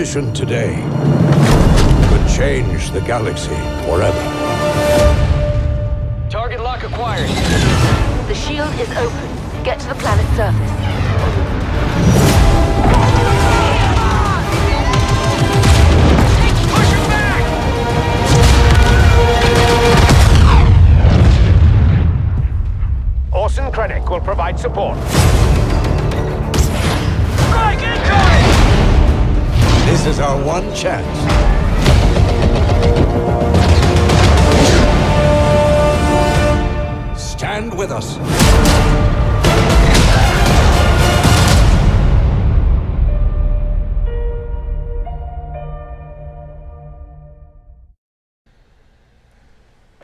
mission today could change the galaxy forever. Target lock acquired. The shield is open. Get to the planet's surface. Push him back! Orson Krennic will provide support. Strike incoming! This is our one chance. Stand with us.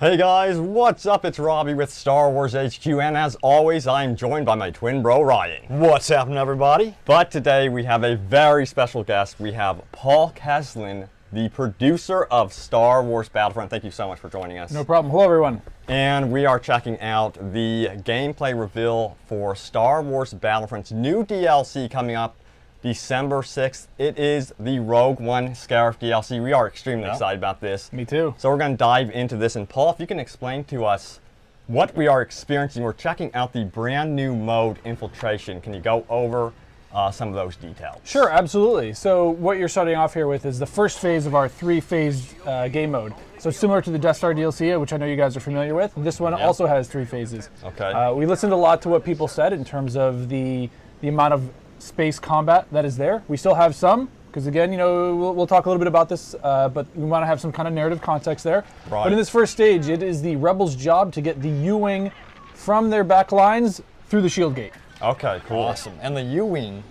Hey guys, what's up? It's Robbie with Star Wars HQ, and as always, I'm joined by my twin bro, Ryan. What's happening, everybody? But today we have a very special guest. We have Paul Keslin, the producer of Star Wars Battlefront. Thank you so much for joining us. No problem. Hello, everyone. And we are checking out the gameplay reveal for Star Wars Battlefront's new DLC coming up December 6th. It is the Rogue One Scarif DLC. We are extremely excited about this. Me too. So we're going to dive into this. And Paul, if you can explain to us what we are experiencing. We're checking out the brand new mode, Infiltration. Can you go over some of those details? Sure, absolutely. So what you're starting off here with is the first phase of our three-phase game mode. So similar to the Death Star DLC, which I know you guys are familiar with. This one also has 3 phases. Okay. We listened a lot to what people said in terms of the amount of space combat that is there. We still have some, because again, you know, we'll talk a little bit about this, but we want to have some kind of narrative context there. Right. But in this first stage, it is the Rebels' job to get the U-Wing from their back lines through the shield gate. Okay, cool. Awesome. And the U-Wing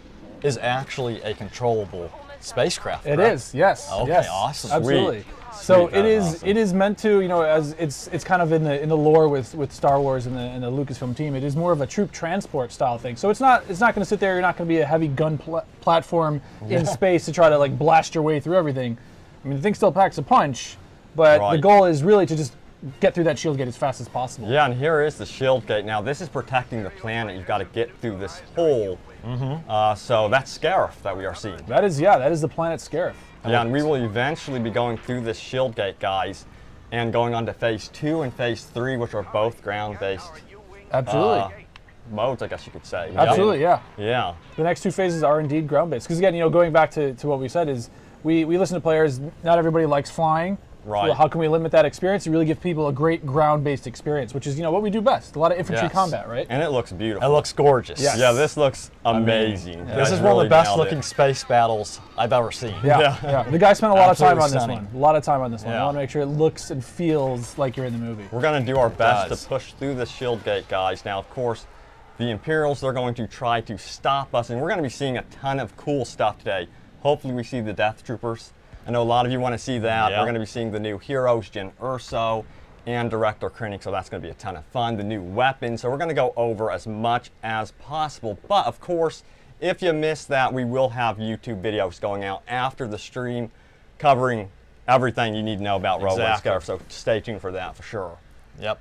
is actually a controllable spacecraft. It correct? is, yes. Okay, yes, awesome. Absolutely. Sweet. So Sweet, it is awesome. it is meant to, you know, as it's kind of in the lore with Star Wars and the Lucasfilm team. It is more of a troop transport style thing. So it's not going to sit there. You're not going to be a heavy gun platform in space to try to like blast your way through everything. I mean, the thing still packs a punch, but the goal is really to just get through that shield gate as fast as possible. Yeah, and here is the shield gate. Now, this is protecting the planet. You've got to get through this hole. So that's Scarif that we are seeing. That is the planet Scarif. Yeah, and we will eventually be going through this shield gate, guys, and going on to phase 2 and phase 3, which are both ground-based Absolutely. modes, I guess you could say. Absolutely, yeah. Yeah. The next 2 phases are indeed ground-based. Because again, you know, going back to what we said is, we listen to players, not everybody likes flying. Right. So how can we limit that experience and really give people a great ground-based experience, which is, you know, what we do best. A lot of infantry combat, right? And it looks beautiful. It looks gorgeous. Yes. Yeah, this looks amazing. This is one of the best looking space battles I've ever seen. Yeah. The guy spent a lot of time on Absolutely this stunning. one. A lot of time on this one. Yeah. I want to make sure it looks and feels like you're in the movie. We're going to do our best does. to push through the shield gate, guys. Now, of course, the Imperials, they're going to try to stop us, and we're going to be seeing a ton of cool stuff today. Hopefully we see the Death Troopers. I know a lot of you want to see that. Yeah. We're going to be seeing the new heroes, Jyn Erso and Director Krennic, so that's going to be a ton of fun. The new weapons, so we're going to go over as much as possible. But, of course, if you missed that, we will have YouTube videos going out after the stream covering everything you need to know about Rogue One Exactly. Scarif, so stay tuned for that for sure. Yep.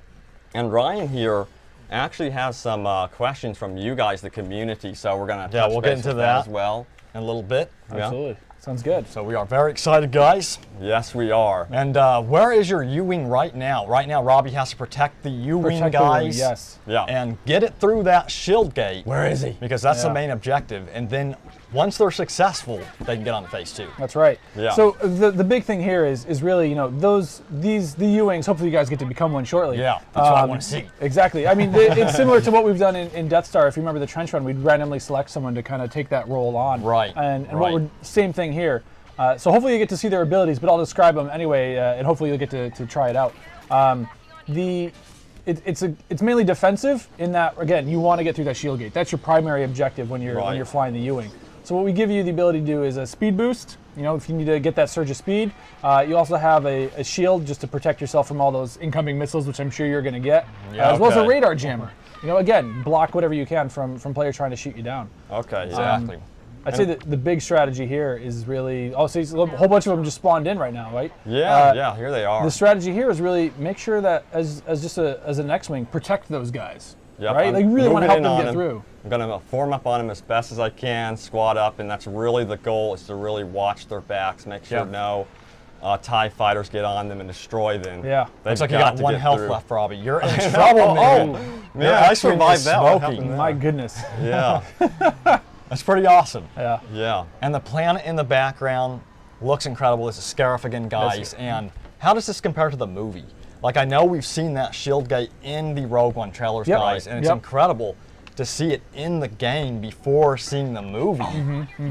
And Ryan here actually has some questions from you guys, the community, so we're going to touch we'll get base into with that as well. In a little bit. Absolutely. Sounds good. So we are very excited, guys. Yes, we are. And where is your U-Wing right now? Right now, Robbie has to protect the U-Wing, Protect the wing, guys. yes. Yeah. And get it through that shield gate. Where is he? Because that's the Yeah. main objective. And then once they're successful, they can get on to phase 2. That's right. Yeah. So the big thing here is really, you know, the U-Wings, hopefully you guys get to become one shortly. Yeah, that's what I want to see. Exactly. I mean, it's similar to what we've done in Death Star. If you remember the trench run, we'd randomly select someone to kind of take that role on. Right, And right. same thing here. So hopefully you get to see their abilities, but I'll describe them anyway, and hopefully you'll get to try it out. It's mainly defensive in that, again, you want to get through that shield gate. That's your primary objective when you're flying the U-Wing. So what we give you the ability to do is a speed boost. You know, if you need to get that surge of speed. You also have a shield just to protect yourself from all those incoming missiles, which I'm sure you're going to get, as well as a okay. radar jammer. You know, again, block whatever you can from players trying to shoot you down. Okay, exactly. I'd say that the big strategy here is really, a whole bunch of them just spawned in right now, right? Yeah, here they are. The strategy here is really make sure that as an X-Wing, protect those guys. Yep, right? I'm Like, you really want to moving help in them on get him. through. I'm going to form up on them as best as I can, squad up, and that's really the goal, is to really watch their backs, make sure Yep. no TIE fighters get on them and destroy them. Yeah. They've Looks like you got to one get health through. left, Robbie. You're in trouble, man. Man, I survived that. What smoking. happened My there? goodness. Yeah, That's pretty awesome. Yeah. yeah. And the planet in the background looks incredible. This is Scarif again, guys. And how does this compare to the movie? Like, I know we've seen that shield gate in the Rogue One trailers, Yep. guys, and it's Yep. incredible to see it in the game before seeing the movie.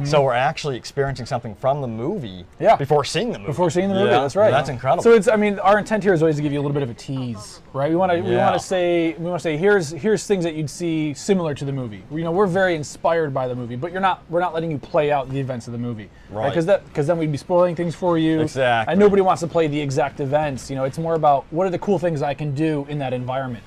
So we're actually experiencing something from the movie Yeah. before seeing the movie. Before seeing the movie, Yeah. that's right. That's incredible. So it's, I mean, our intent here is always to give you a little bit of a tease, right? We want to Yeah. say here's things that you'd see similar to the movie. You know, we're very inspired by the movie, but we're not letting you play out the events of the movie, Right. Because then we'd be spoiling things for you. Exactly. And nobody wants to play the exact events. You know, it's more about what are the cool things I can do in that environment.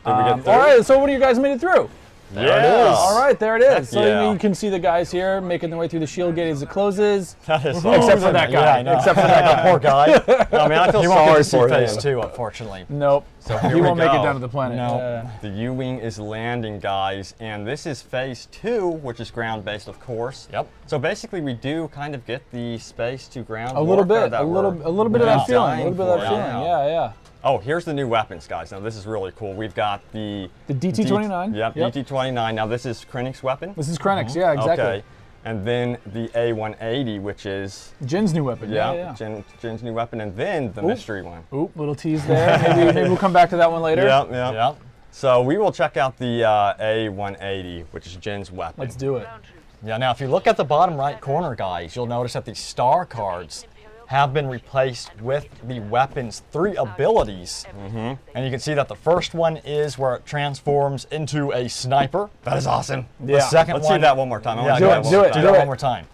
Did we get through? All right, so what do you guys made it through? There it is. All right, there it is. So yeah. you can see the guys here making their way through the shield gate as it closes. That is Except awesome. for that Yeah, guy. I know. Except for that guy. Poor guy. I mean, I feel He won't get sorry to see for phase him. 2, unfortunately. Nope. So He here we won't make it go. down to the planet. No. The U-Wing is landing, guys, and this is phase 2, which is ground-based, of course. Yep. So basically, we do kind of get the space to ground A little warfare bit, that a little bit of we're that feeling, a dying little bit of that for. feeling. Yeah. Oh, here's the new weapons, guys. Now this is really cool. We've got the DT-29. Yep, Yep. DT-29. Now this is Krennic's weapon. This is Krennic's. Yeah, exactly. Okay. And then the A180, which is Jyn's new weapon. Yeah. Jyn's new weapon, and then the mystery one. Oop, little tease there. Maybe we'll come back to that one later. Yep. So we will check out the A180, which is Jyn's weapon. Let's do it. Yeah, now if you look at the bottom right corner, guys, you'll notice that the star cards have been replaced with the weapon's 3 abilities. And you can see that the first one is where it transforms into a sniper. That is awesome. The second Let's one, see that one more time. I Yeah, wanna do see it, that one do more it, time. do that one more time.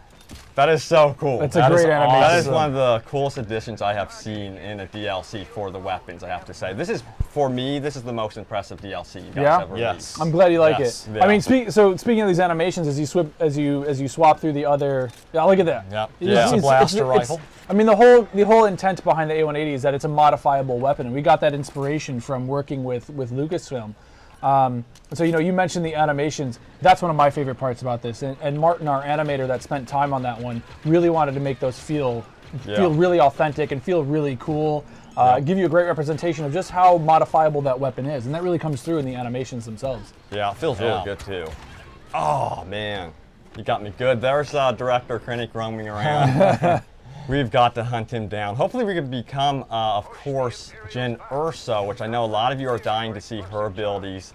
That is so cool. That's That a is great animation. That is one of the coolest additions I have seen in a DLC for the weapons, I have to say. This is, for me, this is the most impressive DLC you guys Yeah? ever Yes. released. I'm glad you like Yes. it. Yeah. I mean, speaking of these animations, as you swap through the other, look at that. Yep. It's- It's a blaster rifle. I mean, the whole intent behind the A180 is that it's a modifiable weapon, and we got that inspiration from working with Lucasfilm. So you mentioned the animations. That's one of my favorite parts about this. And Martin, our animator that spent time on that one, really wanted to make those feel really authentic and feel really cool. Give you a great representation of just how modifiable that weapon is, and that really comes through in the animations themselves. Yeah, it feels Yeah. really good too. Oh man, you got me good. There's Director Krennic roaming around. We've got to hunt him down. Hopefully we can become, of course, Jyn Erso, which I know a lot of you are dying to see her abilities.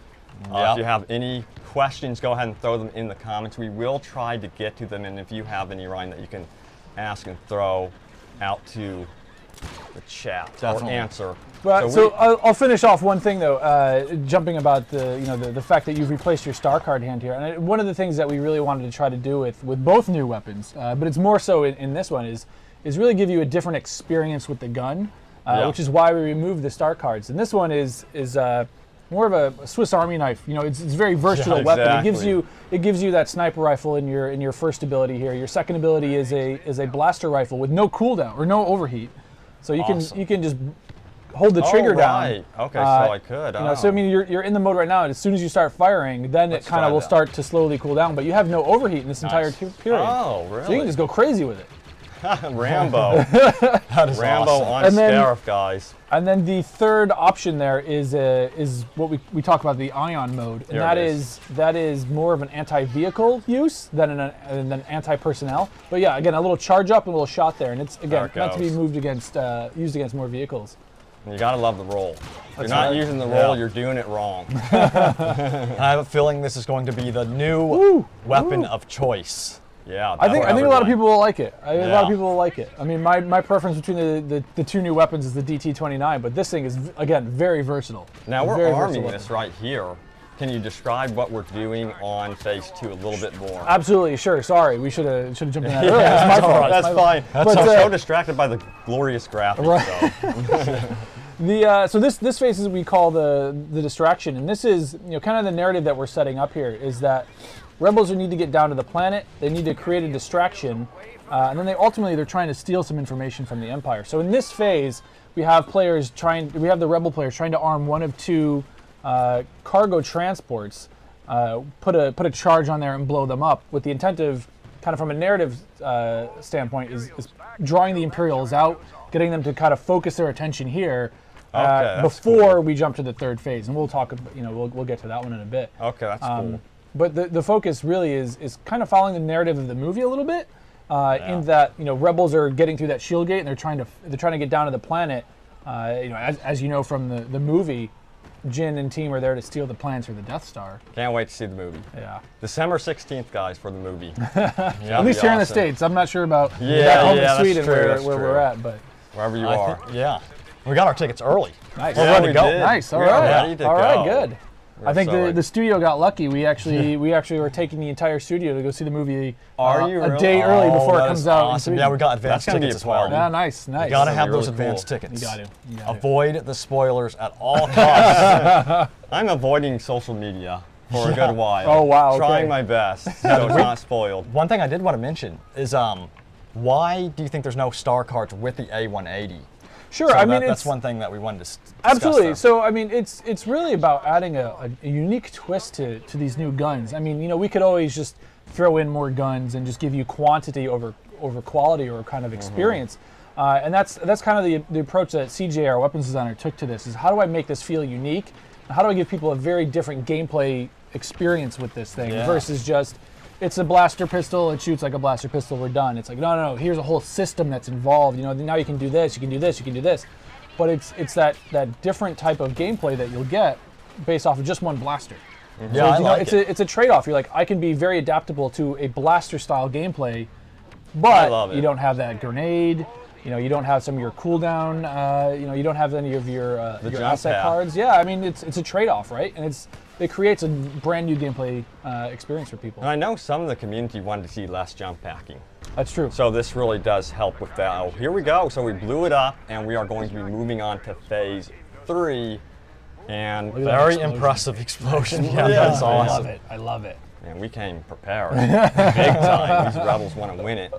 Yep. If you have any questions, go ahead and throw them in the comments. We will try to get to them, and if you have any, Ryan, that you can ask and throw out to the chat Definitely. or answer. But, so I'll finish off one thing though, jumping about the fact that you've replaced your star card hand here, and one of the things that we really wanted to try to do with both new weapons, but it's more so in this one is really give you a different experience with the gun, which is why we removed the star cards. And this one is more of a Swiss Army knife. It's a very versatile Yeah, weapon. exactly. It gives you that sniper rifle in your first ability here. Your second ability is a blaster rifle with no cooldown or no overheat, so you can just hold the trigger right. down. Okay, so I could. So I mean, you're in the mode right now, and as soon as you start firing, then Let's it kind try of will that. start to slowly cool down. But you have no overheat in this entire period. Oh, really? So you can just go crazy with it. Rambo. That is Rambo awesome. on And then- Scarif, guys. And then the third option there is what we talk about, the ion mode, and There that is more of an anti-vehicle use than an anti-personnel. But yeah, again, a little charge up and a little shot there, and it's There again it meant to be goes. used against more vehicles. You gotta love the roll. If you're That's not right. using the roll, Yeah. you're doing it wrong. I have a feeling this is going to be the new weapon of choice. Yeah. I think a lot of people will like it. A lot Yeah. of people will like it. I mean, my preference between the two new weapons is the DT-29, but this thing is again very versatile. Now we're Very arming versatile this right here. Can you describe what we're doing on phase 2 a little bit more? Absolutely, sure. Sorry, we should have jumped in that earlier. That's my fault. That's fine. But, I'm so uh, distracted by the glorious graphics. Right. So. This phase is we call the distraction, and this is kind of the narrative that we're setting up here is that rebels need to get down to the planet. They need to create a distraction, and then they're trying to steal some information from the Empire. So in this phase, we have the rebel players trying to arm one of two cargo transports, put a charge on there and blow them up, with the intent of, kind of from a narrative standpoint, is drawing the Imperials out, getting them to kind of focus their attention here before we jump to the third phase. And we'll talk, we'll get to that one in a bit. Okay, that's cool. But the focus really is kind of following the narrative of the movie a little bit, in that rebels are getting through that shield gate and they're trying to get down to the planet. As you know from the movie, Jyn and team are there to steal the plans for the Death Star. Can't wait to see the movie. Yeah. December 16th, guys, for the movie. At least here in the States. I'm not sure about back home in Sweden where we're at, but wherever you are. We got our tickets early. Nice. Yeah, We're ready we to go. did. Nice. All We're right. ready to All right. go. Good. We're I think so ready. the studio got lucky. We actually were taking the entire studio to go see the movie Are you a really? day early before it that comes is out. in awesome. Sweden. Yeah, we got advanced That's gonna be tickets a as well. party. Yeah, nice. You gotta That'd have be those really advanced cool. tickets. You got to. Avoid the spoilers at all costs. I'm avoiding social media for a good while. Oh, wow, okay. Trying my best so it's not spoiled. One thing I did want to mention is why do you think there's no star cards with the A180? Sure. So I mean, that's it's one thing that we wanted to discuss absolutely. there. So I mean, it's really about adding a unique twist to these new guns. I mean, we could always just throw in more guns and just give you quantity over quality or kind of experience. And that's kind of the approach that CJ, our weapons designer, took to this. Is how do I make this feel unique? How do I give people a very different gameplay experience with this thing versus just it's a blaster pistol, it shoots like a blaster pistol, we're done. It's like, no, here's a whole system that's involved. Now you can do this, you can do this, you can do this. But it's that different type of gameplay that you'll get based off of just one blaster. Yeah, So, it's a trade-off. You're like, I can be very adaptable to a blaster style gameplay, but you don't have that grenade. You don't have some of your cooldown. You don't have any of your asset cards. Yeah, I mean, it's a trade-off, right? And it creates a brand new gameplay experience for people. And I know some of the community wanted to see less jump packing. That's true. So this really does help with that. Oh, here we go. So we blew it up, and we are going to be moving on to phase 3. And Very impressive explosion. Yeah, that's awesome. I love it. Man, we came prepared. Big time. These rebels want to win it.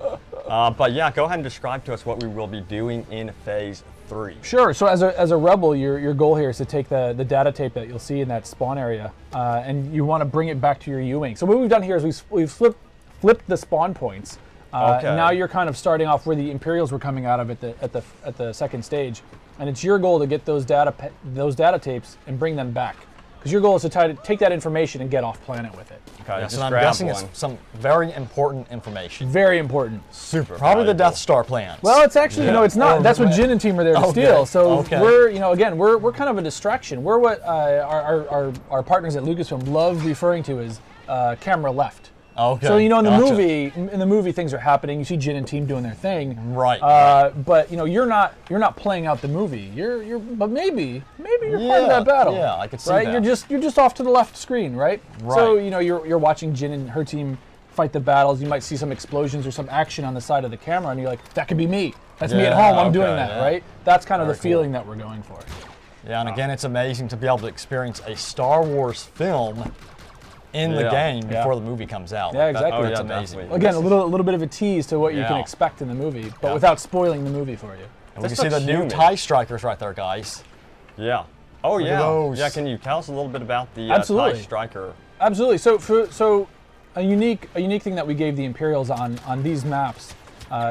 But yeah, go ahead and describe to us what we will be doing in phase 3. Sure. So as a rebel, your goal here is to take the data tape that you'll see in that spawn area, and you want to bring it back to your U-wing. So what we've done here is we've flipped the spawn points. And now you're kind of starting off where the Imperials were coming out of at the second stage, and it's your goal to get those data tapes and bring them back. Because your goal is to take that information and get off planet with it. Okay, Yes, just and I'm grab guessing one. it's some very important information. Very important. Super. Probably the valuable. Death Star plans. Well, it's actually it's not. That's what Jyn and team are there to steal. So we're kind of a distraction. We're what our partners at Lucasfilm love referring to as camera left. Okay. So in gotcha. the movie things are happening. You see Jyn and team doing their thing. Right. But you're not playing out the movie. But maybe you're part of that battle. Yeah, I could see right? that. You're just off to the left screen, right? Right. So you're watching Jyn and her team fight the battles. You might see some explosions or some action on the side of the camera, and you're like, that could be me. That's me at home. I'm doing that, right? That's kind of the feeling that we're going for. Yeah, and again, it's amazing to be able to experience a Star Wars film in the game before the movie comes out. Yeah, exactly. That's Oh, yeah, amazing. definitely. Again, a little bit of a tease to what you can Yeah. expect in the movie, but without spoiling the movie for you. And we This can see the looks new human. TIE Strikers right there, guys. Yeah. Oh at yeah. those. Yeah. Can you tell us a little bit about the Absolutely. TIE Striker? Absolutely. So a unique thing that we gave the Imperials on these maps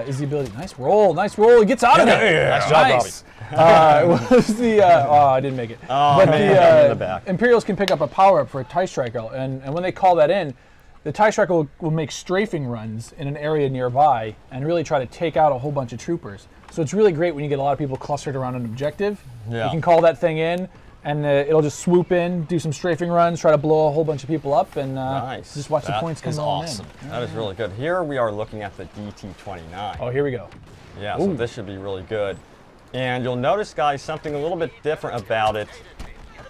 is the ability. Nice roll. He gets out of there. Nice job, Nice. It was the I didn't make it. Oh, But man, in the back. Imperials can pick up a power up for a TIE Striker, and when they call that in, the TIE Striker will make strafing runs in an area nearby and really try to take out a whole bunch of troopers. So it's really great when you get a lot of people clustered around an objective. Yeah. You can call that thing in, and it'll just swoop in, do some strafing runs, try to blow a whole bunch of people up, and Nice. just watch the That points come is rolling awesome. in. That is really good. Here we are looking at the DT-29. Oh, here we go. Yeah, so this should be really good. And you'll notice, guys, something a little bit different about it,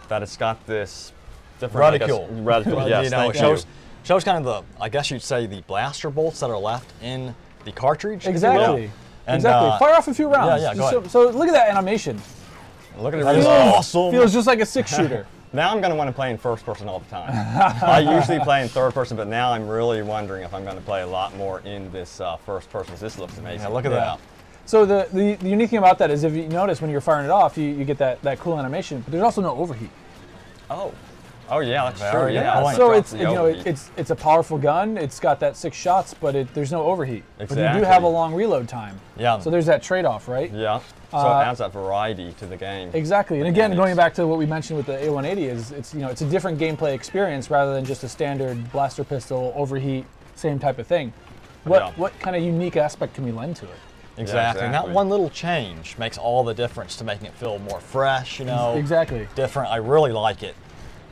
that it's got this different Reticule. Reticule, yes, you know, thank it shows kind of the, I guess you'd say, the blaster bolts that are left in the cartridge. if you will. Exactly. And, Exactly. Fire off a few rounds. yeah, go ahead. So look at that animation. Look at it. That is really- awesome. Feels just like a 6-shooter. Now I'm going to want to play in first person all the time. I usually play in third person, but now I'm really wondering if I'm going to play a lot more in this first person. This looks amazing. Yeah, look at that. So the unique thing about that is if you notice when you're firing it off, you get that cool animation, but there's also no overheat. Oh yeah, that's true. Very Yeah. good point. So Drop it's the you know overheat. it's a powerful gun. It's got that 6 shots, but there's no overheat. But you do Exactly. have a long reload time. Yeah. So there's that trade-off, right? Yeah. So it adds that variety to the game. Exactly. And again, Mechanics. going back to what we mentioned with the A180 is it's it's a different gameplay experience rather than just a standard blaster pistol overheat, same type of thing. Yeah. What kind of unique aspect can we lend to it? Exactly. And that exactly. one little change makes all the difference to making it feel more fresh, Exactly. different. I really like it.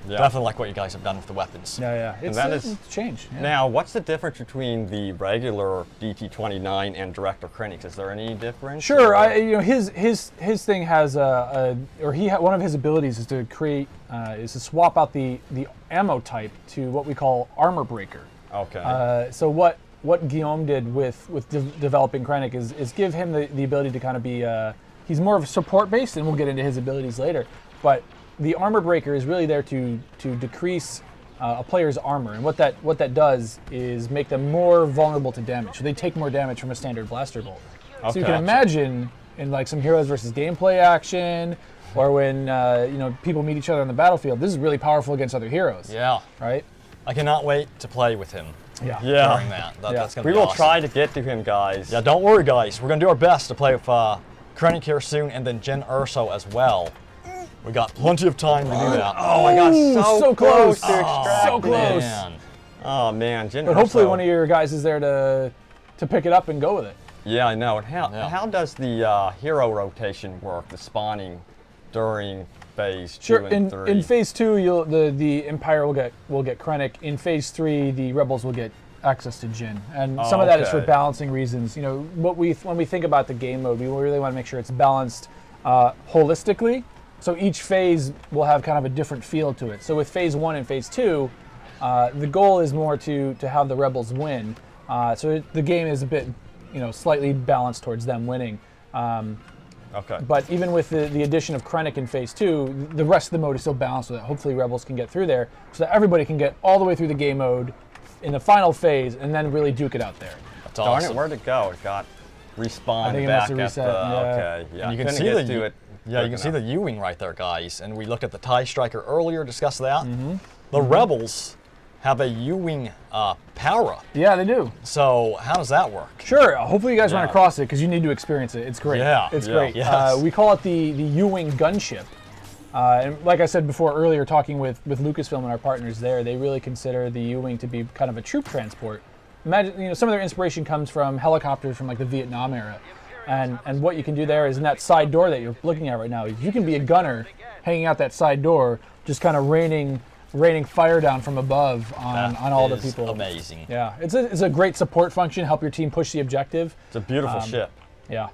Yeah. Definitely like what you guys have done with the weapons. Yeah. It's that it's is- a change. Yeah. Now, what's the difference between the regular DT-29 and Director Krennic? Is there any difference? Sure, or- his thing has one of his abilities is to create is to swap out the ammo type to what we call armor breaker. Okay. So what Guillaume did with developing Krennic is give him the ability to kind of be he's more of a support based, and we'll get into his abilities later. But the armor breaker is really there to decrease a player's armor, and what that does is make them more vulnerable to damage. So they take more damage from a standard blaster bolt. So you Okay. can imagine in like some heroes versus gameplay action, or when people meet each other on the battlefield, this is really powerful against other heroes. Yeah. Right. I cannot wait to play with him Yeah. Yeah. during that. That's going to We be will awesome. try to get to him, guys. Yeah, don't worry, guys. We're going to do our best to play with Krennic here soon, and then Jyn Erso as well. We got plenty of time to do that. Oh my gosh, so close. to extract So it. close. Man. Oh man, Jyn But hopefully Erso. one of your guys is there to pick it up and go with it. Yeah, I know. And how Yeah. how does the hero rotation work? The spawning during phase 2 Sure. and 3. In phase 2, the Empire will get Krennic. In phase 3, the Rebels will get access to Jyn, and some of that is for okay. balancing reasons. When we think about the game mode, we really want to make sure it's balanced holistically. So each phase will have kind of a different feel to it. So with phase 1 and phase 2, the goal is more to have the Rebels win. The game is a bit, slightly balanced towards them winning. Okay. But even with the addition of Krennic in phase 2, the rest of the mode is still balanced with it. Hopefully Rebels can get through there so that everybody can get all the way through the game mode in the final phase and then really duke it out there. That's Darn awesome. it, where'd it go? It got respawned I think it back must have at reset, the. yeah. Okay, yeah. And you can Couldn't see get the to it. Yeah, you quick can see the enough. U-wing right there, guys. And we looked at the TIE Striker earlier, discussed that. Mm-hmm. The Rebels have a U-wing power-up. Yeah, they do. So how does that work? Sure. Hopefully you guys run Yeah. across it because you need to experience it. It's great. Yeah, It's yeah, great. yes. We call it the U-wing gunship. And like I said before earlier, talking with Lucasfilm and our partners there, they really consider the U-wing to be kind of a troop transport. Imagine, some of their inspiration comes from helicopters from like the Vietnam era. And what you can do there is in that side door that you're looking at right now, you can be a gunner hanging out that side door, just kind of raining fire down from above on all the Is people. amazing. Yeah, it's a great support function, help your team push the objective. It's a beautiful ship. Yeah.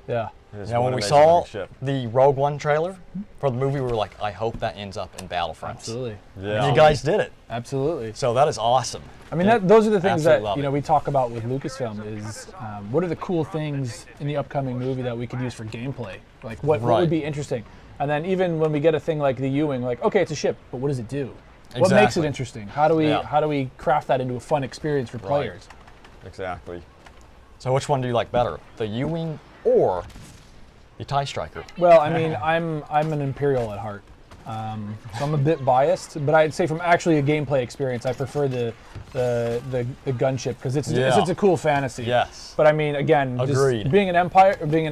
It is Now, one when we amazing saw looking ship. the Rogue One trailer for the movie, we were like, I hope that ends up in Battlefront. Absolutely. Yeah. And you guys did it. Absolutely. So that is awesome. I mean, those are the things Absolutely that love it. we talk about with Lucasfilm is what are the cool things in the upcoming movie that we could use for gameplay? Like what Right. would be interesting? And then even when we get a thing like the U-wing, like okay, it's a ship, but what does it do? What makes it Exactly. interesting? How do we craft that into a fun experience for players? Exactly. So which one do you like better, the U-wing or the TIE Striker? Well, I mean, I'm an Imperial at heart, so I'm a bit biased. But I'd say from actually a gameplay experience, I prefer the gunship because it's a cool fantasy. Yes. But I mean, again, Agreed. just being an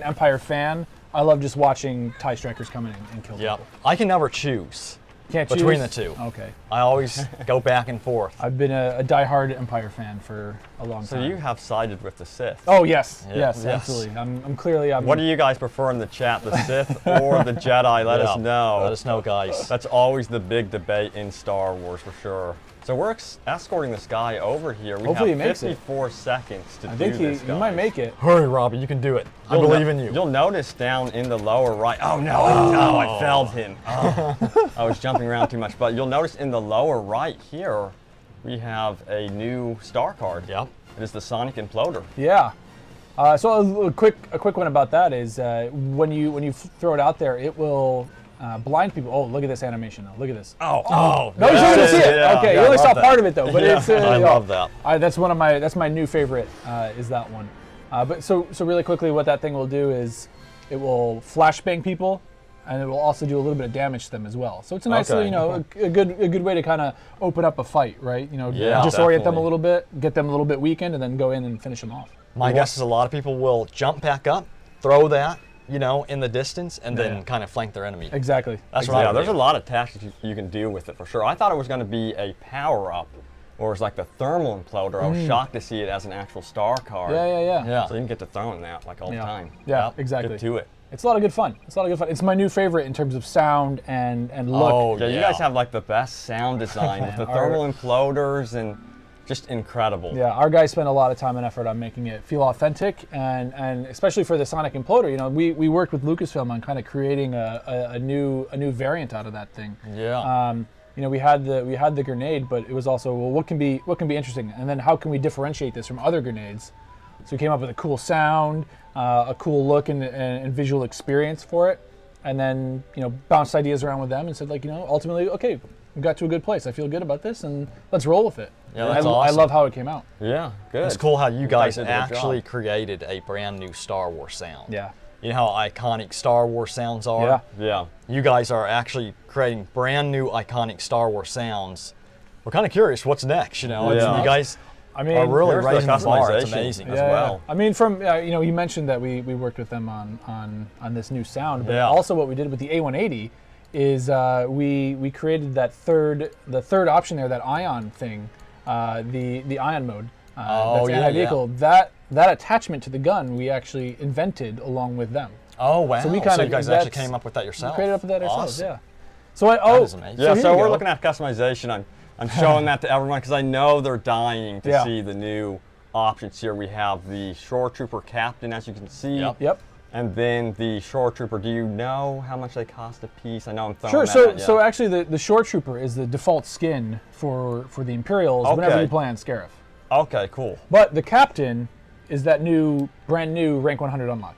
Empire fan, I love just watching TIE Strikers come in and kill Yep. people. I can never choose Can't between choose? the two. Okay. I always go back and forth. I've been a diehard Empire fan for a long So time. you have sided with the Sith. Oh yes, Yeah, yes, yes. absolutely. I'm clearly. What do you guys prefer in the chat, the Sith or the Jedi? Let us Yeah. know. Let us know, guys. That's always the big debate in Star Wars for sure. So we're escorting this guy over here. We Hopefully have he makes it. 54 seconds to I do think this, he guys. might make it. Hurry, Robbie, you can do it. I believe in you. You'll notice down in the lower right. Oh no! No, I felled him. Oh. I was jumping around too much. But you'll notice in the lower right here, we have a new star card. Yep. It is the Sonic Imploder. Yeah. So a quick one about that is when you throw it out there, it will blind people. Oh, look at this animation though. Look at this. Oh, No, you yes. didn't see it. Yeah, Okay, yeah, you only I saw love that. part of it though. But it's I love that. that's my new favorite is that one. But so really quickly, what that thing will do is it will flashbang people and it will also do a little bit of damage to them as well. So it's a nice, Okay. a good way to kind of open up a fight, right? Yeah, disorient them a definitely. little bit, get them a little bit weakened, and then go in and finish them off. My guess is a lot of people will jump back up, throw that, in the distance, and Yeah. then kind of flank their enemy. Exactly. That's what I Yeah, would there's do. a lot of tactics you can do with it for sure. I thought it was going to be a power-up, or it was like the thermal imploder. I was shocked to see it as an actual star card. Yeah. Yeah. So you can get to throwing that like all the time. Yeah, Yep, exactly. Get to it. It's a lot of good fun. It's my new favorite in terms of sound and look. Oh, Yeah, you guys have like the best sound design with the thermal imploders and just incredible. Yeah, our guys spend a lot of time and effort on making it feel authentic, and especially for the sonic imploder. We worked with Lucasfilm on kind of creating a new variant out of that thing. Yeah. We had the grenade, but it was also, well, what can be interesting, and then how can we differentiate this from other grenades? So we came up with a cool sound, a cool look and visual experience for it, and then bounced ideas around with them and said ultimately, okay, we got to a good place. I feel good about this, and let's roll with it. Yeah, And that's I awesome. love how it came out. Yeah, good. It's cool how you guys did a good actually job. created a brand new Star Wars sound. Yeah. You know how iconic Star Wars sounds are? Yeah. Yeah. You guys are actually creating brand new iconic Star Wars sounds. We're kind of curious what's next, It's- Yeah. You guys I mean, are really There's the raising the bar. It's customization. amazing. as well. I mean, from you mentioned that we worked with them on this new sound, but Yeah. also what we did with the A180 is we created the third option there, that ion thing, the ion mode. That's yeah, anti-vehicle. That attachment to the gun we actually invented along with them. Oh, wow. So we you kinda- guys actually that's- came up with that yourself. We created up with that ourselves. Awesome. Yeah. So I is amazing. Yeah, here so you we're go. looking at customization. I'm showing that to everyone because I know they're dying to Yeah. see the new options here. We have the Shore Trooper Captain, as you can see. Yep. Yep. And then the Shore Trooper. Do you know how much they cost a piece? I know I'm throwing Sure. that So at you. so actually, the Shore Trooper is the default skin for the Imperials whenever Okay. you play on Scarif. Okay, cool. But the Captain is that brand new rank 100 unlock.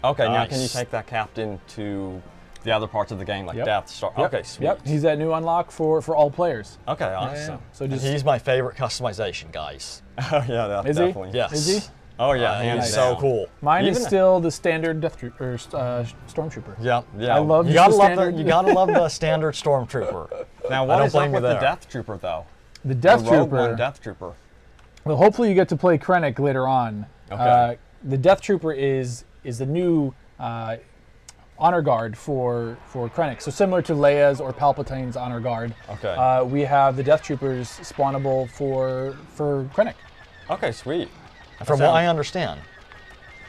Okay, now can you Nice. take that Captain to the other parts of the game, like Yep. Death Star? Yep. Okay, sweet. Yep. He's that new unlock for all players. Okay, awesome. So And just he's my favorite customization, guys. Oh yeah, that, Is he? definitely. Yes. is he? Oh yeah, He's hands so down. cool. Mine is Even- still the standard Death Trooper, Stormtrooper. Yeah, yeah. I love You just gotta the love standard. You gotta love the standard Stormtrooper. Now, what don't is up blame you with the there. Death Trooper though? the Death The Rogue One Trooper. Death Trooper. Well, hopefully you get to play Krennic later on. Okay. The Death Trooper is the new honor guard for Krennic. So similar to Leia's or Palpatine's honor guard. Okay. We have the Death Troopers spawnable for Krennic. Okay, sweet. From what I understand,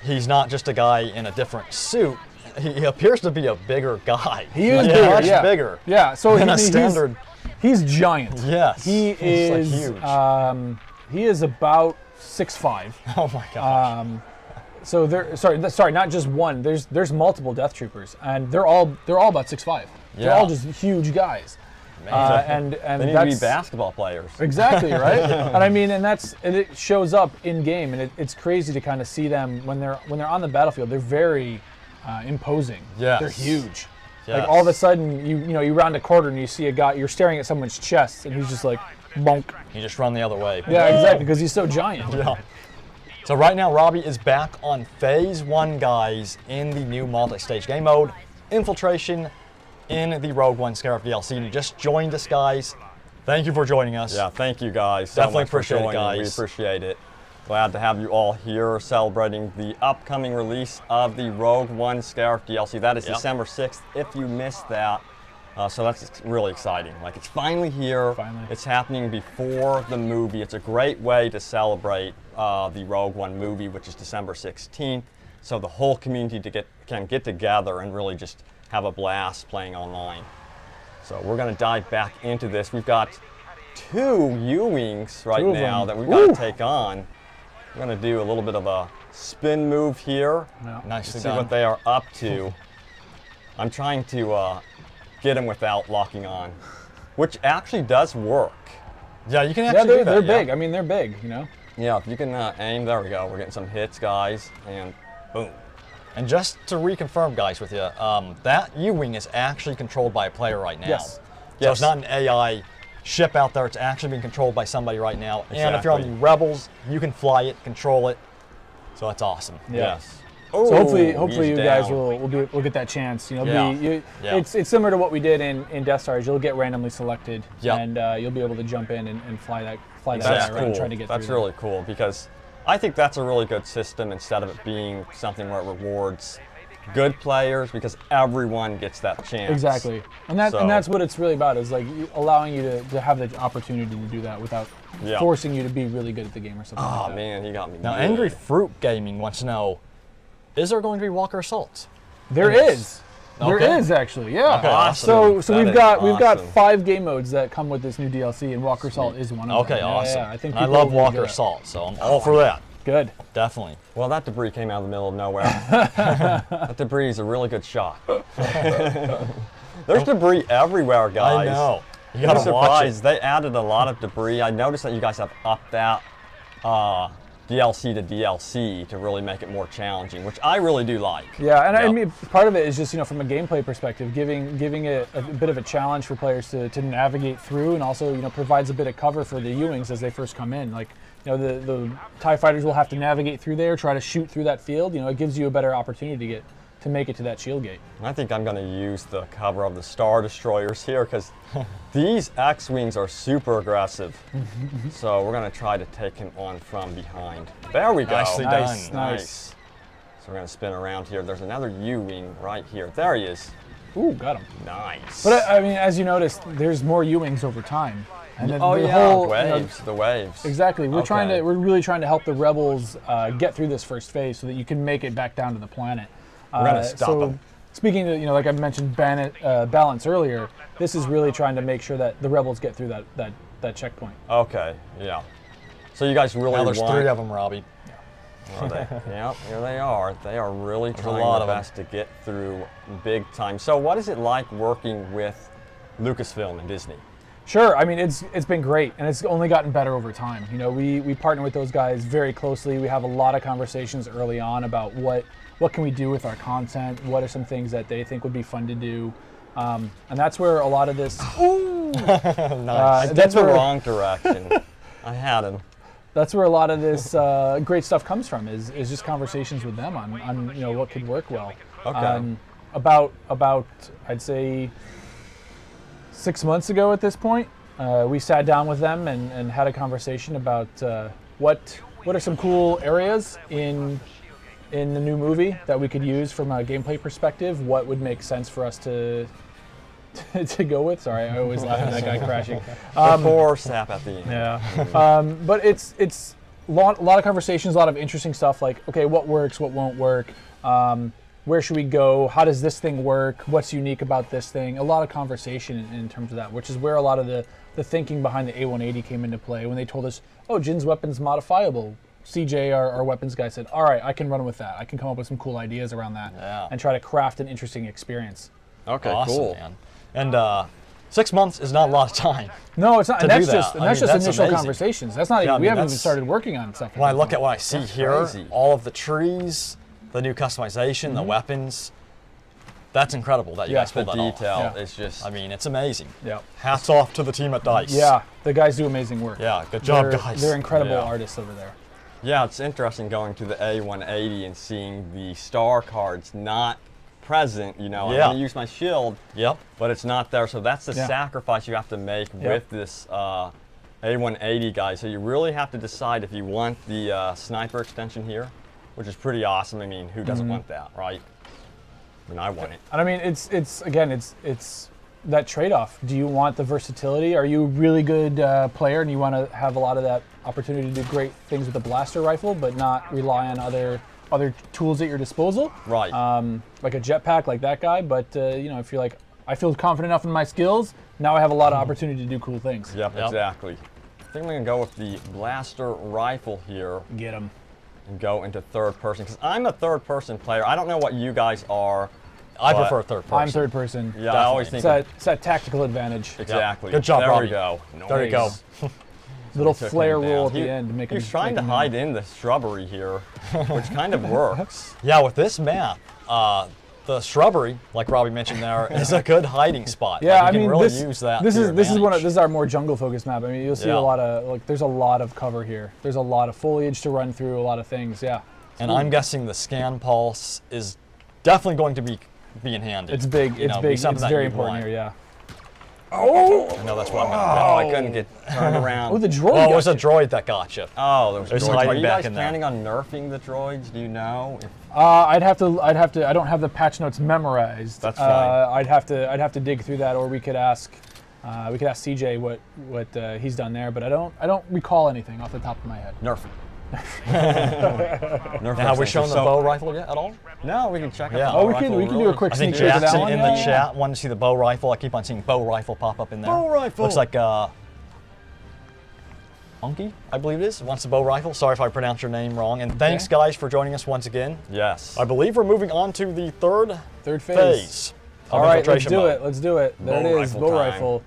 he's not just a guy in a different suit. He appears to be a bigger guy. He is Like, bigger, much yeah. bigger. Yeah, so than a standard. He's giant. Yes, He he's, like, is huge. he is about 6'5". Oh my gosh. So sorry, not just one. There's multiple Death Troopers, and they're all about 6'5". They're Yeah. all just huge guys. And They need to be that's basketball players. exactly right. And I mean, and it shows up in game, and it's crazy to kind of see them when they're on the battlefield. They're very imposing. Yes. They're huge. Yes. Like all of a sudden, you round a corner and you see a guy. You're staring at someone's chest, and he's just like, bonk. You just run the other way. Yeah, exactly, because he's so giant. Yeah. So right now, Robbie is back on Phase 1, guys, in the new multi-stage game mode, Infiltration, in the Rogue One Scarif DLC. You just joined us, guys. Thank you for joining us. Yeah, thank you guys so Definitely much for appreciate it, joining. We guys. appreciate it. Glad to have you all here celebrating the upcoming release of the Rogue One Scarif DLC. That is Yep. December 6th, if you missed that. So that's really exciting. Like, it's finally here. Finally. It's happening before the movie. It's a great way to celebrate the Rogue One movie, which is December 16th. So the whole community can get together and really just have a blast playing online. So we're going to dive back into this. We've got 2 U-Wings right Two of now them. that we've got Woo! to take on. We're going to do a little bit of a spin move here. Yeah. Nicely See done. what they are up to. I'm trying to get them without locking on, which actually does work. Yeah, you can Yeah, actually do they're that, yeah. big. I mean, they're big. Yeah, if you can aim, there we go. We're getting some hits, guys, and boom. And just to reconfirm, guys, with you, that U-Wing is actually controlled by a player right now. Yes. So Yes. it's not an AI ship out there. It's actually being controlled by somebody right now. And if you're on the Exactly. Rebels, you can fly it, control it. So that's awesome. Yeah. Yes. So hopefully he's you guys down. will get that chance. You know, Yeah. Yeah. It's similar to what we did in Death Stars. You'll get randomly selected, Yep. and you'll be able to jump in and fly that That's guy around cool. and try to get That's through really cool because I think that's a really good system instead of it being something where it rewards good players because everyone gets that chance. Exactly, and that's what it's really about, is like allowing you to have the opportunity to do that without forcing you to be really good at the game or something like Oh that. man, he got me. Now, good. Angry Fruit Gaming wants to know, is there going to be Walker Assaults? There is. There Okay. is actually, yeah. Okay, awesome. So That we've is got awesome. 5 game modes that come with this new DLC, and Walker Assault is one of Okay, them. Yeah, awesome. yeah, I think I people love will Walker enjoy it. Assault, so I'm all for that. Good. Definitely. Well, that debris came out of the middle of nowhere. That debris is a really good shot. There's debris everywhere, guys. I know. You I'm gotta watch surprised. it. They added a lot of debris. I noticed that you guys have upped that DLC to DLC to really make it more challenging, which I really do like. Yeah, and I Yep. mean, part of it is just, you know, from a gameplay perspective, giving it a bit of a challenge for players to navigate through, and also, you know, provides a bit of cover for the U-wings as they first come in. Like, you know, the TIE fighters will have to navigate through there, try to shoot through that field. You know, it gives you a better opportunity to make it to that shield gate. I think I'm going to use the cover of the Star Destroyers here because these X-Wings are super aggressive. So we're going to try to take him on from behind. There we go. Nicely Nice, done. nice. So we're going to spin around here. There's another U-Wing right here. There he is. Ooh, got him. Nice. But I mean, as you noticed, there's more U-wings over time. And then oh the yeah, whole, you know, waves, the waves. exactly. We're Okay. really trying to help the rebels get through this first phase so that you can make it back down to the planet. We're gonna stop them. Speaking of, you know, like I mentioned balance earlier, this is really trying to make sure that the rebels get through that checkpoint. Okay, yeah. So you guys really Now there's want... 3 of them, Robbie. Are they? Yeah, here they are. They are really trying lot their of 'em. best to get through big time. So what is it like working with Lucasfilm and Disney? Sure. I mean, it's been great, and it's only gotten better over time. You know, we partner with those guys very closely. We have a lot of conversations early on about what can we do with our content, what are some things that they think would be fun to do, and that's where a lot of this. I did that's the where wrong direction. I had him. that's where a lot of this great stuff comes from. Is just conversations with them on you know what could work well. Okay. About I'd say 6 months ago at this point, we sat down with them and had a conversation about what are some cool areas in the new movie that we could use from a gameplay perspective. What would make sense for us to go with? Sorry, I always laugh at that guy crashing. The poor sap at the end. Yeah. But it's a lot of conversations, a lot of interesting stuff like, okay, what works, what won't work, where should we go, how does this thing work, what's unique about this thing. A lot of conversation in terms of that, which is where a lot of the thinking behind the A180 came into play when they told us, oh, Jyn's weapon's modifiable. CJ, our weapons guy, said, all right, I can run with that. I can come up with some cool ideas around that and try to craft an interesting experience. Okay, Awesome, cool. man. And 6 months is not a lot of time. No, it's not. And To that's do just that. and I that's mean, just that's initial amazing. conversations. That's not Yeah, even. I We mean, haven't even that's- started working on stuff. When I look at what I see here, crazy. all of the trees, the new customization, the weapons, that's incredible that you Yeah, guys The pulled that off. detail Yeah. is just... I mean, it's amazing. Yeah. Hats off to the team at DICE. Yeah, the guys do amazing work. Yeah, good job, They're- guys. They're incredible Yeah. artists over there. Yeah, it's interesting going to the A180 and seeing the star cards not present. You know, I'm Yeah. going to use my shield, Yep. but it's not there. So that's the Yeah. sacrifice you have to make with this A180 guy. So you really have to decide if you want the sniper extension here, which is pretty awesome. I mean, who doesn't want that, right? I mean, I want it. And I mean, it's again, it's that trade-off. Do you want the versatility? Are you a really good player and you want to have a lot of that opportunity to do great things with the blaster rifle, but not rely on other tools at your disposal? Right. Like a jetpack, like that guy. But you know, if you're like, I feel confident enough in my skills, now I have a lot of opportunity to do cool things. Yep, Yep. exactly. I think I'm going to go with the blaster rifle here Get them. and go into third person because I'm a third person player. I don't know what you guys are. I but- prefer third person. I'm third person. Yeah, I always It's think that tactical advantage. exactly. Good job, there Robbie. we go. There you go. Nice. Little Took flare him down. roll at the He- end to make He's him trying to make him hide in the shrubbery here, which kind of works. Yeah, with this map, the shrubbery, like Robbie mentioned there, is a good hiding spot. Yeah, Like, you I can mean, really this, use that. this to is your this is one of advantage. this is our more jungle focused map. I mean, you'll see Yeah. a lot of there's a lot of cover here. There's a lot of foliage to run through, a lot of things. Yeah. And I'm guessing the scan pulse is definitely going to be being handy. It's big. You It's know, big. be something It's that very you'd important want. here. Yeah. I know that's what I'm Oh, going I couldn't get turned around. Oh, the droid. Well, it got was a you. droid that got you. Oh, there was There's droids. hiding Are you back guys in there. planning on nerfing the droids? Do you know? I'd have to. I don't have the patch notes memorized. That's fine. I'd have to dig through that, or we could ask CJ what he's done there. But I don't recall anything off the top of my head. Nerfing. Now, have we shown the bow rifle yet at all? No, we can check out Yeah. the Oh, bow we can rifle do a really quick I think sneak peek of that Jackson one. in Yeah, the yeah. chat wanted to see the bow rifle. I keep on seeing bow rifle pop up in there. Bow rifle. Looks like Unky, I believe it is, wants the bow rifle. Sorry if I pronounced your name wrong. And thanks, guys, for joining us once again. Yes. I believe we're moving on to the third Third phase. phase. of All right, let's infiltration do mode. it. Let's do it. There Bow it is. rifle Bow time. rifle.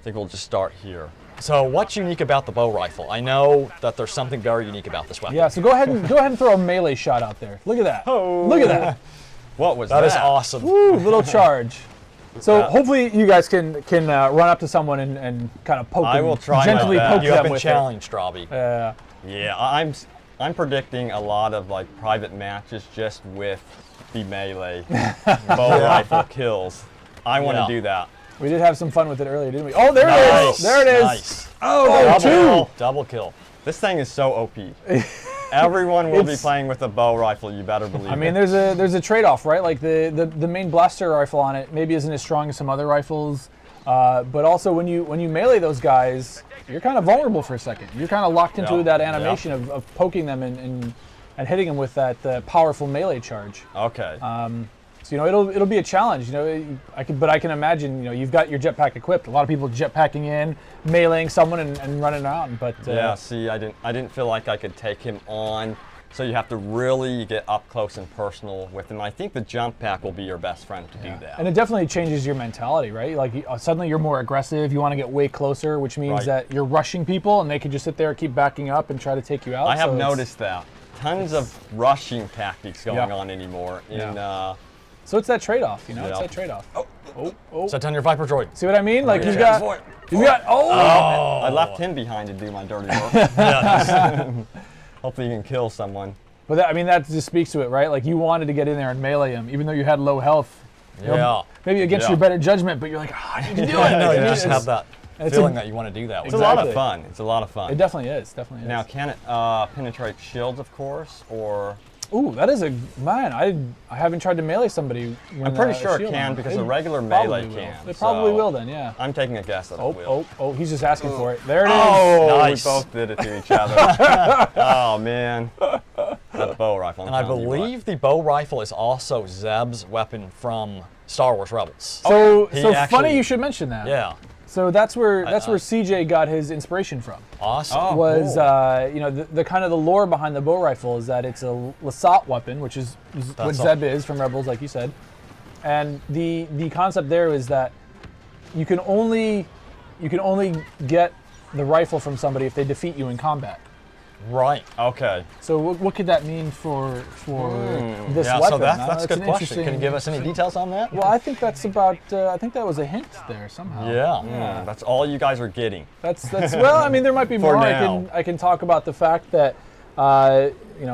I think we'll just start here. So what's unique about the bow rifle? I know that there's something very unique about this weapon. Yeah. So go ahead and throw a melee shot out there. Look at that. Look at that. What was that? That is awesome. Woo, little charge. So hopefully you guys can run up to someone and kind of poke I them, will try my gently best. poke You have them been with challenged, Robbie. it. Yeah, I'm predicting a lot of like private matches just with the melee bow rifle kills. I want to Yeah. do that. We did have some fun with it earlier, didn't we? Oh, there it Nice. is. There it is. Nice. Oh, Double two. kill. Double kill. This thing is so OP. Everyone will be It's- playing with a bow rifle. You better believe I mean, it. there's a trade-off, right? Like the main blaster rifle on it maybe isn't as strong as some other rifles, but also when you melee those guys, you're kind of vulnerable for a second. You're kind of locked into Yeah. that animation of poking them and hitting them with that powerful melee charge. Okay. So it'll be a challenge. I can imagine. You've got your jetpack equipped. A lot of people jetpacking in, meleeing someone and running around. But Yeah, see, I didn't feel like I could take him on, so you have to really get up close and personal with him. I think the jump pack will be your best friend to do that. And it definitely changes your mentality, right? Like suddenly you're more aggressive. You want to get way closer, which means Right. that you're rushing people, and they can just sit there, keep backing up, and try to take you out. I have So it's- noticed that. Tons of rushing tactics going Yeah. on anymore. So it's that trade-off, It's Yeah. that trade-off. Oh. Set down your Viper droid. See what I mean? Like Yeah. you've got. I left him behind to do my dirty work. Hopefully you can kill someone. But that just speaks to it, right? Like you wanted to get in there and melee him, even though you had low health. Yeah. Maybe against Yeah. your better judgment, but you're like, oh, I need to do it. I know, you It's- just have that it's feeling a- that you want to do that. It's a lot Exactly. of fun. It's a lot of fun. It definitely is. Now, can it penetrate shields, of course, or? Ooh, that is man. I haven't tried to melee somebody. I'm pretty a sure it shield can on. because It a regular probably melee will. can. It probably so will then, yeah. I'm taking a guess that it will. Oh, he's just asking for it. There it is. Oh, Nice. we both did it to each other. Oh, man. That bow rifle. I'm And I telling you what. believe the bow rifle is also Zeb's weapon from Star Wars Rebels. So He funny actually- you should mention that. Yeah. So that's where CJ got his inspiration from. Awesome. Oh. Was cool. the kind of the lore behind the bow rifle is that it's a Lasat weapon, which is what That's Zeb is from Rebels, like you said. And the concept there is that you can only get the rifle from somebody if they defeat you in combat. Right. Okay. So what could that mean for this Yeah, weapon? so that's a an good question. interesting- Can you give us any details on that? Well, I think that's about. I think that was a hint there somehow. Yeah. That's all you guys are getting. That's well. I mean, there might be For more. now. I can talk about the fact that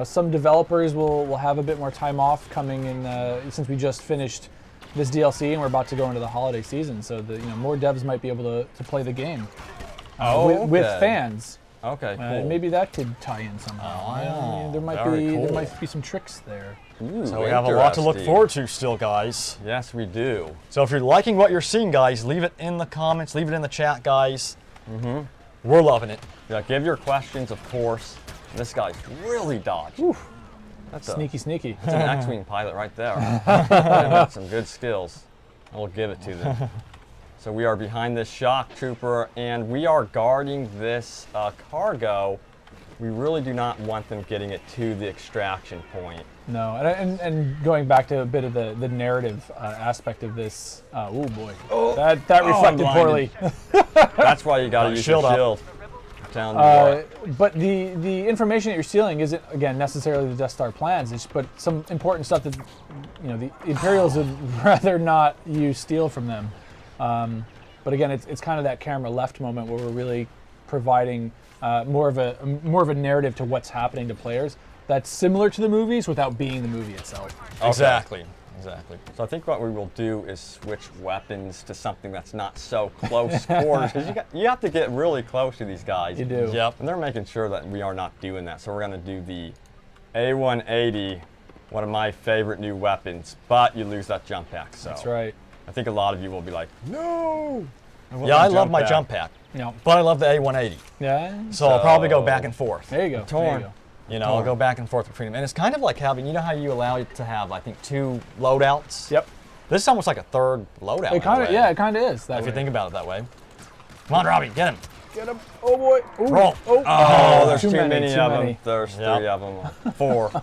some developers will have a bit more time off coming in since we just finished this DLC and we're about to go into the holiday season. So more devs might be able to play the game with okay. fans. Okay, cool. Maybe that could tie in somehow. I mean, there very cool. might be some tricks there. Ooh, So we have a lot to look interesting. forward to still, guys. Yes, we do. So if you're liking what you're seeing, guys, leave it in the comments, leave it in the chat, guys. We're loving it. Yeah, give your questions, of course. This guy's really dodging. That's Sneaky. That's an X-Wing pilot right there. Got some good skills. I'll give it to them. So we are behind this shock trooper, and we are guarding this cargo. We really do not want them getting it to the extraction point. No, and going back to a bit of the narrative aspect of this. Oh boy, that reflected I'm poorly. That's why you got to use your shield up. shield. I'm telling you what. But the information that you're stealing isn't again necessarily the Death Star plans. But some important stuff that the Imperials would rather not you steal from them. But again, it's kind of that camera left moment where we're really providing more of a narrative to what's happening to players. that's similar to the movies without being the movie itself. Okay. Exactly. So I think what we will do is switch weapons to something that's not so close quarters, because you have to get really close to these guys. You do. Yep. And they're making sure that we are not doing that. So we're going to do the A180, one of my favorite new weapons, but you lose that jump pack. So That's right. I think a lot of you will be like, no. Yeah, I love my jump pack, No. but I love the A180. Yeah. So I'll probably go back and forth. There you go. Torn. There you go. You know, I'll go back and forth between them. And it's kind of like having, you know how you allow it to have, I think, 2 loadouts? Yep. This is almost like a third loadout. It in a kind of, way, yeah, it kind of is. That If way. you think about it that way. Come on, Robbie, get him. Get him. Oh boy. Ooh. Roll. oh, there's too too many too of many. them. There's Yep. 3 of them. 4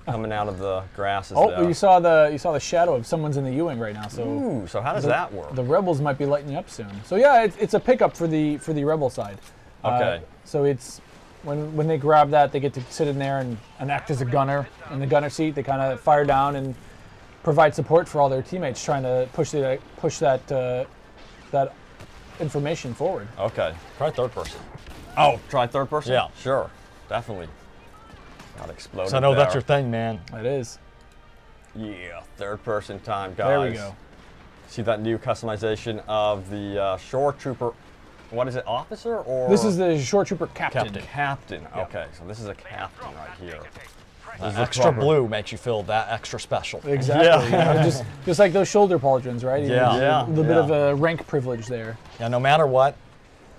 coming out of the grasses Oh, there. you saw the shadow of someone's in the U-wing right now. So Ooh, so how does that work? the rebels might be lighting up soon. So yeah, it's a pickup for the rebel side. Okay. So it's when they grab that, they get to sit in there and act as a gunner in the gunner seat. They kind of fire down and provide support for all their teammates trying to push that information forward. Okay. Try third person. Oh, try third person? Yeah. Sure. Definitely. Got exploded So I know that's there. your thing, man. It is. Yeah, third person time, guys. There we go. See that new customization of the shore trooper, what is it, officer or? This is the shore trooper captain. Captain. Okay, so this is a captain right here. Extra blue makes you feel that extra special. Exactly. You know, just like those shoulder pauldrons, right? You Yeah. know, Yeah. A little bit of a rank privilege there. Yeah, no matter what,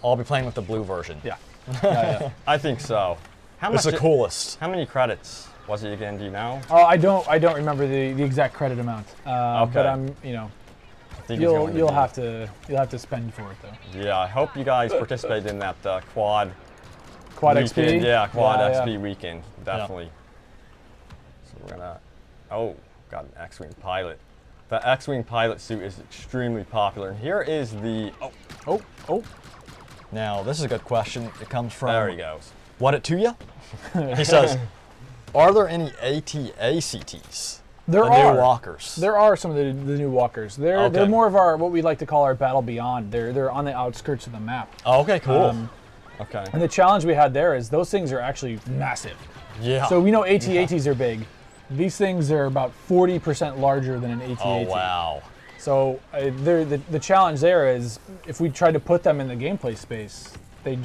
I'll be playing with the blue version. Yeah. Yeah. I think so. How It's much? the coolest. How many credits was it again? Do you know? Oh, I don't remember the exact credit amount. Okay. But I'm, I think it's going to you'll be- have to spend for it though. Yeah, I hope you guys participate in that quad Quad weekend. XP. Yeah, quad Yeah, XP weekend, definitely. So we're gonna. Oh, got an X-wing pilot. The X-wing pilot suit is extremely popular. And here is the. Oh, Oh. Now, this is a good question. It comes from there he goes. What it to you? He says, are there any AT-ACTs? There the are new walkers. There are some of the new walkers. They're Okay. more of our what we like to call our battle beyond. They're on the outskirts of the map. Oh, okay, cool. Okay. And the challenge we had there is those things are actually massive. yeah. So we know AT-ATs are big. These things are about 40% larger than an AT-AT. oh, wow. So the challenge there is if we try to put them in the gameplay space, they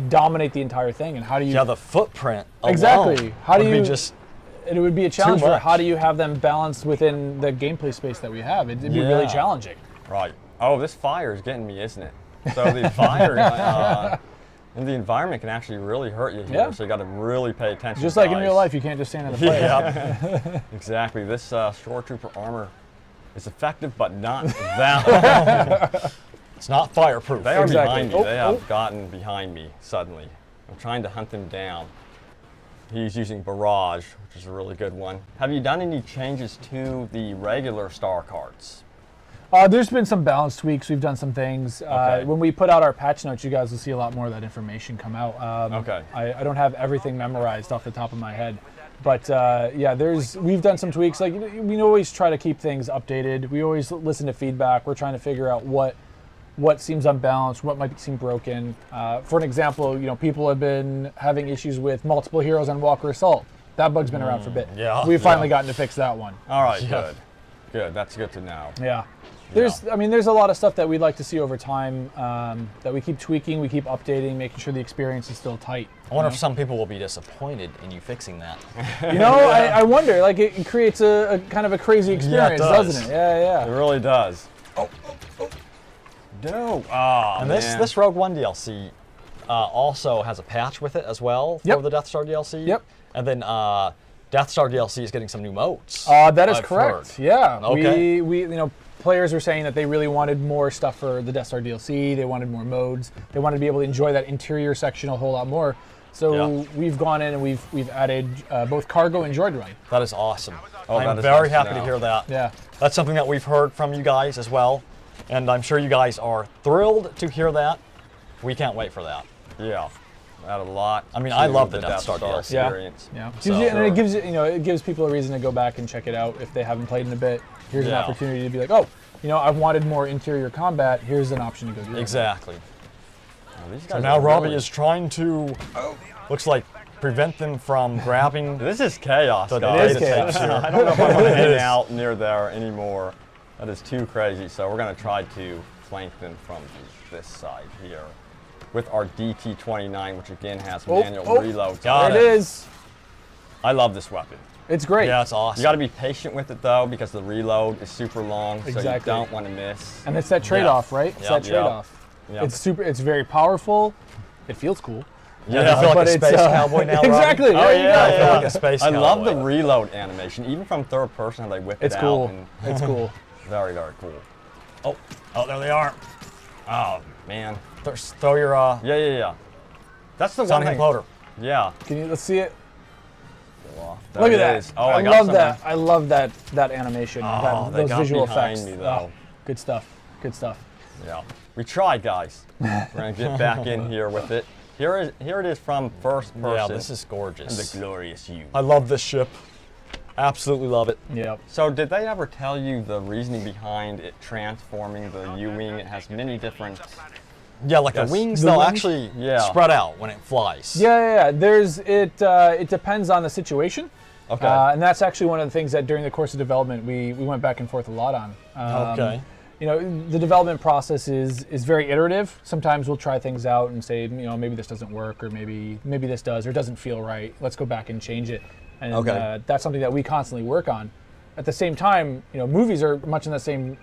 dominate the entire thing. And how do you Yeah, the footprint alone Exactly. How do would be you- just it would be a challenge for much. how do you have them balanced within the gameplay space that we have? It'd be really Yeah. challenging. Right. Oh, this fire is getting me, isn't it? So the fire in the environment can actually really hurt you here. Yeah. So you got to really pay attention. Just like in guys. real life, you can't just stand in the fire. yeah. Exactly. This shore trooper armor is effective, but not valid. It's not fireproof. They are Exactly. behind me. Oh, They have oh. gotten behind me suddenly. I'm trying to hunt them down. He's using Barrage, which is a really good one. Have you done any changes to the regular star cards? There's been some balance tweaks. We've done some things. Okay. When we put out our patch notes, you guys will see a lot more of that information come out. Okay. I don't have everything memorized off the top of my head. But yeah, we've done some tweaks. Like we always try to keep things updated. We always listen to feedback. We're trying to figure out what seems unbalanced, what might seem broken. For an example, people have been having issues with multiple heroes on Walker Assault. That bug's been around for a bit. yeah, We've finally yeah. gotten to fix that one. All right, Yeah. good. Good. That's good to know. Yeah. There's a lot of stuff that we'd like to see over time that we keep tweaking, we keep updating, making sure the experience is still tight. I wonder if some people will be disappointed in you fixing that. I wonder. Like it creates a kind of a crazy experience, does. doesn't it? Yeah, It yeah. really does. No. Oh, And man. this Rogue One DLC also has a patch with it as well for Yep. the Death Star DLC. Yep. And then Death Star DLC is getting some new modes. That is I've correct. heard. Yeah. Okay. We players were saying that they really wanted more stuff for the Death Star DLC. They wanted more modes. They wanted to be able to enjoy that interior section a whole lot more. So Yeah. we've gone in and we've added both cargo and droid ride. That is awesome. Oh, I'm that is very nice to happy to know. hear that. Yeah. That's something that we've heard from you guys as well. And I'm sure you guys are thrilled to hear that. We can't wait for that. Yeah. Add a lot. I mean, to I love the Death Star DLC. Yeah. experience. Yeah. So- And it gives it gives people a reason to go back and check it out if they haven't played in a bit. Here's an Yeah. opportunity to be like, oh, I've wanted more interior combat. Here's an option to go do that. Exactly. Oh, these So guys now are Robbie really- is trying to, looks like, prevent them from grabbing. This is chaos, So guys. it is chaos. I don't know if I want to hang out near there anymore. That is too crazy. So we're going to try to flank them from this side here with our DT-29, which again has manual reloads. Got There it is. I love this weapon. It's great. Yeah, it's awesome. You got to be patient with it though, because the reload is super long, so you Exactly. don't want to miss. And it's that trade-off, right? It's Yep. that trade-off. Yep. It's super. It's very powerful. It feels cool. Yeah, I feel like but a it's, space cowboy now. Robbie. Exactly. Oh, there you yeah, go. I feel like a space I cowboy. love the reload animation, even from third person, how they whip It's it cool. out. And It's cool. very, very cool. Oh, there they are. Oh, man. Throw your Yeah. That's the one sonic thing. imploder. Yeah. Can you? Let's see it. There Look it at is. that. Oh, I got love some- that. I love that animation. Oh, they those got visual behind effects. me, though. Oh, good stuff. Good stuff. Yeah. We tried, guys. We're going to get back in here with it. Here it is from first person. Yeah, this is and gorgeous. the glorious you. I love this ship. Absolutely love it. Yep. So did they ever tell you the reasoning behind it transforming the U-wing? It has many different... Yeah, like Yes. the wings, The they'll wings? actually Yeah. spread out when it flies. Yeah. There's it. It depends on the situation. Okay. And that's actually one of the things that during the course of development we went back and forth a lot on. Okay. You know, the development process is very iterative. Sometimes we'll try things out and say, you know, maybe this doesn't work, or maybe this does, or it doesn't feel right. Let's go back and change it. And that's something that we constantly work on. At the same time, you know, movies are much in the same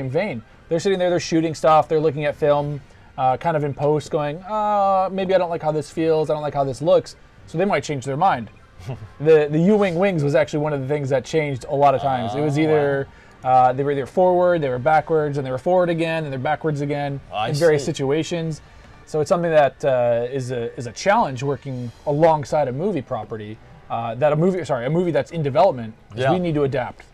vein. They're sitting there, they're shooting stuff, they're looking at film, kind of in post, going, maybe I don't like how this feels, I don't like how this looks. So they might change their mind. The U-wing wings was actually one of the things that changed a lot of times. It was either they were either forward, they were backwards, and they were forward again, and they're backwards again in various see. situations. So it's something that is a challenge working alongside a movie property. A movie that's in development. 'Cause Yeah. we need to adapt.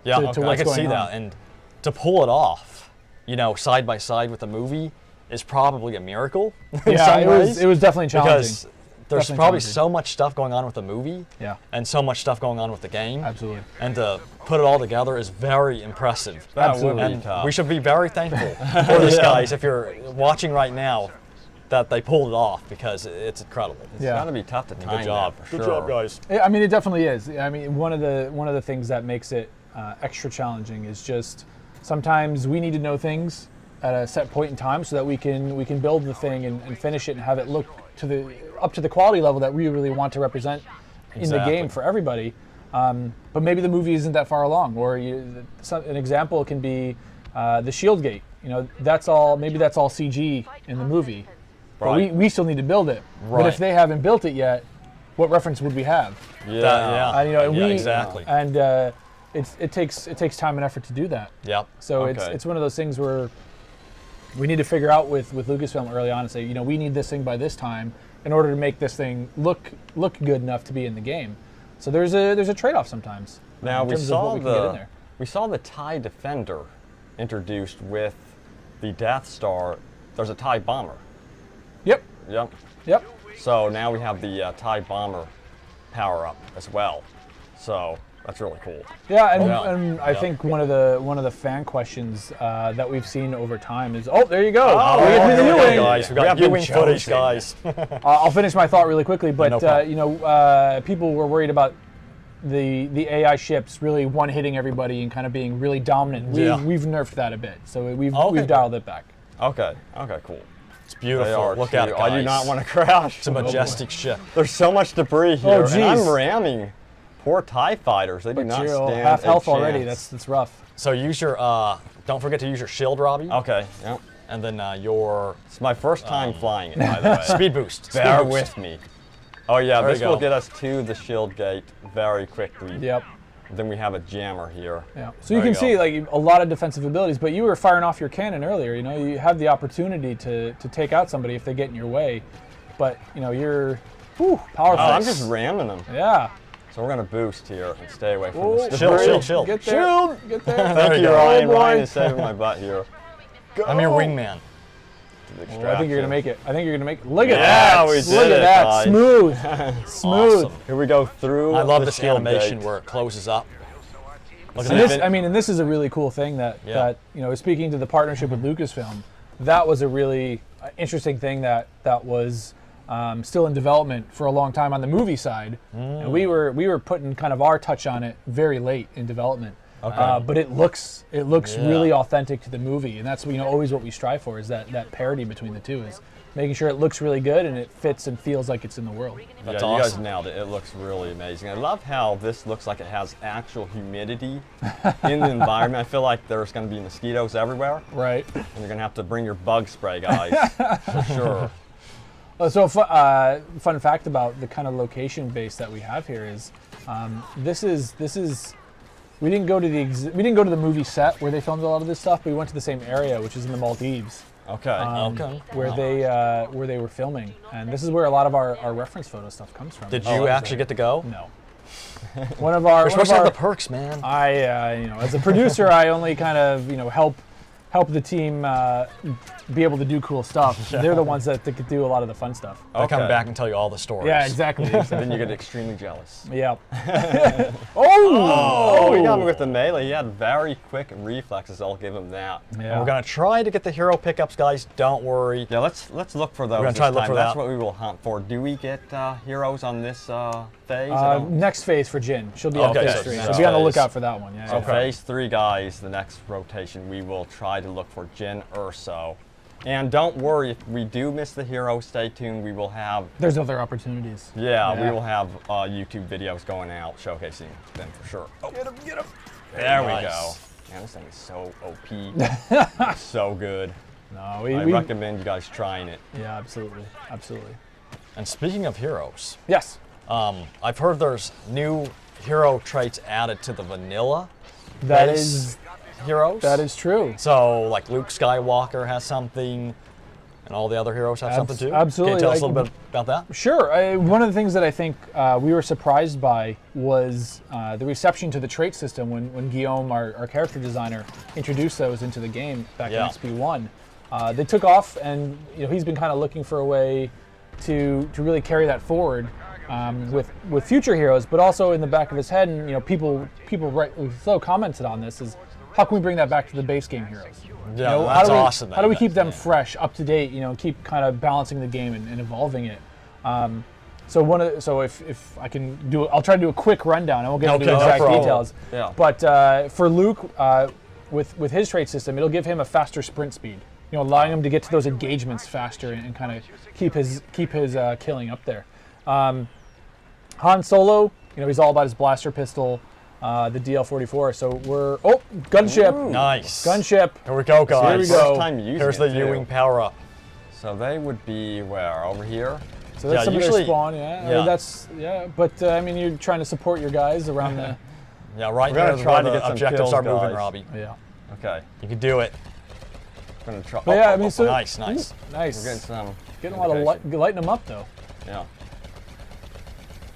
Yeah, to I what's can see going on. that. And to pull it off, you know, side by side with the movie is probably a miracle. in Yeah, some it ways, was definitely challenging. because there's Definitely probably challenging. so much stuff going on with the movie. Yeah. And so much stuff going on with the game. Absolutely. And to put it all together is very impressive. That absolutely. would be And tough. we should be very thankful for this, guys, if you're watching right now, that they pulled it off, because it's incredible. It's Yeah. got to be tough to time Good job. that, for Good sure. job, guys. I mean, it definitely is. I mean, one of the things that makes it extra challenging is just sometimes we need to know things at a set point in time so that we can build the thing and finish it and have it look up to the quality level that we really want to represent in the Exactly. game for everybody. But maybe the movie isn't that far along, or an example can be the shield gate. You know, maybe that's all CG in the movie. But Right. we still need to build it. But Right. if they haven't built it yet, what reference would we have? Yeah. Yeah. You know, and Yeah, we exactly. and it takes time and effort to do that. Yep. So Okay. it's one of those things where we need to figure out with Lucasfilm early on and say, you know, we need this thing by this time in order to make this thing look good enough to be in the game. So there's a trade-off sometimes. Now in we terms of saw what we can get in there. the TIE Defender introduced with the Death Star. There's a TIE Bomber. Yep. Yep. So now we have the TIE Bomber power up as well. So that's really cool. Yeah, and, Yeah. and I think one of the fan questions that we've seen over time is, there you go. Oh, we get to the there we U-wing. go, Guys, we got have been U-wing footage, chosen. guys. I'll finish my thought really quickly, but No problem. you know, people were worried about the AI ships really one-hitting everybody and kind of being really dominant. Yeah. We've nerfed that a bit, so we've Okay. dialed it back. Okay, cool. It's They beautiful. are Look too. at it, guys. I do not want to crash. It's a majestic ship. There's so much debris here, Oh, and geez. I'm ramming. Poor TIE fighters. They do But not you're stand half a health already. chance. That's rough. So use your, don't forget to use your shield, Robbie. Okay, yep. And then your It's my first time flying it, by the way. speed boost. Speed Bear boost. with me. Oh yeah, There this you will go. get us to the shield gate very quickly. Yep. Then we have a jammer here. Yeah. So you There can you see go. like a lot of defensive abilities, but you were firing off your cannon earlier. You know, you have the opportunity to take out somebody if they get in your way, but you know you're powerful. Oh, I'm just ramming them. Yeah. So we're gonna boost here and stay away from Whoa. this Shield, debris. shield, shield. Get there. Get there. Thank you you, go. Ryan. Oh, boy. Ryan is saving my butt here. I'm your wingman. Oh, I think you're gonna make it. I think you're gonna make it. Look at Yeah, that. we Look did at it, that. guys. Smooth. Smooth. Awesome. Here we go through. I love the this shield animation gate. where it closes up. Look at And that. this, I mean, and this is a really cool thing that you know, speaking to the partnership with Lucasfilm, that was a really interesting thing that was still in development for a long time on the movie side, and we were putting kind of our touch on it very late in development. Okay. But it looks really authentic to the movie, and that's always what we strive for, is that parity between the two, is making sure it looks really good and it fits and feels like it's in the world. That's awesome. You guys nailed it. It looks really amazing. I love how this looks like it has actual humidity in the environment. I feel like there's going to be mosquitoes everywhere, Right. and you're going to have to bring your bug spray, guys, for sure. So, fun fact about the kind of location base that we have here is, this is. We didn't go to the movie set where they filmed a lot of this stuff, but we went to the same area, which is in the Maldives. Okay. Where they were filming, and this is where a lot of our reference photo stuff comes from. Did you actually get to go? No. One of our You're supposed to have the perks, man. I as a producer, I only kind of help the team be able to do cool stuff. They're the ones that could do a lot of the fun stuff. They come Okay. back and tell you all the stories. Yeah, exactly. Then you get extremely jealous. Yeah. Oh, we got him with the melee. He had very quick reflexes. I'll give him that. Yeah. We're gonna try to get the hero pickups, guys. Don't worry. Yeah, let's look for those. We're gonna try to look for That's that. what we will hunt for. Do we get heroes on this phase? I don't- Next phase for Jyn. She'll be on Okay, phase so 3. next So be on the phase. lookout for that one. Yeah. So yeah. phase 3, guys, the next rotation, we will try to look for Jyn Erso. And don't worry, if we do miss the hero, stay tuned. We will have, There's other opportunities. we will have YouTube videos going out showcasing them for sure. Oh, get him. There we go. Nice. Man, this thing is so OP. It's so good. No, I we recommend you guys trying it. Yeah, absolutely. And speaking of heroes, Yes. I've heard there's new hero traits added to the vanilla That base is heroes. true. So, like Luke Skywalker has something, and all the other heroes have something too. Absolutely. Can you tell us a Like, little bit about that? Sure. One of the things that I think we were surprised by was the reception to the trait system when Guillaume, our character designer, introduced those into the game back Yeah. in XP1. They took off, and he's been kind of looking for a way to really carry that forward with future heroes, but also in the back of his head, and people so commented on this, is how can we bring that back to the base game heroes? Yeah, how that's do we, awesome. How do we keep them fresh, up to date? Keep kind of balancing the game and evolving it. So if I can do, I'll try to do a quick rundown. I won't get into Okay, no exact problem. details. Yeah. But for Luke, with his trait system, it'll give him a faster sprint speed. Allowing him to get to those engagements faster and kind of keep his killing up there. Han Solo, he's all about his blaster pistol, the DL-44. So we're gunship. Nice. Gunship. Here we go, guys. Here we go. First time using Here's the it, too. U-wing power up. So they would be where? Over here? So that's Yeah, some of usually- their spawn, yeah. yeah. But you're trying to support your guys around the. Yeah, right We're gonna there. try Where to the get some objectives kills, are moving, guys. Robbie. Yeah. Okay. You can do it. I'm gonna try. But yeah, so Nice. Ooh, nice. We're getting some. Getting a lot of lighting them up though. Yeah.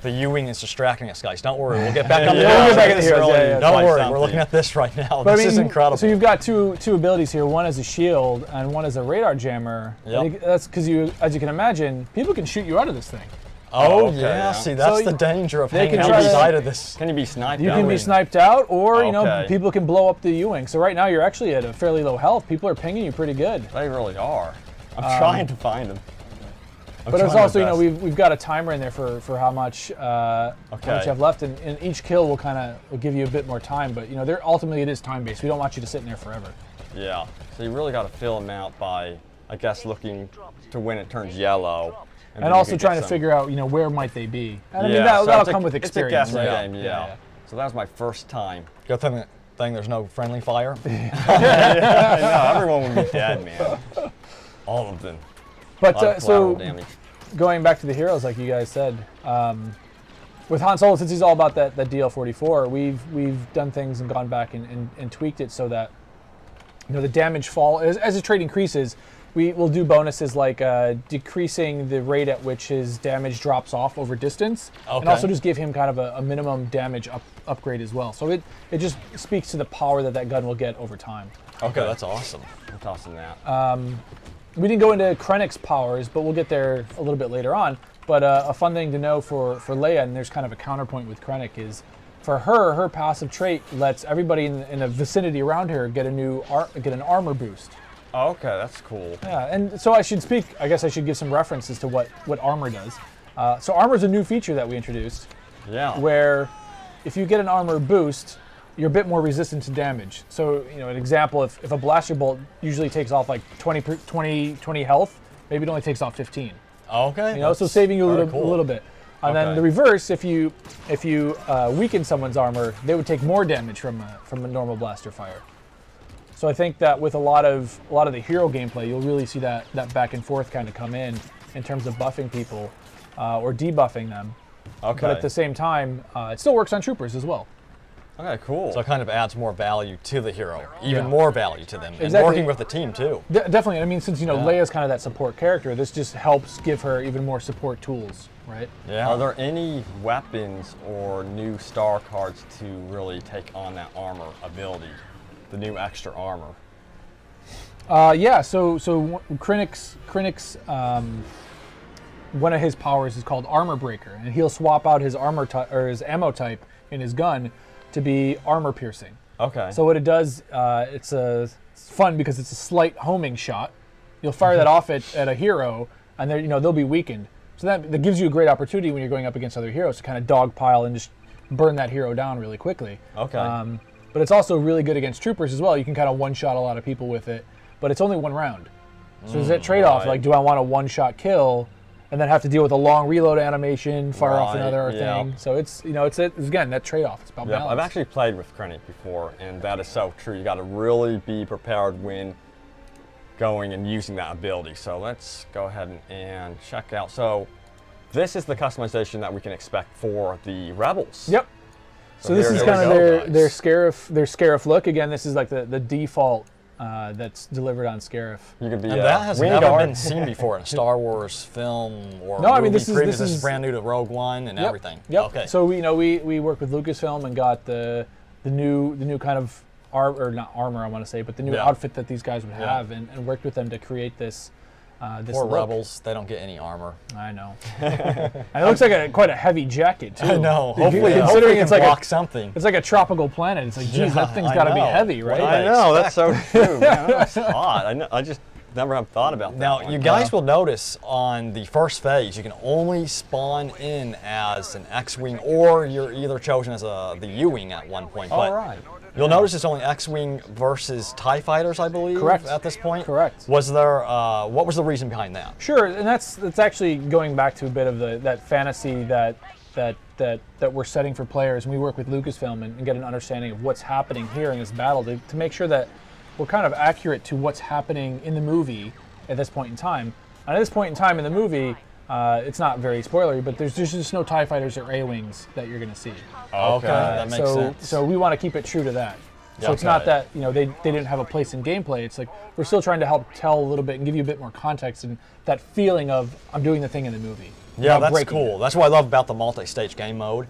The U-wing is distracting us, guys. Don't worry. We'll get back on the Yeah, we'll get back heroes. to the heroes, yeah, yeah. Don't Try worry. something. We're looking at this right now. But This is incredible. So you've got two abilities here. One as a shield and one as a radar jammer. Yep. I think that's because as you can imagine, people can shoot you out of this thing. Oh, okay, yeah. yeah. See, that's So the danger of they hanging can try to- outside of this. Can you be sniped? You out? can be sniped out, or Okay. people can blow up the U-wing. So right now you're actually at a fairly low health. People are pinging you pretty good. They really are. I'm trying to find them. But it's also, we've got a timer in there for how much how much you have left, and each kill will give you a bit more time. But ultimately it is time based. We don't want you to sit in there forever. Yeah. So you really got to fill them out by, I guess, looking to when it turns yellow. And also trying to figure out where might they be. And I mean so that'll it's come with experience. It's a guessing right? game, yeah. So that was my first time. Good thing there's no friendly fire. I know, everyone would be dead, man. All of them. But A lot of so collateral damage. going back to the heroes, like you guys said, with Han Solo, since he's all about that DL-44, we've done things and gone back and tweaked it so that the damage fall as the trait increases. We will do bonuses like decreasing the rate at which his damage drops off over distance, and Okay. also just give him kind of a minimum damage upgrade as well. So it just speaks to the power that gun will get over time. Okay, that's awesome. I'm tossing that. We didn't go into Krennic's powers, but we'll get there a little bit later on. But a fun thing to know for Leia, and there's kind of a counterpoint with Krennic, is for her passive trait lets everybody in the vicinity around her get an armor boost. Okay, that's cool. Yeah, and so I guess I should give some references to what armor does. So armor is a new feature that we introduced, Yeah. where if you get an armor boost, you're a bit more resistant to damage. So, an example, if a blaster bolt usually takes off like 20 health, maybe it only takes off 15. Okay. So saving you a very little, cool. a little bit. And Okay. then the reverse, if you weaken someone's armor, they would take more damage from a normal blaster fire. So I think that with a lot of the hero gameplay, you'll really see that back and forth kind of come in terms of buffing people or debuffing them. Okay. But at the same time, it still works on troopers as well. Okay, cool. So it kind of adds more value to the hero, even Yeah. more value to them, and Exactly. working with the team too. Definitely. I mean, since Leia's kind of that support character, this just helps give her even more support tools, right? Yeah. Are there any weapons or new star cards to really take on that armor ability? The new extra armor? Yeah. So Krennic's one of his powers is called Armor Breaker, and he'll swap out his armor or his ammo type in his gun to be armor piercing. Okay. So what it does, it's fun because it's a slight homing shot. You'll fire that off at a hero, and they'll be weakened. So that gives you a great opportunity when you're going up against other heroes to kind of dogpile and just burn that hero down really quickly. Okay. But it's also really good against troopers as well. You can kind of one-shot a lot of people with it, but it's only one round. So there's that trade-off, right. like, do I want a one-shot kill and then have to deal with a long reload animation, fire off Right, another yeah. thing? So it's again, that trade-off. It's about Yeah, balance. I've actually played with Krennic before, and that is so true. You got to really be prepared when going and using that ability. So let's go ahead and check out. So this is the customization that we can expect for the Rebels. Yep. So this here- is here we kind of go, their guys. Scarif look. Again, this is like the default that's delivered on Scarif. You could be And that has never Wingard. been seen before in a Star Wars film or No, I mean, movie this is- previous. this This is- is brand new to Rogue One and Yep. everything. Yep. Okay. So we worked with Lucasfilm and got the new kind of not armor, I want to say, but the new Yeah. outfit that these guys would Yeah. have, and worked with them to create this. This Poor look. Rebels, they don't get any armor. I know. And it looks like quite a heavy jacket too. I know. Considering Hopefully it's it can like block something. it's like a tropical planet. It's like, geez, Yeah, that thing's I got to be know. heavy, right? What I I know, that's so true. Man, that's hot. I just never have thought about that. Now, one. you guys will notice on the first phase, you can only spawn in as an X-Wing, or you're either chosen as the U-Wing at one point. But All right. you'll notice it's only X-Wing versus TIE fighters, I believe. Correct. At this point. Correct. Was there? What was the reason behind that? Sure, and that's actually going back to a bit of that fantasy that we're setting for players, and we work with Lucasfilm and get an understanding of what's happening here in this battle to make sure that we're kind of accurate to what's happening in the movie at this point in time. And at this point in time in the movie, it's not very spoilery, but there's just no TIE fighters or A-Wings that you're going to see. Okay, that makes sense. So we want to keep it true to that. So it's not that they didn't have a place in gameplay. It's like we're still trying to help tell a little bit and give you a bit more context and that feeling of I'm doing the thing in the movie. Yeah, without that's breaking cool. it. That's what I love about the multi-stage game mode,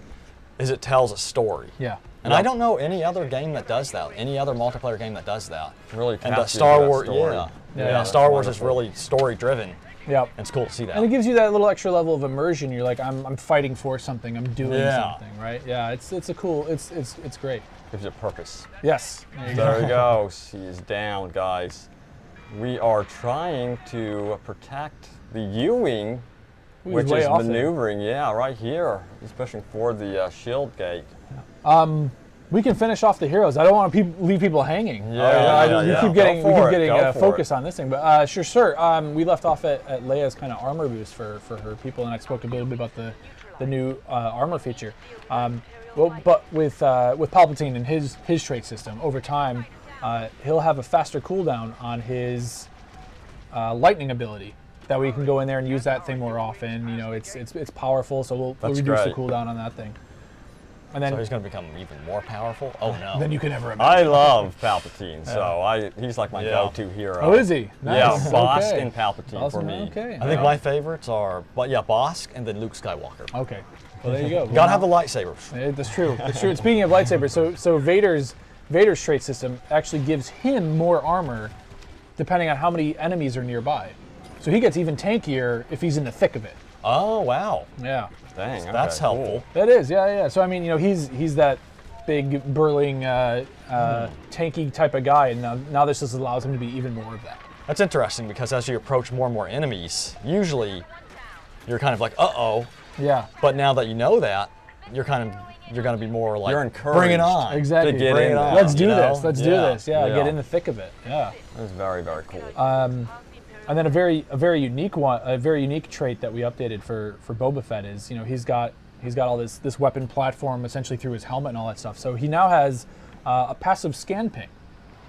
is it tells a story. Yeah. And I don't know any other game that does that. Any other multiplayer game that does that. Really And the captures Star that Wars, story. yeah. that's Star Wars is wonderful. really story driven. Yep. It's cool to see that. And it gives you that little extra level of immersion. You're like, I'm fighting for something. I'm doing something, right? Yeah. It's a cool. It's great. Gives you purpose. Yes. There you go. There he goes. He is down, guys. We are trying to protect the U-Wing, He's which way is off there. maneuvering. Yeah, right here. He's pushing for the shield gate. We can finish off the heroes. I don't want to leave people hanging. Yeah, we yeah. keep getting Go for it. focus on this thing, but sure. We left off at Leia's kind of armor boost for her people, and I spoke a little bit about the new armor feature. But with Palpatine and his trait system, over time, he'll have a faster cooldown on his lightning ability. That way you can go in there and use that thing more often. It's powerful, so we'll That's reduce great. the cooldown on that thing. And So then he's going to become even more powerful? Oh, no. than you can ever imagine. I love Palpatine, so he's like my go-to hero. Oh, is he? Yeah, Nice. Bosk Okay. and Palpatine for me. Okay. I think my favorites are, Bosk and then Luke Skywalker. Okay. Well, there you go. Gotta have the lightsabers. That's true. That's true. Speaking of lightsabers, so Vader's trait system actually gives him more armor, depending on how many enemies are nearby. So he gets even tankier if he's in the thick of it. Oh, wow. Yeah. Dang, okay, That's cool. helpful. That is. Yeah. So I mean, he's that big burling tanky type of guy, and now this just allows him to be even more of that. That's interesting because as you approach more and more enemies, usually you're kind of like, uh-oh. Yeah. But now that you know that, you're going to be more like, You're encouraged bring it on. Exactly. to get Bring in it there, on. Let's do you know? this. Let's do this. Yeah, Yeah. get in the thick of it. Yeah. It was very, very cool. And then a very unique one, a very unique trait that we updated for Boba Fett is, he's got all this weapon platform essentially through his helmet and all that stuff. So he now has a passive scan ping.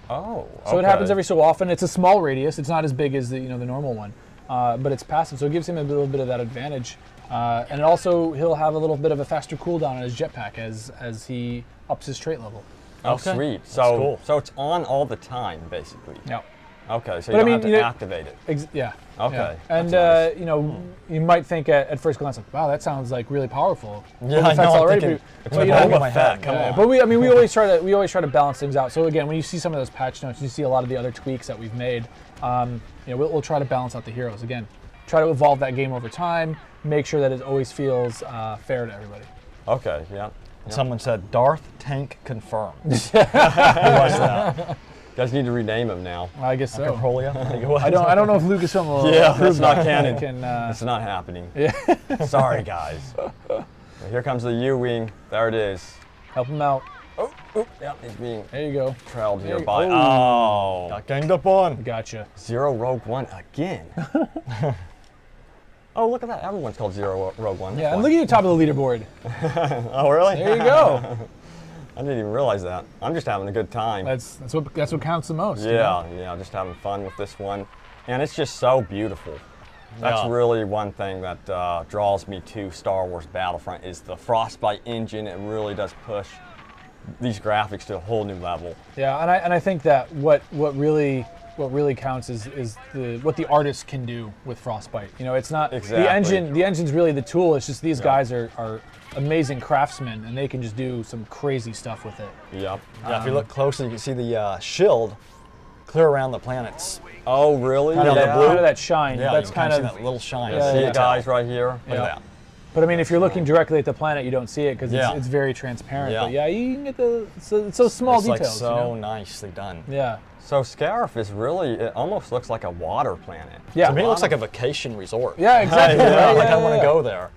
Oh, So it happens every so often. It's a small radius. It's not as big as the normal one, but it's passive. So it gives him a little bit of that advantage. And also he'll have a little bit of a faster cooldown on his jetpack as he ups his trait level. Oh, Okay. sweet. That's So, cool. so it's on all the time, basically. Yeah. Okay, so But I you don't mean, have to you know- activate it. Yeah. Okay, Yeah. And that's nice. you might think at first glance, like, wow, that sounds like really powerful. Yeah, Boba I Fett's know. I'm already thinking, pretty- it's well, like you know, Boba my head. Come Yeah, on. but we always try to balance things out. So again, when you see some of those patch notes, you see a lot of the other tweaks that we've made. We'll try to balance out the heroes. Again, try to evolve that game over time. Make sure that it always feels fair to everybody. Okay, yeah. Someone said, Darth Tank confirmed. Who was that? You guys need to rename him now. I guess so. Prolia? I think it was. I don't know if Lucasfilm will. Yeah, approve that's not that. canon. Can, It's not happening. yeah. Sorry, guys. Well, here comes the U-wing. There it is. Help him out. Oh, yep, he's being There you go. trailed here There you- by. oh. Oh, Got ganged up on. Gotcha. Zero Rogue One again. Oh, look at that. Everyone's called Zero Rogue One. Yeah, and look at the top of the leaderboard. Oh, really? There you go. I didn't even realize that. I'm just having a good time. That's what counts the most. you Yeah, know? yeah, just having fun with this one. And it's just so beautiful. That's Yeah. really one thing that draws me to Star Wars Battlefront is the Frostbite engine. It really does push these graphics to a whole new level. Yeah, and I think that what really counts is what the artist can do with Frostbite. It's not Exactly. the engine. The engine's really the tool. It's just these guys are amazing craftsmen, and they can just do some crazy stuff with it. Yep. Yeah, if you look closely, you can see the shield clear around the planets. Oh, really? Kind of Yeah. that blue, kind of that shine. Yeah, That's you kind see of. that little shine. Yeah, See yeah. it, guys, right here? Look Yeah. at that. But I mean, if you're looking directly at the planet, you don't see it because Yeah. it's very transparent. Yeah. But yeah, you can get it's those small It's like details. so nicely done. Yeah. So Scarif is really, it almost looks like a water planet. Yeah. To me, it looks like a vacation resort. Yeah, exactly. Yeah, right, like yeah, I want to yeah. go there.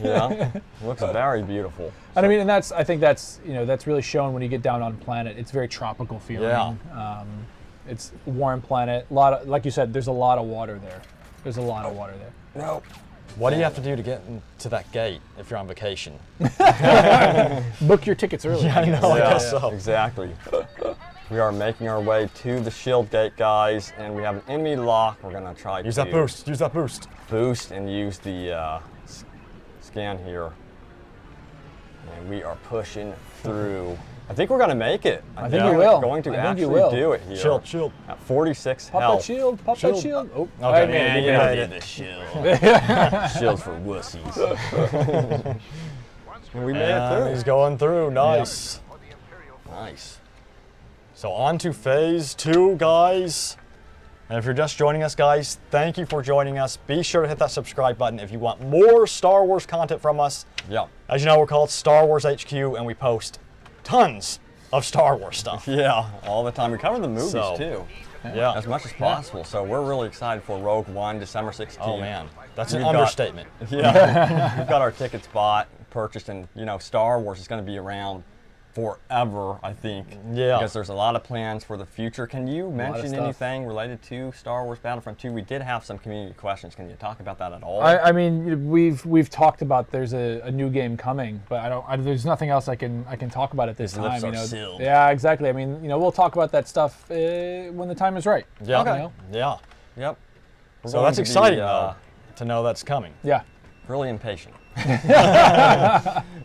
Yeah. It looks very beautiful. And I mean, and I think that's really shown when you get down on planet. It's very tropical feeling. Yeah. It's a warm planet. A lot of, like you said, there's a lot of water there. There's a lot of water there. Nope. What do you have to do to get into that gate if you're on vacation? Book your tickets early. I know, I guess so. Exactly. We are making our way to the shield gate, guys, and we have an enemy lock. We're gonna try Use to that boost. Use that boost. boost and use the scan here. And we are pushing through. I think we're gonna make it. I think you will. We're going to I think you actually will. do it here. Shield. At 46 Pop health. that shield. Pop that shield. Oh, Okay, I made man, it. you Yeah, made the it. shield. Shield's for wussies. And we made it And through. he's going through. Nice. Nice. So on to phase 2, guys. And if you're just joining us, guys, thank you for joining us. Be sure to hit that subscribe button if you want more Star Wars content from us. Yep. As you know, we're called Star Wars HQ, and we post tons of Star Wars stuff. Yeah, all the time. We cover the movies So, too, Yeah. as much as possible. So we're really excited for Rogue One, December 16th. Oh, man. That's an We've got- understatement. Yeah, we've got our tickets bought, purchased, and Star Wars is going to be around forever, I think. Yeah. Because there's a lot of plans for the future. Can you mention stuff. anything related to Star Wars Battlefront 2? We did have some community questions. Can you talk about that at all? I mean, we've talked about there's a new game coming, but there's nothing else I can talk about at this His time. lips are sealed. Yeah, exactly. I mean, we'll talk about that stuff when the time is right. Yeah. Okay. Yeah. Yep. We're So going that's to be, exciting, though, to know that's coming. Yeah. Really impatient.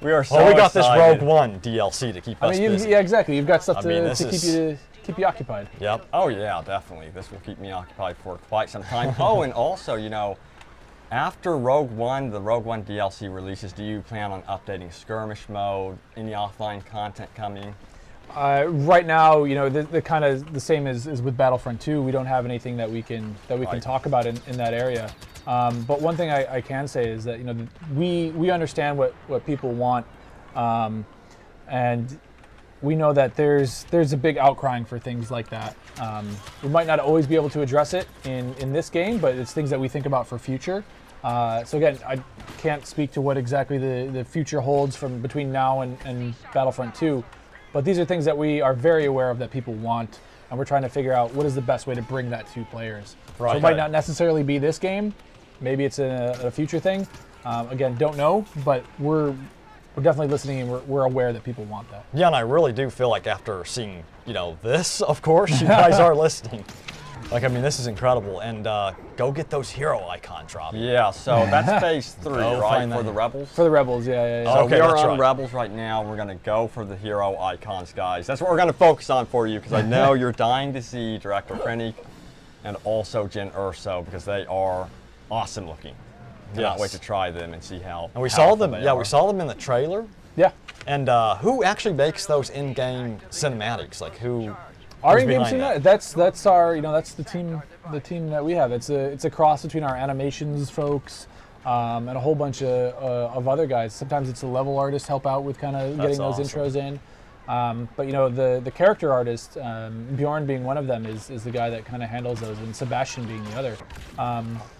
We are so Well, we got this excited. Rogue One DLC to keep I us mean, busy. yeah, exactly. You've got stuff I mean, to this keep you occupied. Yep. Oh yeah, definitely. This will keep me occupied for quite some time. Oh, and also, after Rogue One, the Rogue One DLC releases, do you plan on updating skirmish mode? Any offline content coming? Right now, the kind of the same as with Battlefront 2. We don't have anything that we can Right. talk about in that area. But one thing I can say is that we understand what people want, and we know that there's a big outcrying for things like that. We might not always be able to address it in this game, but it's things that we think about for future. So again, I can't speak to what exactly the future holds from between now and Battlefront 2, but these are things that we are very aware of that people want, and we're trying to figure out what is the best way to bring that to players. Right. So it might not necessarily be this game. Maybe it's a future thing. Again, don't know, but we're definitely listening, and we're aware that people want that. Yeah, and I really do feel like after seeing, this, of course, you guys are listening. Like, I mean, this is incredible. And go get those hero icons, Rob. Yeah, so that's phase 3, right, find for that. the Rebels? For the Rebels, yeah. So Okay, we are that's on right. Rebels right now. We're going to go for the hero icons, guys. That's what we're going to focus on for you, because I know you're dying to see Director Krennic and also Jyn Erso, because they are awesome looking. Cannot Yes. wait to try them and see how And we powerful saw them, they yeah, are. we saw them in the trailer. Yeah. And who actually makes those in-game cinematics? Like, who? Our who's in-game behind scene, that? that's our, that's the team that we have. It's a cross between our animations folks and a whole bunch of other guys. Sometimes it's the level artists help out with kind of getting those awesome. intros in. But the character artist, Bjorn being one of them, is the guy that kind of handles those, and Sebastian being the other.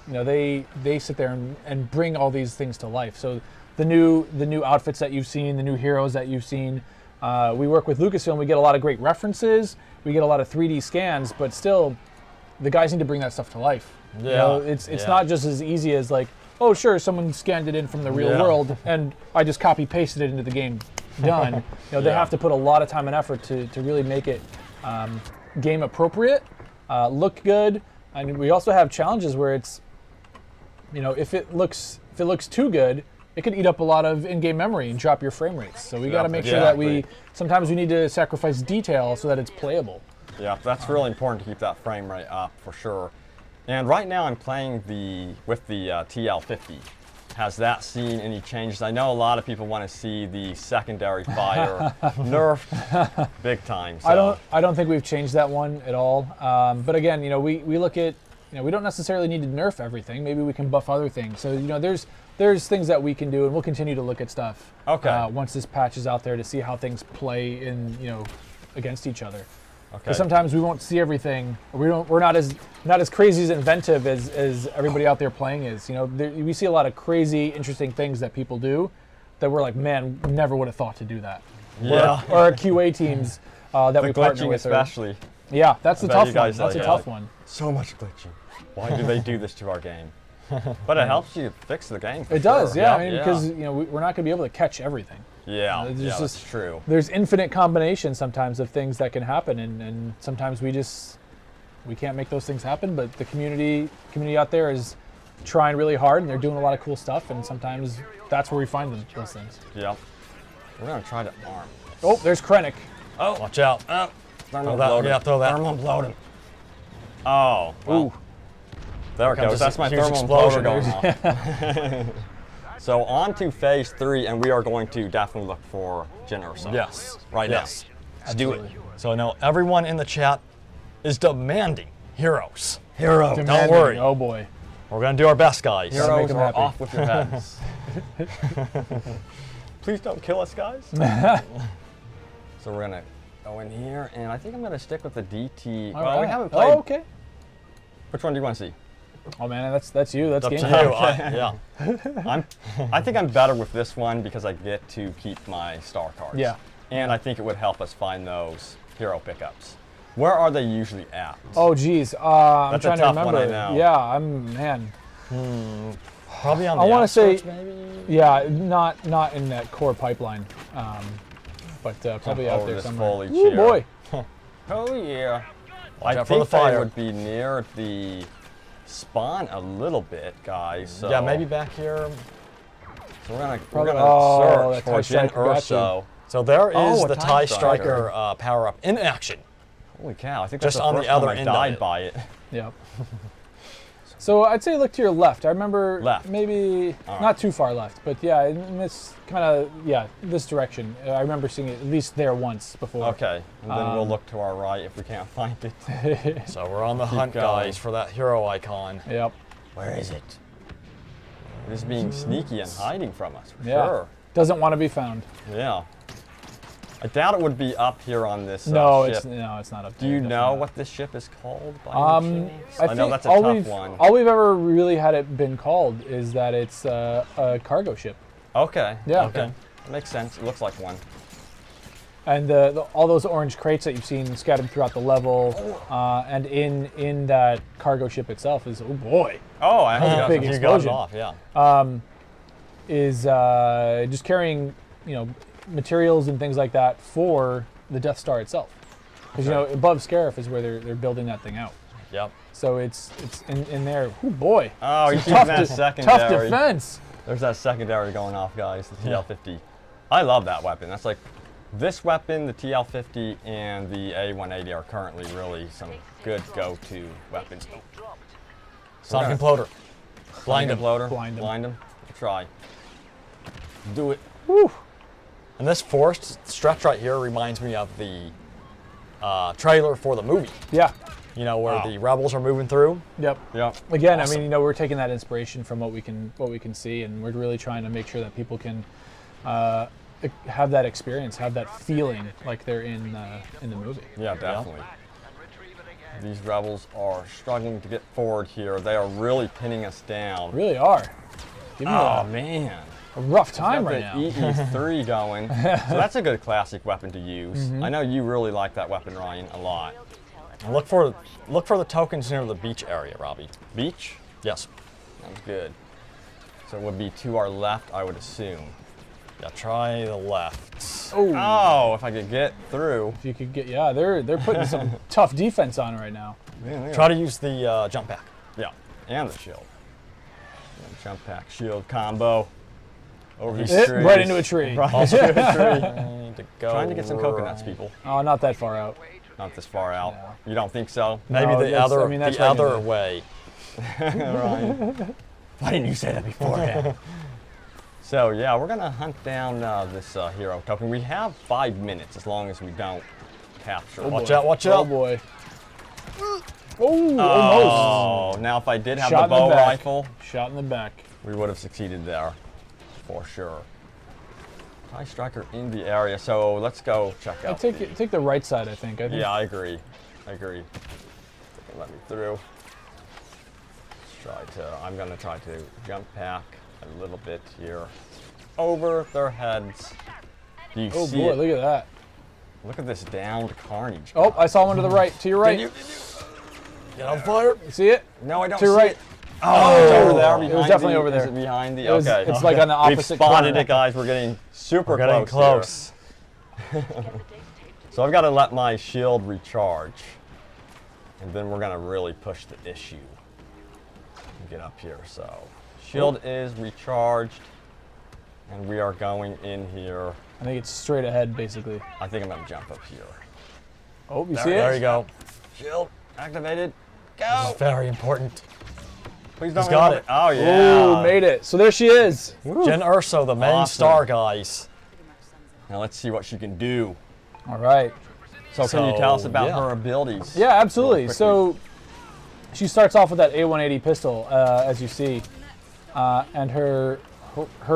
They sit there and bring all these things to life. So the new outfits that you've seen, the new heroes that you've seen. We work with Lucasfilm. We get a lot of great references. We get a lot of 3D scans, but still, the guys need to bring that stuff to life. Yeah, It's yeah. not just as easy as like, oh sure, someone scanned it in from the real Yeah. world, and I just copy pasted it into the game. Done. They Yeah. have to put a lot of time and effort to really make it game appropriate, look good, and we also have challenges where it's, if it looks too good, it could eat up a lot of in-game memory and drop your frame rates. So we got to make sure that sometimes we need to sacrifice detail so that it's playable. Yeah, that's really important to keep that frame rate up for sure. And right now I'm playing with the TL50. Has that seen any changes? I know a lot of people want to see the secondary fire nerfed big time. So. I don't think we've changed that one at all. But again, we look at, we don't necessarily need to nerf everything. Maybe we can buff other things. So there's things that we can do, and we'll continue to look at stuff. Okay. Once this patch is out there to see how things play in against each other. Okay. Because sometimes we won't see everything. We're not as crazy as inventive as everybody out there playing is. We see a lot of crazy, interesting things that people do that we're like, man, never would have thought to do that. Yeah. Or our QA teams that The we partner glitching with. especially. Yeah, that's a bet tough you one. guys That's a like tough it. one. So much glitching. Why do they do this to our game? But it helps you fix the game. For It does, sure. yeah. I mean, because we're not going to be able to catch everything. Yeah, There's yeah, just- that's true. There's infinite combinations sometimes of things that can happen, and sometimes we can't make those things happen. But the community out there is trying really hard, and they're doing a lot of cool stuff. And sometimes that's where we find those things. Yep. We're gonna try to arm. Oh, there's Krennic. Oh, Watch out. oh, thermal Throw that, bloated. yeah, throw that. Thermal bloated. Oh, well, Ooh. there it comes goes. this That's my huge thermal bloater explosion. going off. So on to phase 3, and we are going to definitely look for Jyn Erso. Yes. Right Yes. now. Do it. So I know everyone in the chat is demanding heroes. Hero. Don't Demanding. worry. Oh boy. We're going to do our best, guys. Make Heroes 'em are happy. off with your heads. Please don't kill us, guys. So we're gonna go in here, and I think I'm gonna stick with the DT. All Well, we right. haven't played. Oh, okay. Which one do you want to see? Oh man, that's you. That's Up to game you. time. Yeah. I think I'm better with this one because I get to keep my star cards. Yeah. And I think it would help us find those hero pickups. Where are they usually at? Oh geez, I'm That's a trying to tough one, remember. I know. Yeah, man. Probably on the I want to say, outskirts, maybe? yeah, not in that core pipeline, but probably out over there this somewhere. foliage Ooh, here. boy. Oh yeah. Watch I out for the think they fire. would be near the spawn a little bit, guys. So Yeah, maybe back here. So we're gonna Oh, search that for TIE Jyn Striker got you. Urso. So there is Oh, a the TIE TIE Striker. Striker power-up in action. Holy cow! I think that's Just the on the first time other I end of died it. by it. Yep. So I'd say look to your left. I remember Left. maybe All not too far left, but yeah, in this kind of this direction. I remember seeing it at least there once before. Okay, and then we'll look to our right if we can't find it. So we're on the hunt, going. guys, for that hero icon. Yep. Where is it? It is being sneaky and hiding from us, for Yeah. sure. Doesn't want to be found. Yeah. I doubt it would be up here on this No, ship. it's not up Do there. you definitely know not. what this ship is called? By any chance? I know think that's a all tough we've, one. All we've ever really had it been called is that it's a cargo ship. Okay. Yeah. Okay. That makes sense. It looks like one. And all those orange crates that you've seen scattered throughout the level, and in that cargo ship itself is, oh boy, Oh, I That's a got big some- You got it explosion. off, yeah. is just carrying, materials and things like that for the Death Star itself. Because above Scarif is where they're building that thing out. Yep. So it's in there. Oh boy. Oh, he's Tough, using that de- secondary. tough defense. There's that secondary going off, guys. The TL50. I love that weapon. That's like this weapon, the TL50, and the A180 are currently really some good go-to weapons. Sonic imploder. Blind him. Loader. Blind him. Blind him. Try. Do it. Woo. And this forest stretch right here reminds me of the trailer for the movie. Yeah. Where the rebels are moving through. Yep. Yep. Again, Awesome. I mean, we're taking that inspiration from what we can see, and we're really trying to make sure that people can have that experience, have that feeling like they're in the movie. Yeah, definitely. These rebels are struggling to get forward here. They are really pinning us down. Really are. Give me Oh, a man. rough time Got right the now. EE3 going. So that's a good classic weapon to use. I know you really like that weapon, Ryan, a lot. And look for the tokens near the beach area, Robbie. Beach? Yes. Sounds good. So it would be to our left, I would assume. Yeah, try the left. Oh, if I could get through. If you could get, they're putting some tough defense on right now. Man, Try to use the jump pack. Yeah, and the shield. And jump pack, shield combo. Over these Eh, trees. right into a tree. Also into a tree. I need to go Trying to get some coconuts, right. people. Oh, not that far out. Not this far out. You don't think so? Maybe No, the that's- other I mean, that's the right other into- way. Ryan. Why didn't you say that beforehand? So yeah, we're gonna hunt down this hero token. We have 5 minutes as long as we don't capture. it. Watch out! Watch Oh out! boy. Oh, almost. Oh, now if I did have Shot the in the bow back. rifle, Shot in the back. we would have succeeded there, for sure. High striker in the area, so let's go check I out. take the right side, I think. Yeah, I agree. I agree. Let me through. I'm gonna try to jump pack a little bit here over their heads. Do you Oh see boy, it? look at that. Look at this downed carnage. Oh, I saw one to the right. To your right. Did you? Get on fire! You see it? No, I don't To your see right. it. Oh, it's over there. It was behind definitely the- over there. Is it behind the? It was- Okay. it's like on the We've opposite spotted corner. it, guys. We're getting super We're getting close. close. So I've got to let my shield recharge, and then we're gonna really push the issue. Get up here. So shield is recharged, and we are going in here. I think it's straight ahead, basically. I think I'm gonna jump up here. Oh, you see it? There you go. Shield activated. This Go. is very important. Please don't He's got remove it. Oh yeah. Ooh, made it. So there she is. Jyn Erso, the main Awesome. star, guys. Now let's see what she can do. All right. So can you tell us about yeah. her abilities? Yeah, absolutely. Real So she starts off with that A180 pistol, as you see, and her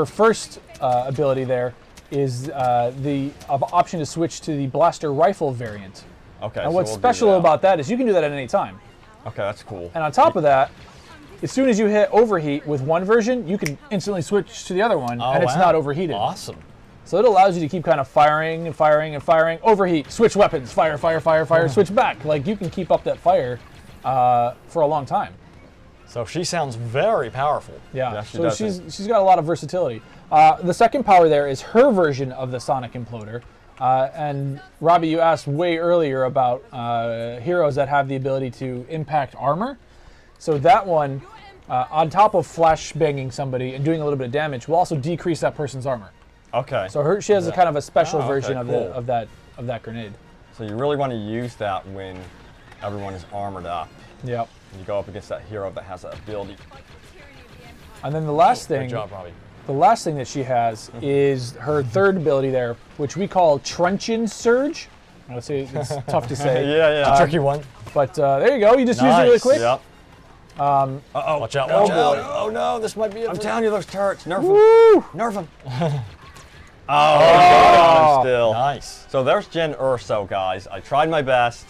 first ability there is the option to switch to the blaster rifle variant. Okay. And so what's we'll do special that. about that is you can do that at any time. Okay, that's cool. And on top of that, as soon as you hit overheat with one version, you can instantly switch to the other one, and it's wow. not overheated. Awesome. So it allows you to keep kind of firing and firing and firing. Overheat, switch weapons, fire, fire, fire, fire, switch back. Like you can keep up that fire for a long time. So she sounds very powerful. Yeah. Yeah, she So does. she's got a lot of versatility. The second power there is her version of the Sonic Imploder. And Robbie, you asked way earlier about heroes that have the ability to impact armor. So that one, on top of flash banging somebody and doing a little bit of damage, will also decrease that person's armor. Okay. So she has a kind of a special Oh, okay, version of cool. of that grenade. So you really want to use that when everyone is armored up. Yep. You go up against that hero that has that ability. And then the last Good thing, job, Robbie. the last thing that she has is her third ability there, which we call Truncheon Surge. I would say it's tough to say. Yeah. Tricky one. But there you go. You just use it really Nice. quick. Yep. Uh-oh. Watch out, watch out. Oh no, this might be it. I'm telling you, those turrets. Nerf them. Woo! Nerf them. Oh, still. Nice. So there's Jyn Erso, guys. I tried my best.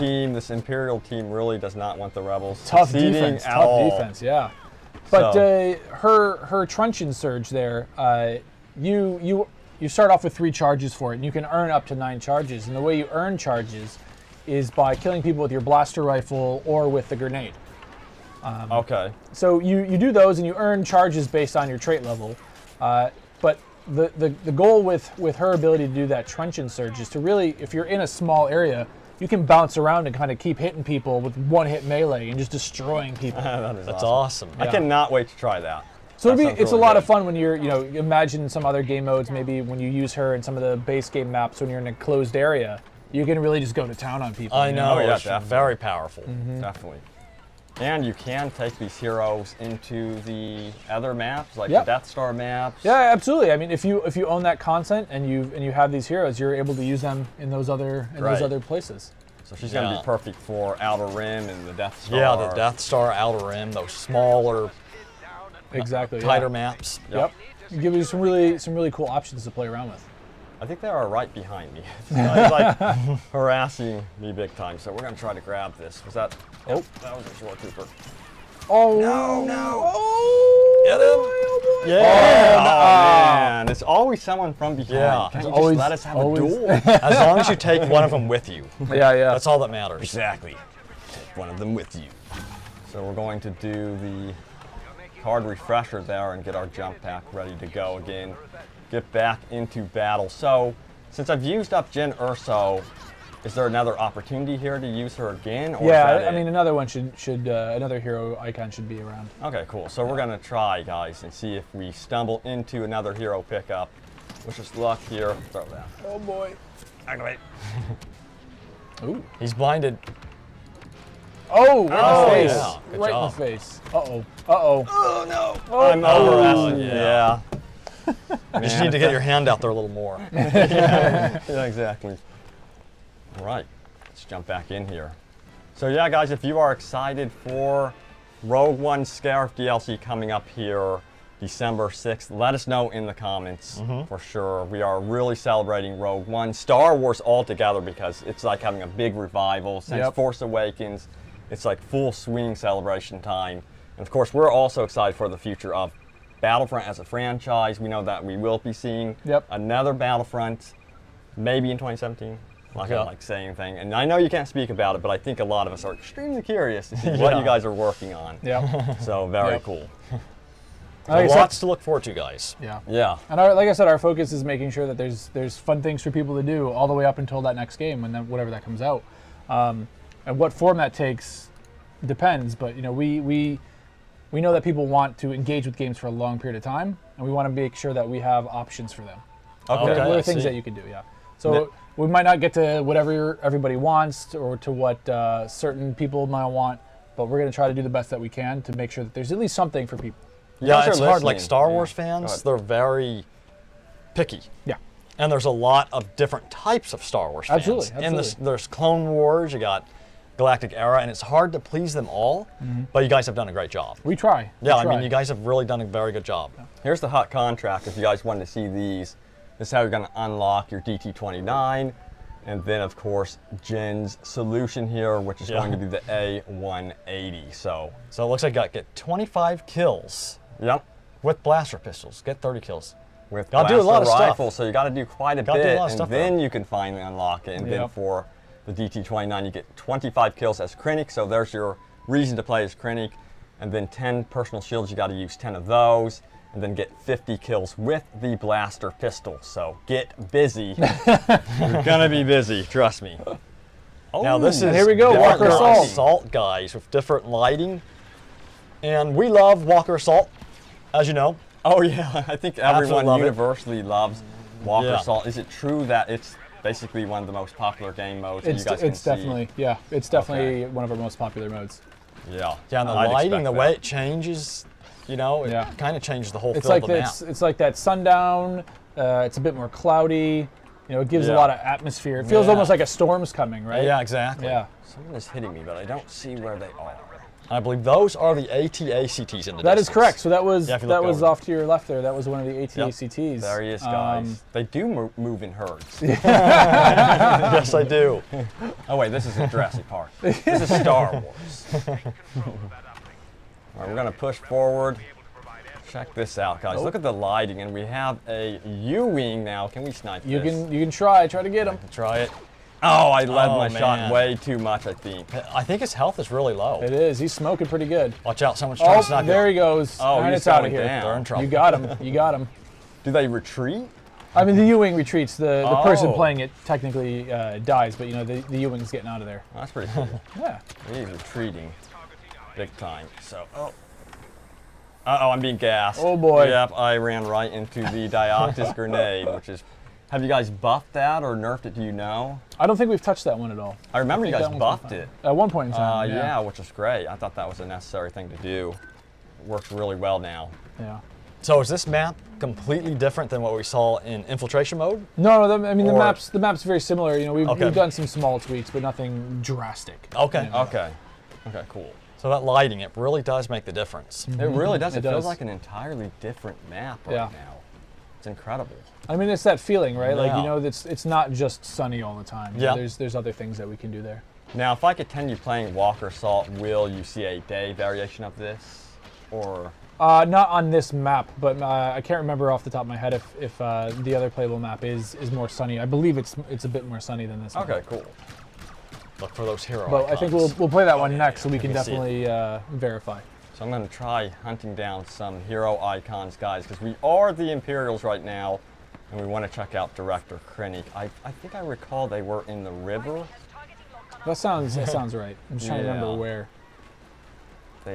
This Imperial team really does not want the rebels Tough succeeding defense. at Tough all. defense. Yeah. But So- her truncheon surge there, you start off with 3 charges for it, and you can earn up to 9 charges. And the way you earn charges is by killing people with your blaster rifle or with the grenade. Okay. So you do those, and you earn charges based on your trait level. But the goal with her ability to do that truncheon surge is to really, if you're in a small area, you can bounce around and kind of keep hitting people with one-hit melee and just destroying people. That's awesome. I cannot wait to try that. So That sounds it's a really lot good. of fun when you're, imagine some other game modes, maybe when you use her in some of the base game maps when you're in a closed area, you can really just go to town on people. I you know. Oh, yeah, It's definitely. very powerful. Definitely. And you can take these heroes into the other maps, like Yep. the Death Star maps. Yeah, absolutely. I mean, if you own that content and you have these heroes, you're able to use them in those other Right. places. So she's going to Yeah. be perfect for Outer Rim and the Death Star. Yeah, the Death Star, Outer Rim, those smaller, Exactly. tighter yeah. maps. Yep. Give you some really cool options to play around with. I think they are right behind me. It's like harassing me big time. So we're going to try to grab this. Was that? Oh, that was a short trooper. Oh No. Oh, Get him. oh, boy. Yeah. Oh, man. It's always someone from behind. Yeah. Can't you It's always- just let us have always- a duel? As long as you take one of them with you. Yeah. That's all that matters. Exactly. Take one of them with you. So we're going to do the card refresher there and get our jump pack ready to go again. Get back into battle. So, since I've used up Jyn Erso, is there another opportunity here to use her again? Or is Yeah, that I it? mean, another one should another hero icon should be around. Okay, cool. So we're gonna try, guys, and see if we stumble into another hero pickup. Wish us luck here. Throw that. Oh boy. Activate. Ooh. He's blinded. Oh, right Oh, in the face. yeah. Good Right job. in the face. Uh-oh. Uh-oh. Oh no! Oh, I'm no. over. yeah. Yeah. You just need to get your hand out there a little more. Yeah, exactly. All right, let's jump back in here. So yeah, guys, if you are excited for Rogue One Scarif DLC coming up here December 6th, let us know in the comments for sure. We are really celebrating Rogue One, Star Wars all together, because it's like having a big revival. Since Yep. Force Awakens, it's like full swing celebration time. And of course, we're also excited for the future of Battlefront as a franchise. We know that we will be seeing Yep. another Battlefront, maybe in 2017. I'm not gonna Yeah. say anything, and I know you can't speak about it, but I think a lot of us are extremely curious to see what Yeah. you guys are working on. Yeah. So very Yep. cool. Like I said- Lots to look forward to, guys. Yeah. Yeah. And like I said, our focus is making sure that there's fun things for people to do all the way up until that next game, when whatever that comes out. And what form that takes depends, but we know that people want to engage with games for a long period of time, and we want to make sure that we have options for them. Okay. What I are things see. that you can do? Yeah. So we might not get to whatever everybody wants or to what certain people might want, but we're going to try to do the best that we can to make sure that there's at least something for people. Yeah, guys are it's hard. Like listening. Star Yeah. Wars Go fans, ahead. they're very picky. Yeah. And there's a lot of different types of Star Wars fans. Absolutely, And absolutely. there's Clone Wars, you got Galactic Era, and it's hard to please them all, but you guys have done a great job. We try. Yeah, We I mean, try. you guys have really done a very good job. Here's the hot contract. If you guys wanted to see these, this is how you're going to unlock your DT-29, and then of course Jyn's solution here, which is Yeah. going to be the A-180. So, So it looks like you got to get 25 kills yep. with blaster pistols. Get 30 kills. With Gotta do a lot of blaster stuff. rifle, so you got to do quite a Gotta do a bit, lot of and stuff, then though. you can finally unlock it. And then Yep. for the DT-29, you get 25 kills as Krennic, so there's your reason to play as Krennic. And then 10 personal shields, you got to use 10 of those, and then get 50 kills with the blaster pistol. So get busy. You're gonna be busy, trust me. Now this is here we go, different Walker Assault. Assault guys with different lighting. And we love Walker Assault, as you know. Oh yeah, I think everyone love it. universally loves Walker Yeah. Assault. Is it true that it's basically one of the most popular game modes that It's you guys can it's see? definitely it's definitely one of our most popular modes. Yeah. Yeah, and the I'd lighting, expect the that. way it changes, it Yeah. kind of changes the whole It's feel like of the map. it's like that sundown. It's a bit more cloudy. It gives a Yeah. lot of atmosphere. It feels Yeah. almost like a storm's coming, right? Yeah, exactly. Yeah. Someone is hitting me, but I don't see where they are. I believe those are the AT-ACTs in the That is distance. correct. So that was Yeah, if you look over. off to your left there. That was one of the AT-ACTs. There he is, guys. They do move in herds. Yes, I do. Oh wait, this is Jurassic Park. This is Star Wars. All right, we're gonna push forward. Check this out, guys. Look at the lighting, and we have a U-wing now. Can we snipe You this? can try to get him. Try it. Oh, I led Oh, my shot man. way too much, I think. I think his health is really low. It is. He's smoking pretty good. Watch out, someone's trying to Oh, snipe there him. he goes. Oh, and he's it's out of going here. down. They're in trouble. You got him. You got him. Do they retreat? I mean, the U-wing retreats. The person Oh. playing it technically dies, but you know the U-wing's getting out of there. That's pretty cool. Yeah. He's retreating big time. So, Uh-oh, I'm being gassed. Oh, boy. Yep, I ran right into the Dioctus grenade, which is... Have you guys buffed that or nerfed it, do you know? I don't think we've touched that one at all. I remember you think guys that one's been buffed fine. it. At one point in time. Yeah, which is great. I thought that was a necessary thing to do. It works really well now. Yeah. So is this map completely different than what we saw in Infiltration mode? No, I mean Or- the map's very similar. You know, we've done some small tweaks, but nothing drastic. Okay. You know. Okay. Okay, cool. So that lighting, it really does make the difference. It really does. It, It feels does. like an entirely different map right Yeah. now. It's incredible. I mean, it's that feeling, right? Like, you Yeah. know, it's not just sunny all the time. Yeah. There's other things that we can do there. Now, if I continue playing Walker Assault, will you see a day variation of this? Or... Not on this map, but I can't remember off the top of my head if the other playable map is more sunny. I believe it's a bit more sunny than this. Okay, one. cool. Look for those hero But I think icons. we'll play that one next, so we can can see it. definitely verify. So I'm going to try hunting down some hero icons, guys, because we are the Imperials right now, and we want to check out Director Krennic. I think I recall they were in the river. That sounds right. I'm just trying to remember Yeah. where.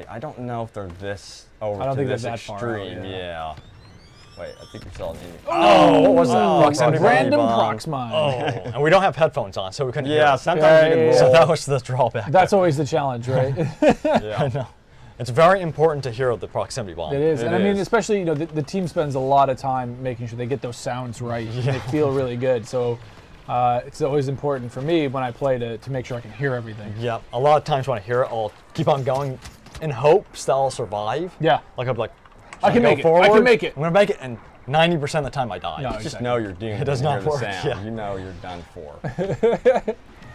I don't know if they're this over I don't to think this they're that far out, extreme. yeah. Wait, I think we saw an enemy. Oh, what was that? Proximity bomb? Random bomb. prox mine. Oh, and we don't have headphones on, so we couldn't hear Yeah, it. sometimes you Yeah, can yeah, roll. So that was the drawback. That's always the challenge, right? Yeah. No. It's very important to hear the proximity bomb. It is, It and I mean, is. especially the team spends a lot of time making sure they get those sounds right. And they feel really good. So it's always important for me when I play to make sure I can hear everything. Yeah, a lot of times when I hear it, I'll keep on going in hopes that I'll survive. Yeah. Like I'll be like, I can go make it. I forward, can make it. I'm gonna make it, and 90% of the time I die. No, Just exactly. know you're doomed. It does when you not hear work, the sound. yeah. You know you're done for.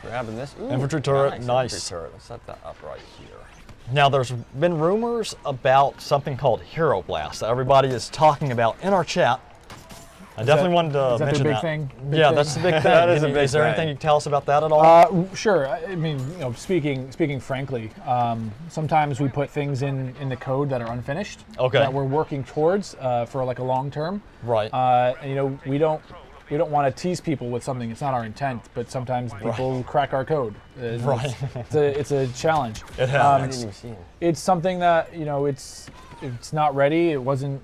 Grabbing this. Ooh, Infantry turret, nice. Infantry turret. Let's set that up right here. Now, there's been rumors about something called Hero Blast that everybody is talking about in our chat. I definitely wanted to is that their mention big that. thing? Big Yeah, thing? that's the big thing. That is a big Is there thing. anything you can tell us about that at all? Sure. I mean, you know, speaking frankly, sometimes we put things in the code that are unfinished. Okay. That we're working towards for like a long term. Right. And you know, we don't want to tease people with something. It's not our intent, but sometimes people crack our code. Right. It's a challenge. It I happens. didn't even see him. It's something that, you know, it's not ready. It wasn't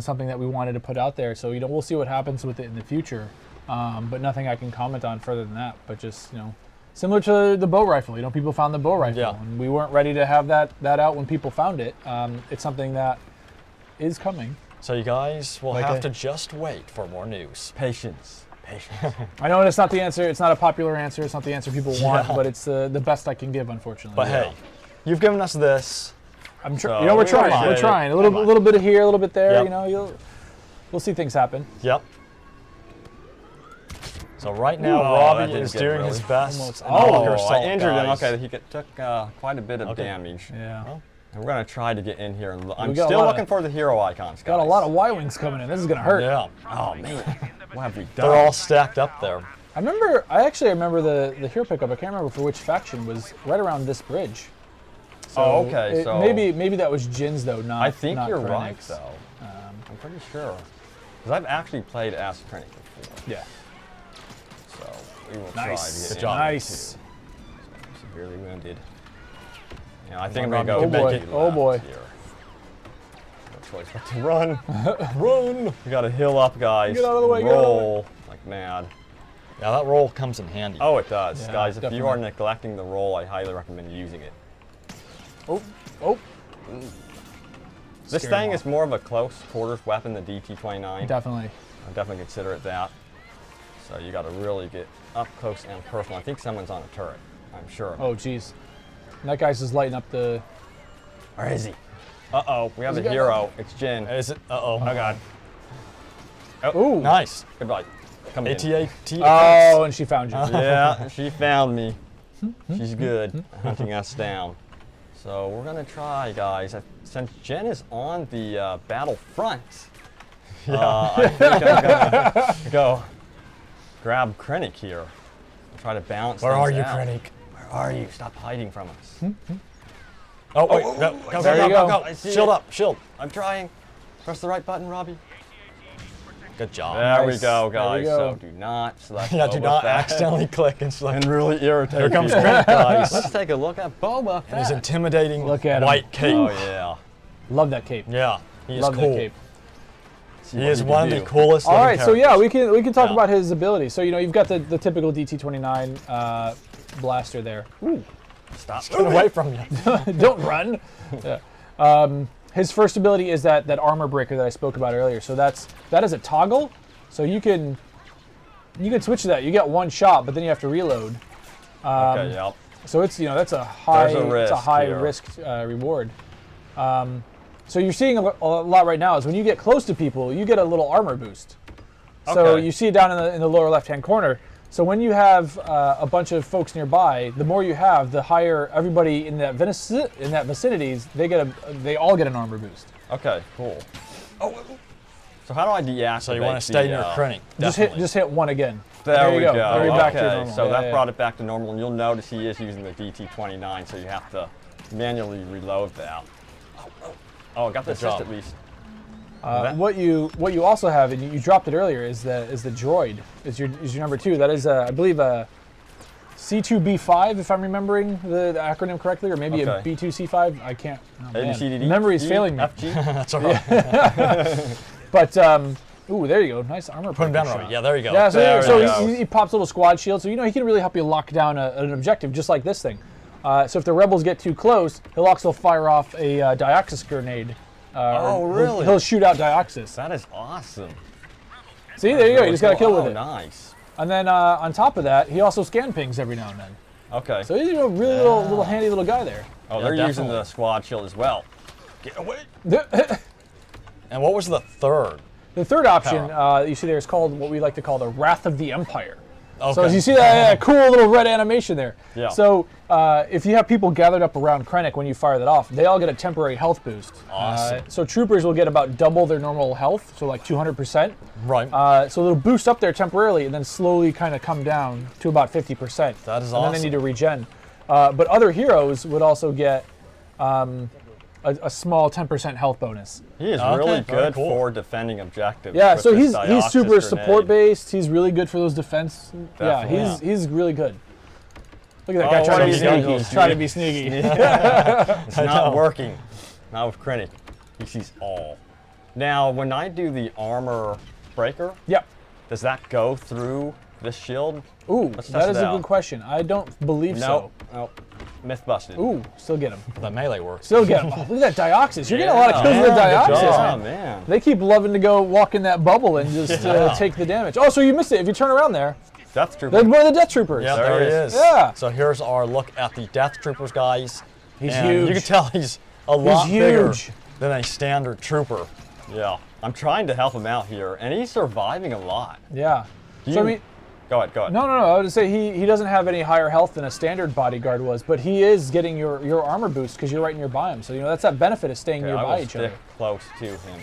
something that we wanted to put out there. So, you know, we'll see what happens with it in the future. But nothing I can comment on further than that. But just, you know, similar to the bow rifle. You know, people found the bow rifle, Yeah. and we weren't ready to have that out when people found it. It's something that is coming. So you guys will Like have a- to just wait for more news. Patience. Patience. I know it's not the answer. It's not a popular answer. It's not the answer people want, Yeah. but it's the best I can give, unfortunately. But hey, you've given us this. So, you know, we're we trying. appreciate We're it. trying. A little bit of here, a little bit there. Yep. You know, we'll see things happen. Yep. So right now, Oh, that Robbie didn't is get doing really- his best. Almost. in Oh, Walker I Assault, injured him. guys. Okay, he took quite a bit of Okay. damage. Yeah. And we're going to try to get in here. And I'm got a still lot of- looking for the hero icons, guys. Got a lot of Y-wings coming in. This is gonna hurt. Yeah. Oh, man. What have we done? They're all stacked up there. I actually remember the hero pickup. I can't remember for which faction was right around this bridge. So Oh, okay, so- maybe that was Jyn's though, not. I think not you're right, Krennic's. though. I'm pretty sure. Because I've actually played as Krennic before. Yeah. So we will Nice. try to get Good job. in Nice. too. Severely wounded. Yeah, I think I'm Robbie, going to go oh make boy, it oh left boy. here. No choice but to run. Run! We got to heal up, guys. Get out of the way, get out of the way. Roll like mad. Yeah, that roll comes in handy. Oh, it does. Yeah, Guys, if you are definitely. neglecting the roll, I highly recommend using it. Oh. This Scare thing him is more of a close quarters weapon, the DT-29. Definitely. I definitely consider it that. So you got to really get up close and personal. I think someone's on a turret. I'm sure. Oh, geez. And that guy's just lighting up the Where is he? Uh-oh, we have a hero. It's Jyn. Is it? Uh-oh. Oh, God. Ooh. Nice. Goodbye. Come in. AT-AT. Oh, and she found you. Yeah, she found me. She's good hunting us down. So we're going to try, guys. Since Jyn is on the Battlefront, I think I'm going to go grab Krennic here. Try to balance Where are things you, out. Krennic? Where are you? Stop hiding from us. Oh, wait. Go, there you go. I see Shield it. up, shield. I'm trying. Press the right button, Robbie. Good job. There we Nice. go, There we guys. go. So do not select Yeah, do Boba not Fett accidentally click and select. and really irritate Here comes people. Krennic, guys. Let's take a look at Boba And his Fett. intimidating Look at him. white cape. Oh, yeah. Love that cape. Yeah, he is Love cool. that cape. See He what is can one of do. the coolest. All right, so living yeah, characters. we can talk Yeah. about his ability. So you've got the typical DT-29 blaster there. Ooh, Stop. Get away from you. don't run. Yeah. His first ability is that armor breaker that I spoke about earlier. So that is a toggle. So you can switch to that. You get one shot, but then you have to reload. Okay, yep. So it's that's a high There's a risk here. risk reward. So you're seeing a lot right now is when you get close to people, you get a little armor boost. So Okay. you see it down in the lower left hand corner. So when you have a bunch of folks nearby, the more you have, the higher everybody in that vicinities they all get an armor boost. Okay, cool. So how do I deactivate? So you want to stay near Krennic. Just hit one again. There we go. There you're back to your Okay, normal. so Yeah, that yeah. brought it back to normal, and you'll notice he is using the DT-29, so you have to manually reload that. Oh, I got the assist job. at least. What you also have, and you dropped it earlier, is the droid. Is your number 2. That is I believe a C2B5 if I'm remembering the acronym correctly, or maybe Okay. a B2C5. I can't. Oh, man. ABCDD. Memory is failing me. FG. That's all right. But ooh, there you go. Nice armor. Put him down, breaker Robbie. shot. Yeah, there you go. Yeah, There so it goes. he pops a little squad shield, so he can really help you lock down an objective, just like this thing. So if the rebels get too close, he'll also fire off a Dioxis grenade. Oh, really? He'll shoot out Dioxis. That is awesome. See, there you go. You just got to kill with Oh, it. nice. And then on top of that, he also scan pings every now and then. Okay. So he's a really little handy little guy there. Oh, Yeah, they're using definitely. the squad shield as well. Get away. And what was the third? The third option you see there is called what we like to call the Wrath of the Empire. Okay. So as you see that cool little red animation there. Yeah. So if you have people gathered up around Krennic when you fire that off, they all get a temporary health boost. Awesome. So troopers will get about double their normal health, so like 200%. Right. So they'll boost up there temporarily and then slowly kind of come down to about 50%. That is And then awesome. they need to regen. But other heroes would also get a small 10% health bonus. He is Okay, really very good cool. for defending objectives. Yeah, with so this he's Dioxis super support grenade. based. He's really good for those defense. Definitely. Yeah, he's really good. Look at that Oh, guy what trying to are be you doing? sneaky. He's trying to be sneaky. It's I not know. working. Not with Krennic. He sees all. Now, when I do the armor breaker, Yep. does that go through this shield? Ooh, Let's that test is it a out. good question. I don't believe Nope. Nope. Myth busted. so. Ooh, still get him. The melee works. Still get him. Oh, look at that Dioxis. You're getting a lot of kills with the Yeah, good Dioxis, job, man. man. They keep loving to go walk in that bubble and just take the damage. Oh, so you missed it. If you turn around there, Death Trooper. they're one of the Death Troopers. Yeah, There there he he is. is. Yeah. So here's our look at the Death Troopers, guys. He's And huge. You can tell he's a lot huge. bigger than a standard trooper. Yeah. I'm trying to help him out here, and he's surviving a lot. Yeah. So I You- mean, Go ahead. no. I would say he doesn't have any higher health than a standard bodyguard was, but he is getting your armor boost because you're right nearby him. So that's that benefit of staying Okay, I nearby will each stick other. close to him.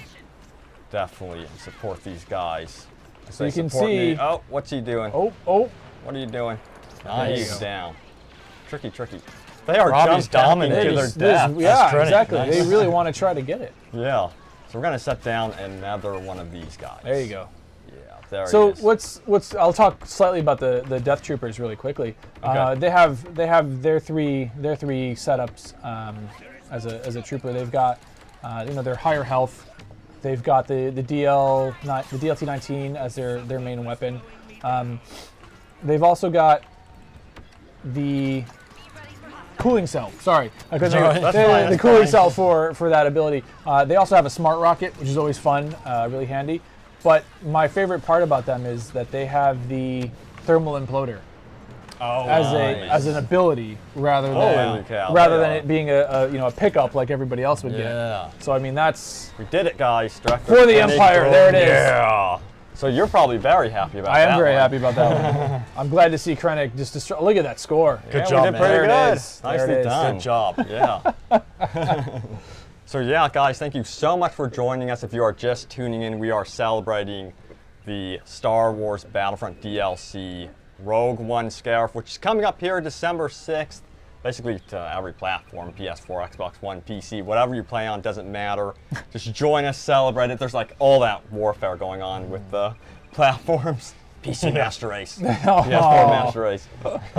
Definitely, and support these guys. So you They can support me. see- Oh, what's he doing? Oh, What are you doing? Nice. He's down. Tricky. They are Robbie's jump attacking dominating. to their this- death. yeah, Krennic. exactly. Nice. They really want to try to get it. Yeah. So we're gonna set down another one of these guys. There you go. Yeah, there So he is. what's I'll talk slightly about the Death Troopers really quickly. Okay. They have their three setups as a trooper. They've got their higher health. They've got the DLT-19 as their main weapon. They've also got the cooling cell. Sorry, I couldn't think of it. That's The- fine, the that's cooling fine. cell for that ability. They also have a smart rocket, which is always fun, really handy. But my favorite part about them is that they have the thermal imploder. as an ability rather Holy cow, than they are. it being a pickup like everybody else would Yeah. get. So I mean that's We did it, guys. Director for the Krennic. Empire. There it is. Yeah. So you're probably very happy about that. I am very one. happy about that one. I'm glad to see Krennic just destroy. Look at that score. Yeah, job, we did man. pretty There it good. is. There Nicely it is. done. Good job. Yeah. So yeah, guys, thank you so much for joining us. If you are just tuning in, we are celebrating the Star Wars Battlefront DLC Rogue One Scarif, which is coming up here December 6th. Basically to every platform, PS4, Xbox One, PC, whatever you play on, doesn't matter. Just join us, celebrate it. There's like all that warfare going on with the platforms. PC Master Race. PS4 Master Race.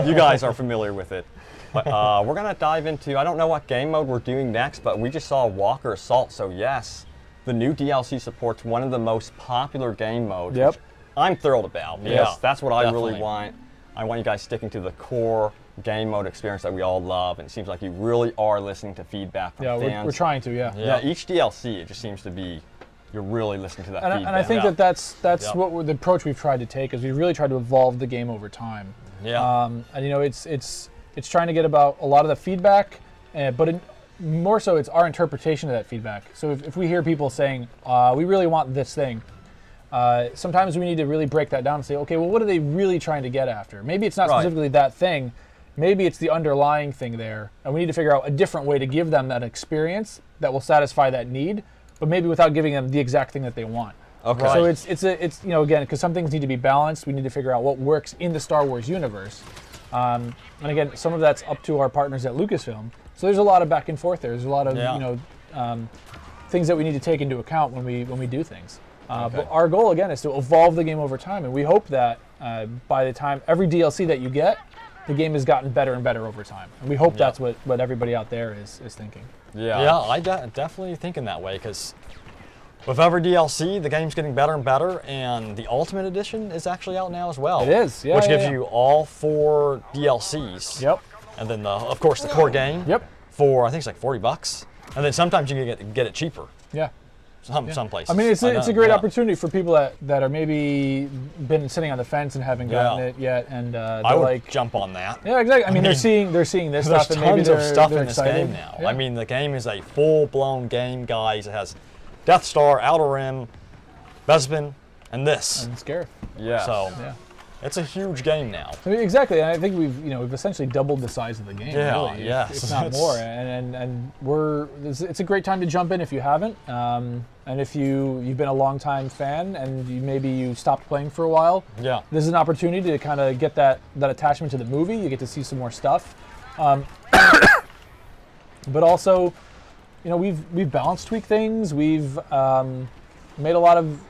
You guys are familiar with it. But we're going to dive into, I don't know what game mode we're doing next, but we just saw Walker Assault. So yes, the new DLC supports one of the most popular game modes. Yep. Which I'm thrilled about. Yeah, Yes, that's what I really definitely. want. I want you guys sticking to the core game mode experience that we all love, and it seems like you really are listening to feedback from Yeah, fans. we're trying to. Yeah. Yeah, each DLC, it just seems to be, you're really listening to that And, feedback. and I think Yeah. that's Yeah. what the approach we've tried to take is we really tried to evolve the game over time. Yeah. And it's trying to get about a lot of the feedback, but more so it's our interpretation of that feedback. So if we hear people saying we really want this thing, sometimes we need to really break that down and say, okay, well, what are they really trying to get after? Maybe it's not Right. specifically that thing. Maybe it's the underlying thing there, and we need to figure out a different way to give them that experience that will satisfy that need, but maybe without giving them the exact thing that they want. Okay. So it's again, because some things need to be balanced. We need to figure out what works in the Star Wars universe, and again, some of that's up to our partners at Lucasfilm. So there's a lot of back and forth there. There's a lot of Yeah. things that we need to take into account when we do things. But our goal again is to evolve the game over time, and we hope that by the time every DLC that you get, the game has gotten better and better over time. And we hope that's what everybody out there is thinking. Yeah, I definitely thinking that way because with every DLC, the game's getting better and better, and the Ultimate Edition is actually out now as well. It is, yeah, which yeah, gives yeah. you all 4 DLCs. Yep. And then of course the core game. Yep. For I think it's like $40, and then sometimes you can get it cheaper. Yeah. Some places. I mean, it's know, a great yeah. opportunity for people that are maybe been sitting on the fence and haven't gotten Yeah. it yet, and they're I would like, jump on that. yeah, exactly. I mean, they're seeing this There's stuff, and maybe tons of stuff they're in this excited. game now. Yeah. I mean, the game is a full-blown game, guys. It has Death Star, Outer Rim, Bespin, and this. and Scarif. Yeah. So Yeah. it's a huge game now. I mean, exactly. And I think we've essentially doubled the size of the game. Yeah, really, yes. if not It's- more. And it's a great time to jump in if you haven't. And if you've been a longtime fan and maybe you stopped playing for a while, Yeah. this is an opportunity to kind of get that attachment to the movie. You get to see some more stuff. But also, we've balance tweaked things. We've made a lot of,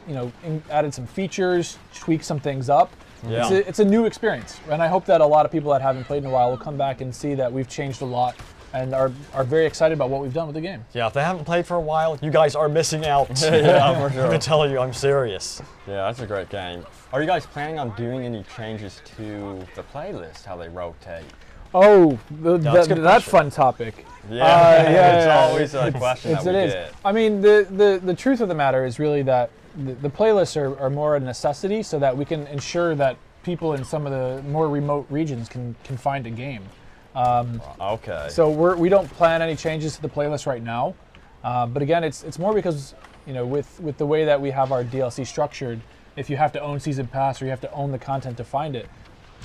added some features, tweaked some things up. Yeah. It's a new experience, and I hope that a lot of people that haven't played in a while will come back and see that we've changed a lot and are very excited about what we've done with the game. Yeah, if they haven't played for a while, you guys are missing out. Yeah, for sure. I'm telling you, I'm serious. Yeah, that's a great game. Are you guys planning on doing any changes to the playlist, how they rotate? Oh, that's a good that question. fun topic. Yeah, it's yeah. always a question that we It is. get. I mean, the truth of the matter is really that the playlists are more a necessity so that we can ensure that people in some of the more remote regions can find a game. Okay. So we don't plan any changes to the playlist right now. But again, it's more because with the way that we have our DLC structured, if you have to own Season Pass or you have to own the content to find it.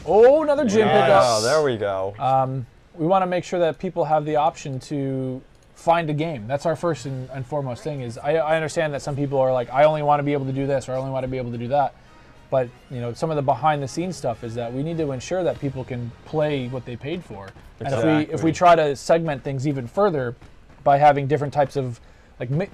Oh, another gym Oh, pickup. there we go. We want to make sure that people have the option to find a game. That's our first and foremost thing. Is I understand that some people are like, I only want to be able to do this or I only want to be able to do that. But some of the behind the scenes stuff is that we need to ensure that people can play what they paid for. And if Exactly. we try to segment things even further by having different types of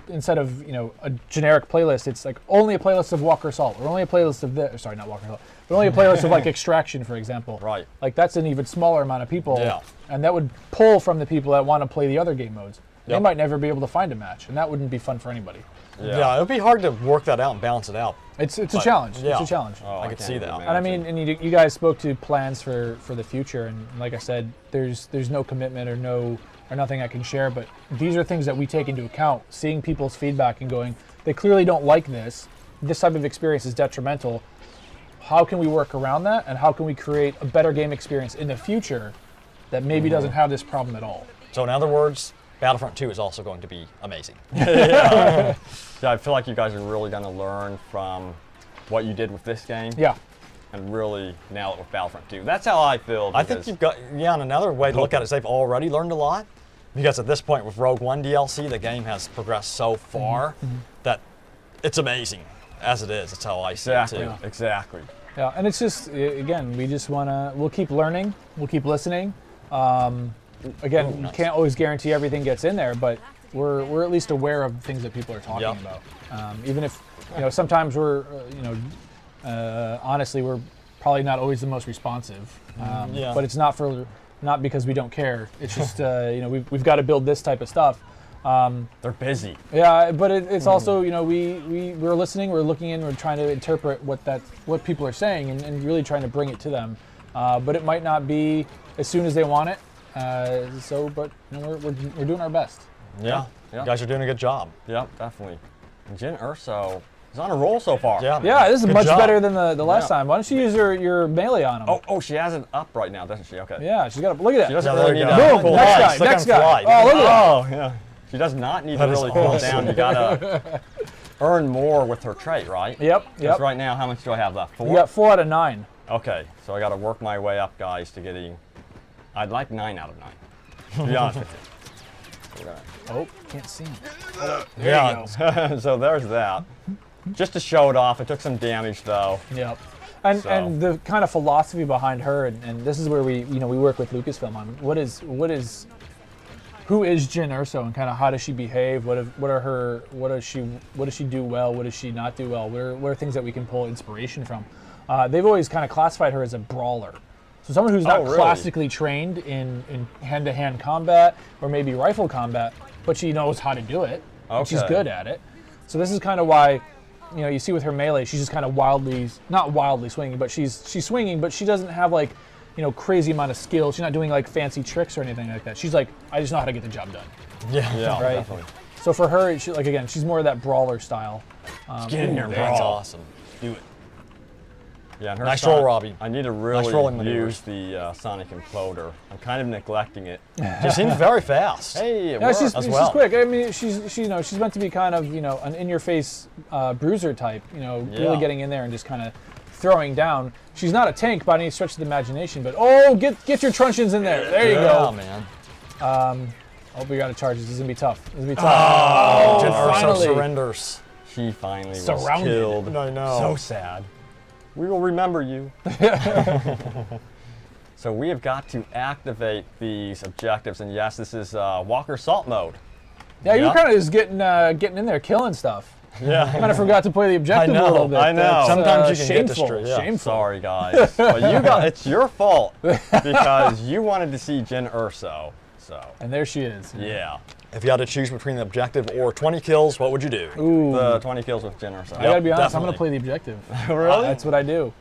instead of a generic playlist, it's like only a playlist of Walker Assault or only a playlist of this. Sorry, not Walker Assault, but only a playlist of like Extraction, for example. Right. Like that's an even smaller amount of people. Yeah. And that would pull from the people that want to play the other game modes. They Yep. might never be able to find a match, and that wouldn't be fun for anybody. Yeah, it would be hard to work that out and balance it out. It's a challenge. yeah. It's a challenge. Oh, I could can't see even that. And I mean, and you guys spoke to plans for the future, and like I said, there's no commitment or nothing I can share, but these are things that we take into account. Seeing people's feedback and going, they clearly don't like this. This type of experience is detrimental. how can we work around that, and how can we create a better game experience in the future that maybe doesn't have this problem at all. So in other words, Battlefront 2 is also going to be amazing. Yeah, I feel like you guys are really going to learn from what you did with this game. Yeah. And really nail it with Battlefront 2. That's how I feel. I think you've got, and another way to look at it is they've already learned a lot. Because at this point with Rogue One DLC, the game has progressed so far that it's amazing as it is. That's how I see it too. Exactly. Yeah, and it's just, again, we'll keep learning, we'll keep listening. Again, you can't always guarantee everything gets in there, but we're at least aware of things that people are talking about. Even if, sometimes we're, honestly, we're probably not always the most responsive. But it's not because we don't care. It's just, we've got to build this type of stuff. They're busy. Yeah, but it's also, we're listening, we're looking in, we're trying to interpret what people are saying and really trying to bring it to them. But it might not be as soon as they want it. But we're doing our best. Yeah. You guys are doing a good job. Yep, definitely. And Jyn Erso is on a roll so far. Yeah, this is much better than the last time. Why don't you use your melee on him? Oh, she has it up right now, doesn't she? Okay. Yeah, she's got look at that. She doesn't Yeah, really need there you to. go. Boom, Fly. next guy. Oh, look at that. Oh, yeah. She does not need to really cool down. You gotta earn more with her trait, right? Yep. Because right now, how much do I have left? 4? You got 4 out of 9. Okay, so I gotta work my way up, guys, to getting. I'd like 9 out of 9. To be honest with you. Oh, can't see him. Yeah. So there's that. Just to show it off, it took some damage though. Yep. And the kind of philosophy behind her, and this is where we work with Lucasfilm on who is Jyn Erso and kind of how does she behave? What does she do well? What does she not do well? What are things that we can pull inspiration from? They've always kind of classified her as a brawler. So someone who's not classically trained in hand-to-hand combat or maybe rifle combat, but she knows how to do it. And she's good at it. So this is kind of why, you see with her melee, she's just kind of not wildly swinging, but she's swinging, but she doesn't have like, crazy amount of skill. She's not doing like fancy tricks or anything like that. She's like, I just know how to get the job done. Yeah, right. Definitely. So for her, she's more of that brawler style. Get in here, That's awesome. Do it. Yeah, and her Nice roll, Robbie. I need to Nice rolling really maneuvers. use the sonic imploder. I'm kind of neglecting it. She seems very fast. Hey, it Yeah, works. she's well. quick. I mean, she's meant to be kind of an in-your-face bruiser type. Really getting in there and just kind of throwing down. She's not a tank by any stretch of the imagination, but get your truncheons in there. There you Yeah, go. man. We got to charge. This is gonna be tough. Jyn Erso finally. surrenders. She finally was Surrounded. killed. I know. So sad. We will remember you. So we have got to activate these objectives, and yes, this is Walker Salt mode. Yeah, you were kind of just getting in there, killing stuff. Yeah. Kind of forgot to play the objective a little bit. I know. That's, Sometimes you can get shameful. distracted, yeah. Shameful. Sorry, guys. But it's your fault because you wanted to see Jyn Erso. So And there she is. yeah, If you had to choose between the objective or 20 kills, what would you do? Ooh. the 20 kills with Jyn Erso. I gotta be honest. I'm definitely. gonna play the objective. Really? That's what I do.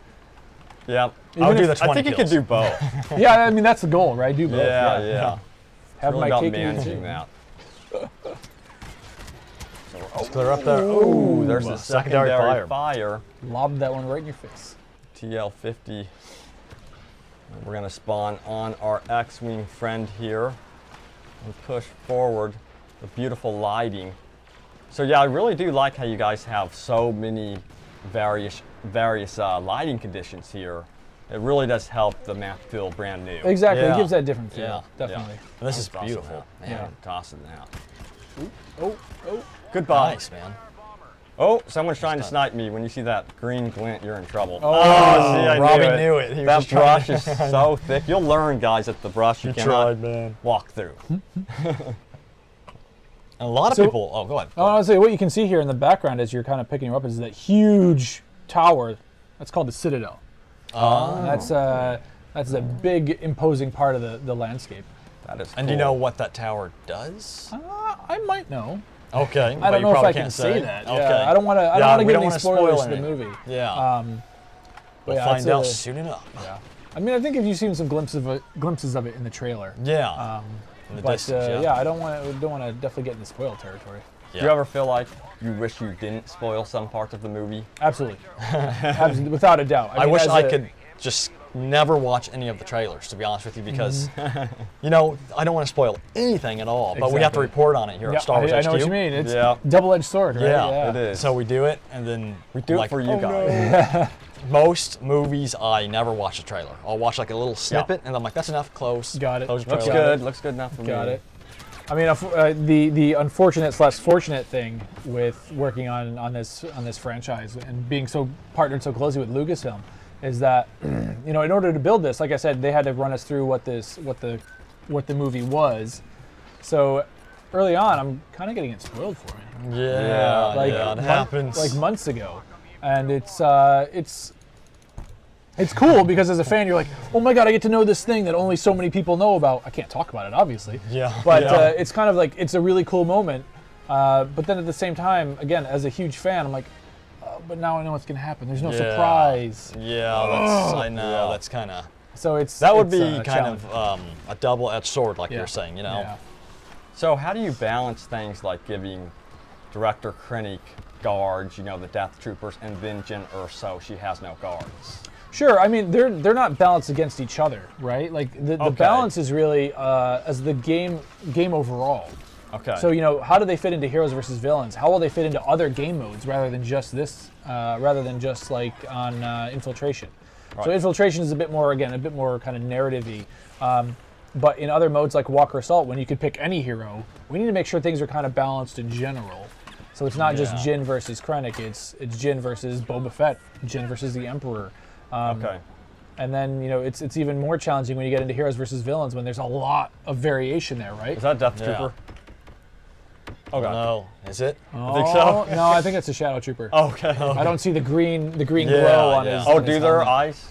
Yeah. I'll do the I 20 think you could kills. do both. Yeah, I mean that's the goal, right? Do both. Yeah. Have Really my about cake and eat managing it. that. Let's clear up there. Ooh, there's the secondary secondary fire. fire. Lobbed that one right in your face. TL50. We're gonna spawn on our X-Wing friend here and push forward the beautiful lighting. So yeah, I really do like how you guys have so many various lighting conditions here. It really does help the map feel brand new. Exactly. Yeah. It gives that different feel. Yeah. Definitely. And this is Tossing beautiful. that. Yeah. Man, tossing that. Oh. Goodbye. Nice, man. Oh, someone's trying to snipe me. When you see that green glint, you're in trouble. Oh, see, I Robbie knew knew it. He was That just trying brush is so thick. You'll learn, guys, that the brush you cannot man. walk through. A lot of So- people. Oh, go ahead. I want to say what you can see here in the background as you're kind of picking her up is that huge tower. That's called the Citadel. Oh. That's a big imposing part of the landscape. That is And do you cool. know what that tower does? I might know. Okay. I don't know if I can say that. Okay. Yeah, I don't want to. I Yeah, don't want to we give don't any wanna spoilers spoil to the anything. movie. Yeah. But We'll yeah, find it's out a- soon enough. Yeah. I mean, I think if you've seen some glimpses of it in the trailer. Yeah. In the But distance, yeah, I don't want to definitely get into spoil territory. Do you ever feel like you wish you didn't spoil some parts of the movie? Absolutely. Absolutely, without a doubt. I mean, wish as I a- could just never watch any of the trailers, to be honest with you, because, you know, I don't want to spoil anything at all, but we have to Exactly. report on it here Yeah, at Star Wars I know HQ. what you mean. It's Yeah. double-edged sword, right? Yeah, it is. So we do it, and then We do like, it for you oh, guys. no. Most movies, I never watch the trailer. I'll watch like a little snippet, and I'm like, that's enough, close. Got it. Close the Looks trailer. good. Looks good enough for me. Got it. I mean, the unfortunate / fortunate thing with working on this franchise and being so partnered so closely with Lucasfilm is that you know, in order to build this, like I said, they had to run us through what the movie was. So early on, I'm kind of getting it spoiled for me. Yeah, Like yeah, it happens. like months ago, and it's cool because as a fan, you're like, oh my god, I get to know this thing that only so many people know about. I can't talk about it, obviously. Yeah. But yeah. it's kind of like, it's a really cool moment. But then at the same time, again, as a huge fan, I'm like, but now I know what's going to happen. There's no surprise. Yeah, that's, I know. That's kind of. So it's That would it's be a kind challenge. of a double-edged sword, like Yeah. you're saying, you know. Yeah. So how do you balance things like giving Director Krennic guards, you know, the Death Troopers, and then Jyn Erso, she has no guards? Sure. I mean, they're not balanced against each other, right? Like the Okay. balance is really as the game overall. Okay. So, you know, how do they fit into heroes versus villains? How will they fit into other game modes rather than just this, rather than just like on Infiltration? So Right. Infiltration is a bit more kind of narrative-y. But in other modes like Walker Assault, when you could pick any hero, we need to make sure things are kind of balanced in general. So it's not just Yeah. Jyn versus Krennic, it's Jyn versus Boba Fett, Jyn versus the Emperor. Okay. And then, you know, it's even more challenging when you get into heroes versus villains when there's a lot of variation there, right? Is that Death Yeah. Trooper? Oh, no. Is it? I think so. No, I think it's a Shadow Trooper. Okay. I don't see the green Yeah, glow on yeah. his. Oh, on do his their helmet. eyes?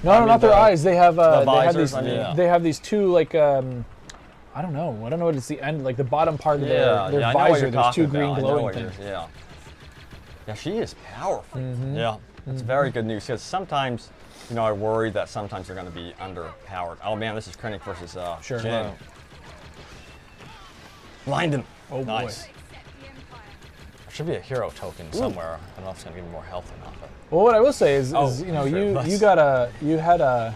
No, not their the- eyes. They have they have visors, these. I mean, yeah. They have these two like I don't know what it's the end, like the bottom part of their I know what visor. you're There's two talking green about. I know glowing what things. you're- Yeah. Yeah, she is powerful. Yeah. That's very good news because sometimes, you know, I worry that sometimes they're going to be underpowered. Oh man, this is Krennic versus Sure. Jyn. Blind him. Oh Nice. boy. There should be a hero token somewhere. I don't know if it's going to give me more health or not, but. Well, what I will say is, Oh, you know, sure. you had a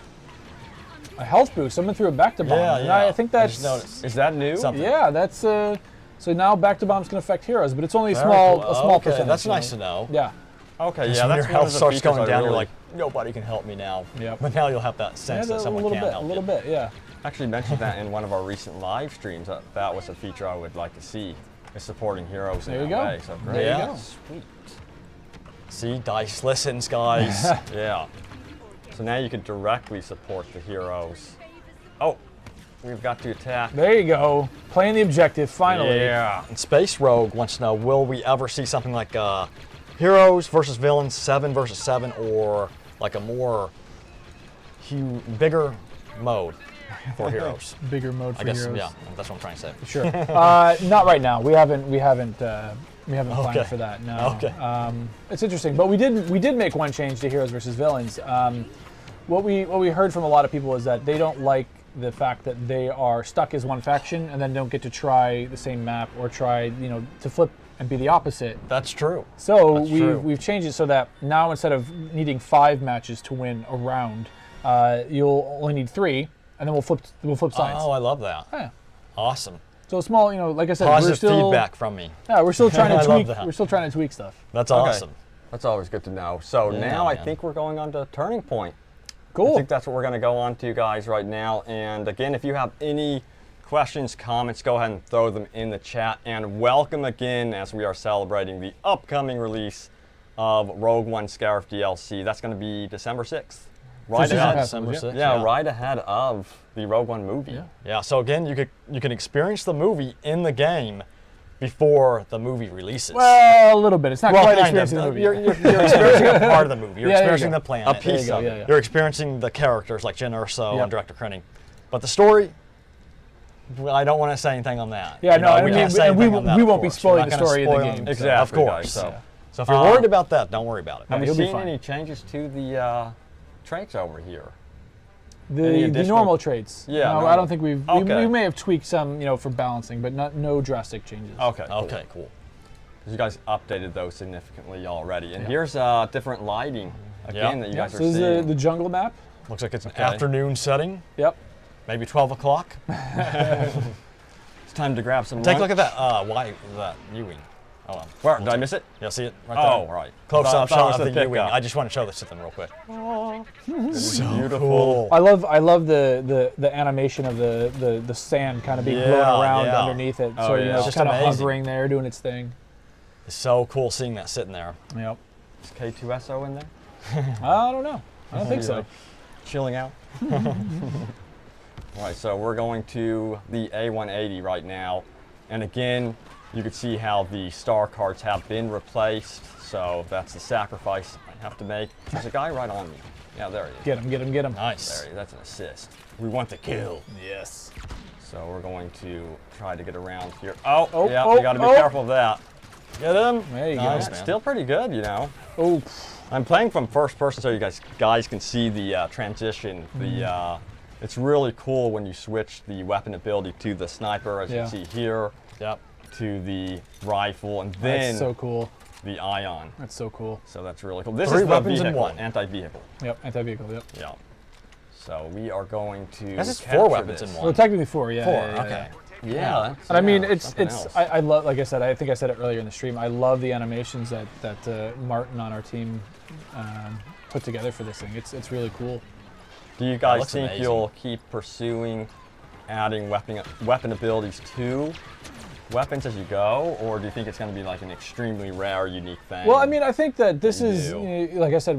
health boost. Someone threw a back to bomb. Yeah, and yeah. I think I just that's noticed. Is that new? Something. yeah. That's so now back to bombs can affect heroes, but it's only a Very small cool. a small Okay, percentage. that's you know? nice to know. Yeah. Okay, Because yeah, when that's your one of health the starts features going I down, really you're like, nobody can help me now. Yep. But now you'll have that sense that someone can help a you. little bit, yeah. actually mentioned that in one of our recent live streams. That was a feature I would like to see, is supporting heroes in There you that go. way. So great. There you go. Sweet. See, dice listens, guys. Yeah. So now you can directly support the heroes. Oh, we've got to attack. There you go. Playing the objective finally. Yeah. And Space Rogue wants to know, will we ever see something like heroes versus villains, 7 versus 7, or like a more bigger mode for heroes? Bigger mode for I guess, heroes. yeah, that's what I'm trying to say. Sure. Not right now. We haven't planned Okay. for that. No. Okay. It's interesting, but we did make one change to heroes versus villains. What we heard from a lot of people is that they don't like the fact that they are stuck as one faction and then don't get to try the same map or try, you know, to flip and be the opposite. That's true. So That's true. we've changed it so that now instead of needing 5 matches to win a round, you'll only need 3, and then we'll flip sides. Oh, I love that. Yeah. Awesome. So small, you know, like I said, Positive we're still feedback from me. Yeah, we're still trying I to love tweak. that. We're still trying to tweak stuff. That's Okay. awesome. That's always good to know. So Yeah, now I man. think we're going on to Turning Point. I Cool. think that's what we're going to go on to, guys, right now. And again, if you have any questions, comments, go ahead and throw them in the chat. And welcome again as we are celebrating the upcoming release of Rogue One Scarif DLC. That's going to be December 6th. Right Season ahead. Pass December numbers, 6th. Yeah, right ahead of the Rogue One movie. Yeah. Yeah, so again, you can experience the movie in the game before the movie releases. Well, a little bit. It's not quite kind of. experiencing the movie. You're experiencing a part of the movie. You're Yeah, there you experiencing go. the planet. A piece There of you go, it. yeah. You're experiencing the characters like Jyn Erso Yep. and Director Krennic. But the story, well, I don't want to say anything on that. Yeah, You no, know, I we mean, can't say and we anything on that, we of won't be course. We're spoiling not the gonna story of the spoil game. anything. Exactly, Of course. guys, so- So if you're worried about that, don't worry about it. Have you'll you be seen fine. any changes to the traits over here? Any The additional- normal traits. Yeah, No, normal. I don't think we Okay. may have tweaked some, you know, for balancing, but no drastic changes. Okay. Okay, cool. You guys updated those significantly already. And Yeah. here's different lighting again that you guys So are this seeing. is the jungle map. Looks like it's an Okay. afternoon setting, Yep. maybe 12 o'clock. It's time to grab some Take a look lunch. at that that U-wing. Oh, well. Where? Did I miss it? Yeah, see it right Oh, there? right. Close Thought- up thought it was shot of the the U-wing. pickup. I just want to show this to them real quick. So beautiful. Cool. I love the animation of the sand kind of being blown Yeah, around yeah. underneath it. Oh, So yeah. you know, It's it's just kind of amazing. hovering there, doing its thing. It's so cool seeing that sitting there. Yep. Is K2SO in there? I don't know. I don't think so. Chilling out. All right, so we're going to the A180 right now. And again, you can see how the star cards have been replaced. So that's the sacrifice I have to make. There's a guy right on me. Yeah, there he is. Get him, get him, get him. Nice. There he is. That's an assist. We want the kill. Yes. So we're going to try to get around here. Oh, Oh, yeah, oh, we got to be oh. careful of that. Get him. There you Nice, go. man. Still pretty good, you know. Oh, I'm playing from first person so you guys can see the transition. It's really cool when you switch the weapon ability to the sniper, as Yeah. you see here, Yep. to the rifle, and then that's so cool. the ion. That's so cool. So that's really cool. This 3 is the weapons in vehicle, one. anti-vehicle. Yep, anti-vehicle. Yep. Yeah. So we are going to. This is 4 capture weapons this. in Well, one. technically 4. Yeah. 4. yeah, yeah, Okay. yeah. Yeah. that's- And I mean, yeah, it's something else. I love, like I said, I think I said it earlier in the stream. I love the animations that Martin on our team put together for this thing. It's really cool. Do you guys looks think amazing. you'll keep pursuing adding weapon abilities to weapons as you go, or do you think it's going to be like an extremely rare, unique thing? Well, I mean, I think that this you is, do. like I said,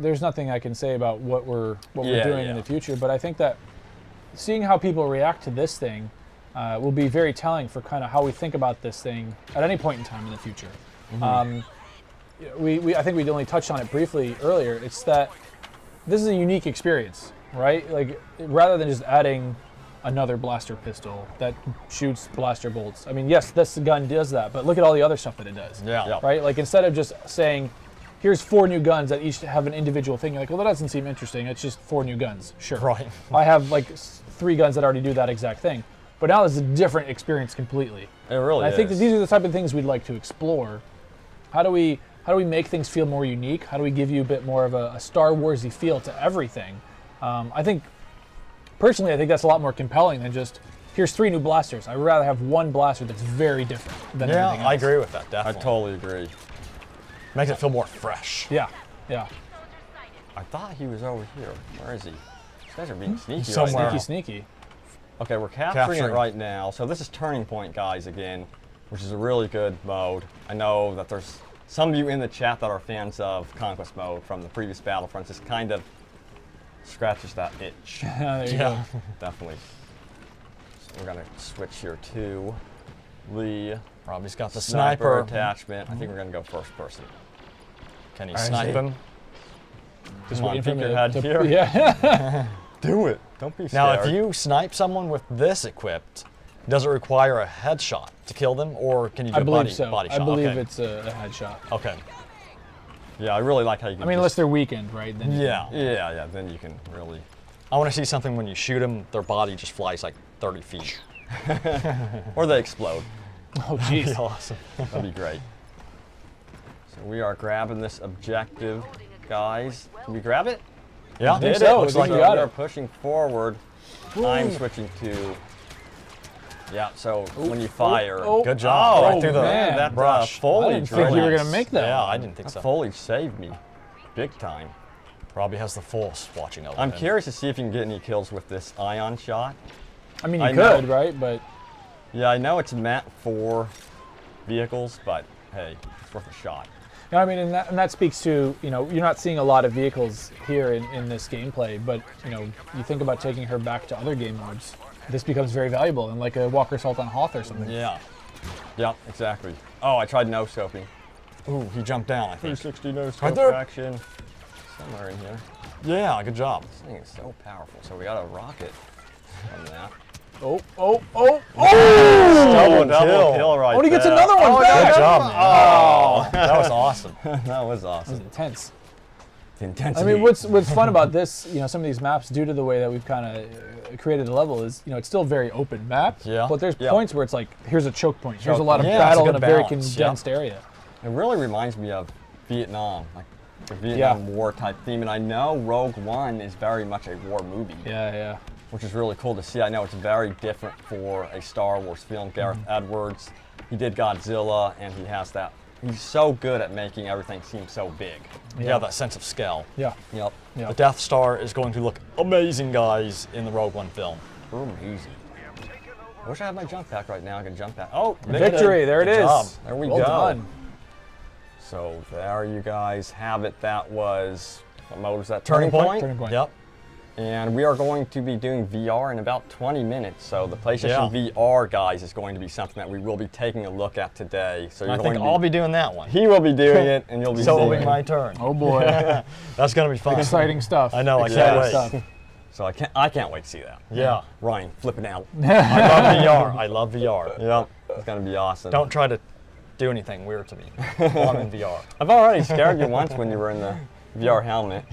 there's nothing I can say about what we're Yeah, doing in yeah. the future. But I think that seeing how people react to this thing will be very telling for kind of how we think about this thing at any point in time in the future. Mm-hmm. I think we only touched on it briefly earlier. It's that this is a unique experience, right? Like, rather than just adding another blaster pistol that shoots blaster bolts. I mean, yes, this gun does that, but look at all the other stuff that it does. Yeah. Yeah. Right? Like, instead of just saying, here's 4 new guns that each have an individual thing, you're like, well, that doesn't seem interesting. It's just 4 new guns. Sure. Right. I have like 3 guns that already do that exact thing. But now it's a different experience completely. it really And is. I think that these are the type of things we'd like to explore. How do we make things feel more unique? How do we give you a bit more of a Star Warsy feel to everything? I think that's a lot more compelling than just, here's 3 new blasters. I'd rather have one blaster that's very different than Yeah, everything else. I agree with that, I definitely. totally agree. Makes it feel more fresh. Yeah, yeah. I thought he was over here. Where is he? These guys are being sneaky Somewhere. right now. Sneaky. Okay, we're capturing it Capturing. right now. So this is Turning Point, guys, again, which is a really good mode. I know that there's some of you in the chat that are fans of Conquest mode from the previous Battlefronts. This kind of scratches that itch, There you Yeah. go. definitely. So we're gonna switch here to the Robbie's got the sniper sniper. attachment. I think we're gonna go first person. Can he All right, snipe see. him? Just Come on, waiting for peek him your to- head to- here. Yeah. Do it. Don't be Now, scared. if you snipe someone with this equipped, does it require a headshot to kill them, or can you do I a believe body, so. body I shot? believe Okay. it's a headshot. Okay. Yeah, I really like how you can I mean, unless just, they're weakened, right? Then you Yeah. yeah, then you can really. I want to see something when you shoot them, their body just flies like 30 feet. Or they explode. can- Oh, jeez. Awesome. That'd be great. So we are grabbing this objective, guys. Can we grab it? Yeah, I think did so. it. Looks I like think So you got we it. are pushing forward. I'm switching to. Yeah, so when you fire. oh. good job. Oh, right through the man. that brush. foliage. I didn't think you were gonna make that. Yeah, I didn't think That so. foliage saved me, big time. Robbie has the Force watching over I'm him. curious to see if you can get any kills with this ion shot. I mean, you I know. could, right? But Yeah, I know it's meant for vehicles, but hey, it's worth a shot. I mean, and that speaks to, you're not seeing a lot of vehicles here in this gameplay, but, you think about taking her back to other game modes. This becomes very valuable, and like a Walker Assault on Hoth or something. Yeah. Yep, exactly. Oh, I tried no scoping. Ooh, he jumped down, I think. 360 no Right scope there. action. Somewhere in here. Yeah, good job. This thing is so powerful. So we got a rocket from that. Oh! Double kill right Oh, and he gets there. another one back! Good job, man. Oh, that was awesome. That was awesome. Intense. The I intensity. mean, what's fun about this, some of these maps, due to the way that we've kind of created the level, is it's still a very open map. Yeah. But there's Yeah. points where it's like, here's a choke point. Here's a lot of point. Yeah, it's a battle good in a very balance, condensed area. It really reminds me of Vietnam, like the Vietnam War type theme. And I know Rogue One is very much a war movie. Yeah. Which is really cool to see. I know it's very different for a Star Wars film. Gareth Edwards, he did Godzilla, and he has that. He's so good at making everything seem so big. Yeah, that sense of scale. Yeah. Yep. The Death Star is going to look amazing, guys, in the Rogue One film. Amazing. I wish I had my jump pack right now. I can jump pack. Oh, Victory! There it Good is. job. There we Well go. done. So there you guys have it. That was, what mode was that? Turning point? Turning point. Yep. And we are going to be doing VR in about 20 minutes. So the PlayStation VR, guys, is going to be something that we will be taking a look at today. So you're I going think to I'll be doing that one. He will be doing it, and you'll be So seeing it'll be it. my turn. Oh boy. That's going to be fun. Exciting stuff. I know, I Exciting can't wait. stuff. So I can't wait to see that. Yeah. Ryan, flipping out. I love VR. I love VR. Yep. It's going to be awesome. Don't try to do anything weird to me while I'm in VR. I've already scared you once when you were in the VR helmet.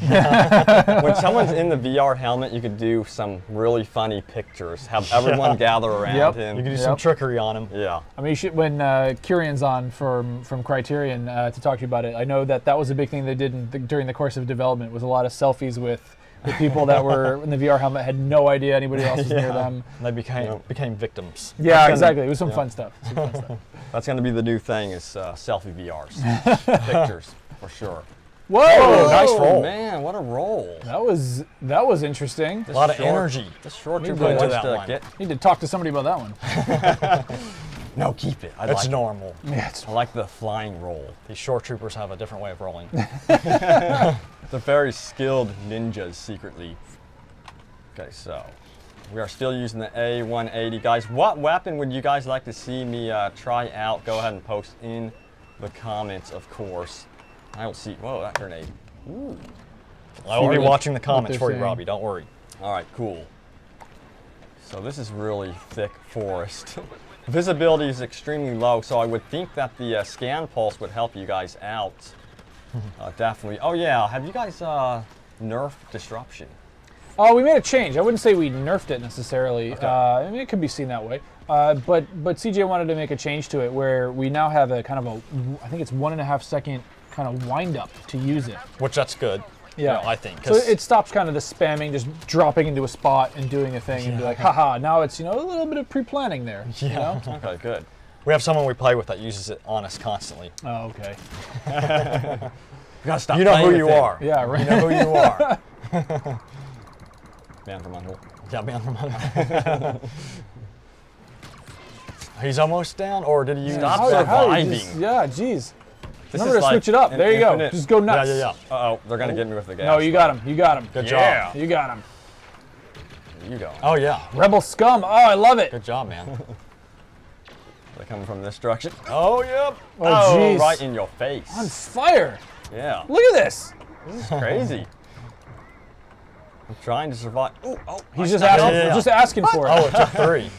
When someone's in the VR helmet, you could do some really funny pictures. Have everyone gather around him. You can do some trickery on him. Yeah. I mean, you should, when Kieran's on from Criterion to talk to you about it, I know that was a big thing they did during the course of development, was a lot of selfies with people that were in the VR helmet, had no idea anybody else was near them. And they became victims. Yeah, exactly. It was some fun stuff. That's going to be the new thing is selfie VRs. Pictures, for sure. Whoa! Nice roll. Man, what a roll. That was interesting. A lot of energy. This short Need trooper to- wants that to one. get... Need to talk to somebody about that one. No, keep it. I It's like normal. Yeah, it's I like the flying roll. These short troopers have a different way of rolling. They're very skilled ninjas secretly. Okay, so we are still using the A180. Guys, what weapon would you guys like to see me try out? Go ahead and post in the comments, of course. I will see. Whoa, that grenade. Ooh. I will be what- watching the what comments they're for you, saying. Robbie. Don't worry. All right, cool. So this is really thick forest. Visibility is extremely low, so I would think that the scan pulse would help you guys out. Definitely. Oh yeah, have you guys nerfed disruption? Oh, we made a change. I wouldn't say we nerfed it necessarily. Okay. I mean, it could be seen that way. But CJ wanted to make a change to it where we now have a kind of a, I think it's 1.5 second kind of wind up to use it. Which that's good. Yeah, I think. So it stops kind of the spamming, just dropping into a spot and doing a thing, and be like, haha. Now it's a little bit of pre-planning there. You know? Okay, good. We have someone we play with that uses it on us constantly. Oh, okay. You gotta stop. You know playing who you with it. are. Yeah, right. You know who you are. Man from Unreal. Yeah, man from under. He's almost down, or did he use? Stop How- how you surviving. just- yeah, geez. This Remember is to like switch it up. an There you go. infinite- Just go nuts. Yeah. Uh-oh, they're gonna get me with the gas. No, you got him. You got him. Good Yeah. job. You got him. You go. Oh yeah. Rebel scum. Oh, I love it. Good job, man. They're coming from this direction. Oh yep. Oh, jeez. Right in your face. On fire. Yeah. Look at this. This is crazy. I'm trying to survive. Ooh, oh, He's I just stepped asking, up. yeah. just asking for it. Oh, it took 3.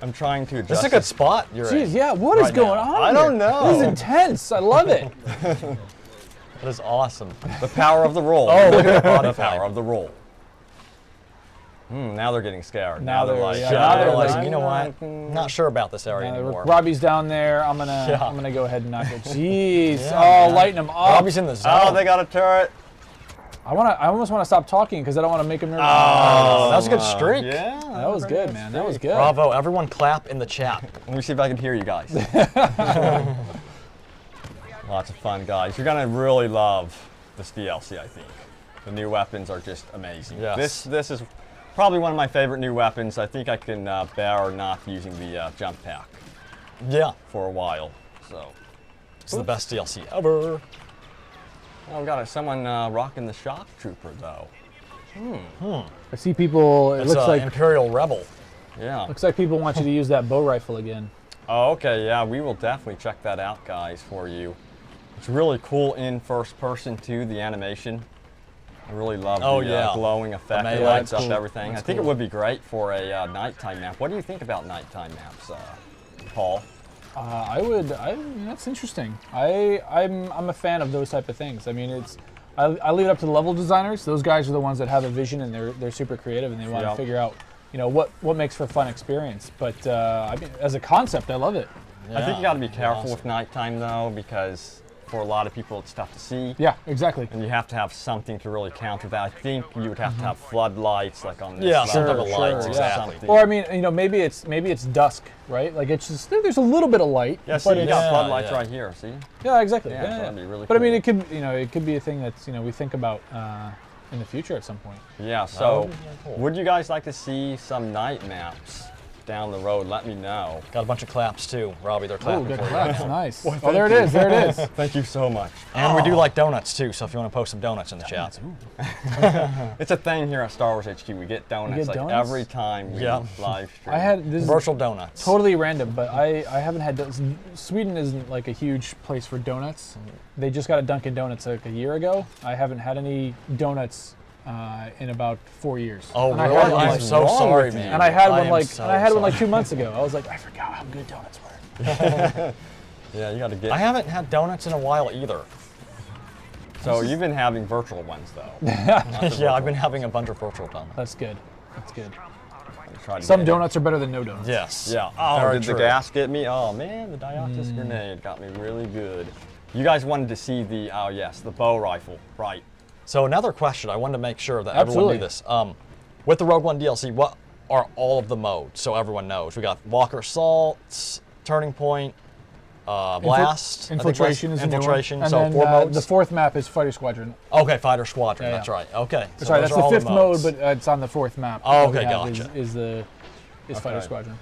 I'm trying to adjust. This is a good spot. You're Jeez, in. yeah. What is Right going now. on? I don't know. This is intense. I love it. That is awesome. The power of the roll. Oh, look at the power of the roll. Now they're getting scared. Now they're- like, yeah, Yeah, now I'm they're realizing, like, you know what? Not sure about this area anymore. Robbie's down there. I'm gonna Yeah. go ahead and knock it. Jeez. Yeah, oh, man. lighten him up. Robbie's in the zone. Oh, they got a turret. I almost want to stop talking because I don't want to make him nervous. Oh, that was a good streak. Yeah. that was good, man. That was good. Bravo. Everyone clap in the chat. Let me see if I can hear you guys. Lots of fun, guys. You're gonna really love this DLC, I think. The new weapons are just amazing. Yes. This is probably one of my favorite new weapons. I think I can bear not using the jump pack Yeah. for a while. So, It's the best DLC ever. oh, we got someone rocking the shock trooper though. I see people. It It's looks like Imperial Rebel. Yeah. people want you to use that bow rifle again. Oh, okay. Yeah, we will definitely check that out, guys, for you. It's really cool in first person too. The animation. I really love the glowing effect. It melee. lights That's up cool. everything. That's I think cool. it would be great for a nighttime map. What do you think about nighttime maps, Paul? That's interesting. I'm a fan of those type of things. I mean, I leave it up to the level designers. Those guys are the ones that have a vision and they're super creative and they want Yeah. to figure out, what makes for a fun experience. But I mean, as a concept, I love it. I think you got to be careful awesome. with nighttime though, because for a lot of people it's tough to see. Yeah, exactly. And you have to have something to really counter that. I think you would have to have floodlights, like on this Yeah, level. some type of Sure, lights, sure, exactly. Something. Or I mean, maybe it's dusk, right? Like it's just there's a little bit of light. Yeah, see, but you it's, got Yeah, floodlights yeah. right here. See? yeah, exactly. Yeah, so that'd be really But I mean, cool. it could be a thing that's we think about in the future at some point. Yeah. So, would be really cool. would you guys like to see some night maps down the road? Let me know. Got a bunch of claps too, Robbie. They're Oh, clapping good for you. claps, nice. Oh, there it is. There it is. Thank you so much. And we do like donuts too, so if you want to post some donuts in the chat. It's a thing here at Star Wars HQ. We get donuts get like donuts? every time we Yeah. live stream. I had this is Virtual donuts. totally random, but I haven't had Sweden isn't like a huge place for donuts. They just got a Dunkin' Donuts like a year ago. I haven't had any donuts in about 4 years. Oh, And I really? had one, I'm like, so wrong sorry, with you? man. and I had I one am like so and I had one like sorry. 2 months ago. I was like, I forgot how good donuts were. Yeah, you got to get. I haven't had donuts in a while either. So you've been having virtual ones though. Yeah, I've been having a bunch of virtual donuts. That's good. That's good. Try to Some get- donuts are better than no donuts. Yes. Yeah. Oh, Very did true. the gas get me? Oh man, the Dioptus grenade got me really good. You guys wanted to see the the bow rifle, right? So another question, I wanted to make sure that Absolutely. everyone knew this. With the Rogue One DLC, what are all of the modes? So everyone knows. We got Walker Assault, Turning Point, Blast, I think Infiltration is the new one. Infiltration. And So then, 4 modes. the fourth map is Fighter Squadron. Okay, Fighter Squadron. Yeah, That's yeah. right. Okay. So Sorry, those that's are the all fifth mode, modes. but it's on the fourth map. Oh, that we okay, have gotcha. Is Fighter Okay. Squadron.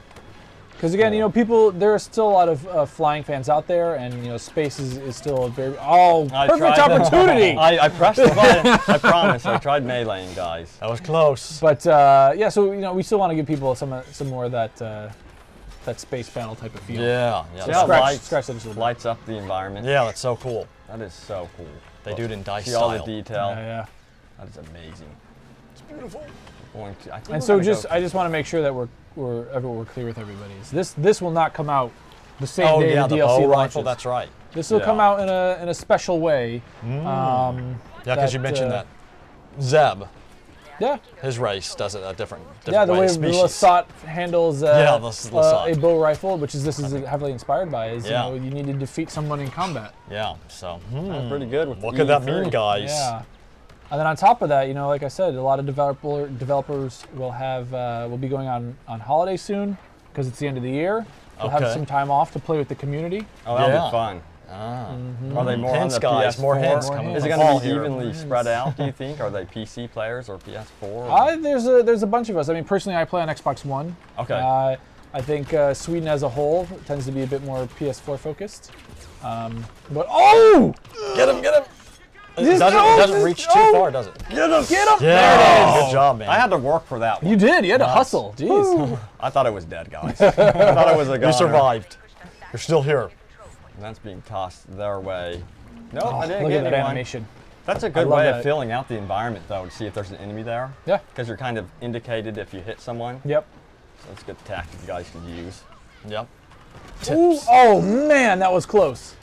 Because again, there are still a lot of flying fans out there, and space is still a very perfect opportunity. I pressed the button. I promise. I tried meleeing, guys. That was close. But so we still want to give people some more of that space battle type of feel. Yeah. See Yeah. how Scratch that lights, just a little bit. lights up the environment. Yeah, that's so cool. That is so cool. They do it in dice See all the style. detail. Yeah. That is amazing. It's beautiful. I think And we're so gonna I just want to make sure that we're clear with everybody. This will not come out the same day yeah, the the DLC bow launches. rifle. That's right. This will Yeah. come out in a special way. Yeah, because you mentioned that Zeb, Yeah. his race, does it a different Yeah, the way the species. Lasat handles Yeah, the Lasat. a bow rifle, which this is heavily inspired by, is Yeah. you need to defeat someone in combat. Yeah. So. That's pretty good with What could that E3. mean, guys? Yeah. And then on top of that, like I said, a lot of developers will be going on holiday soon because it's the end of the year. We'll have Okay. some time off to play with the community. Oh, that'll Yeah. be fun. Mm-hmm. Are they more Hints, on the guys, PS4? more hints coming Is it from going fall to be here. evenly spread out? Do you think? Are they PC players or PS4? There's a bunch of us. I mean, personally, I play on Xbox One. Okay. I think Sweden as a whole tends to be a bit more PS4 focused. But oh! Get him! Get him! It This doesn't goes- reach too oh! far, does it? Get him! Yeah. There it is. Good job, man. I had to work for that one. You did. You had to hustle. Jeez. I thought it was dead, guys. I thought it was a goner. You survived. You're still here. And that's being tossed their way. Nope, I didn't Look get at that anyone. animation. That's a good love way that. of filling out the environment, though, to see if there's an enemy there. Yeah. Because you're kind of indicated if you hit someone. Yep. So that's a good tactic you guys can use. Yep. Ooh, oh man, that was close.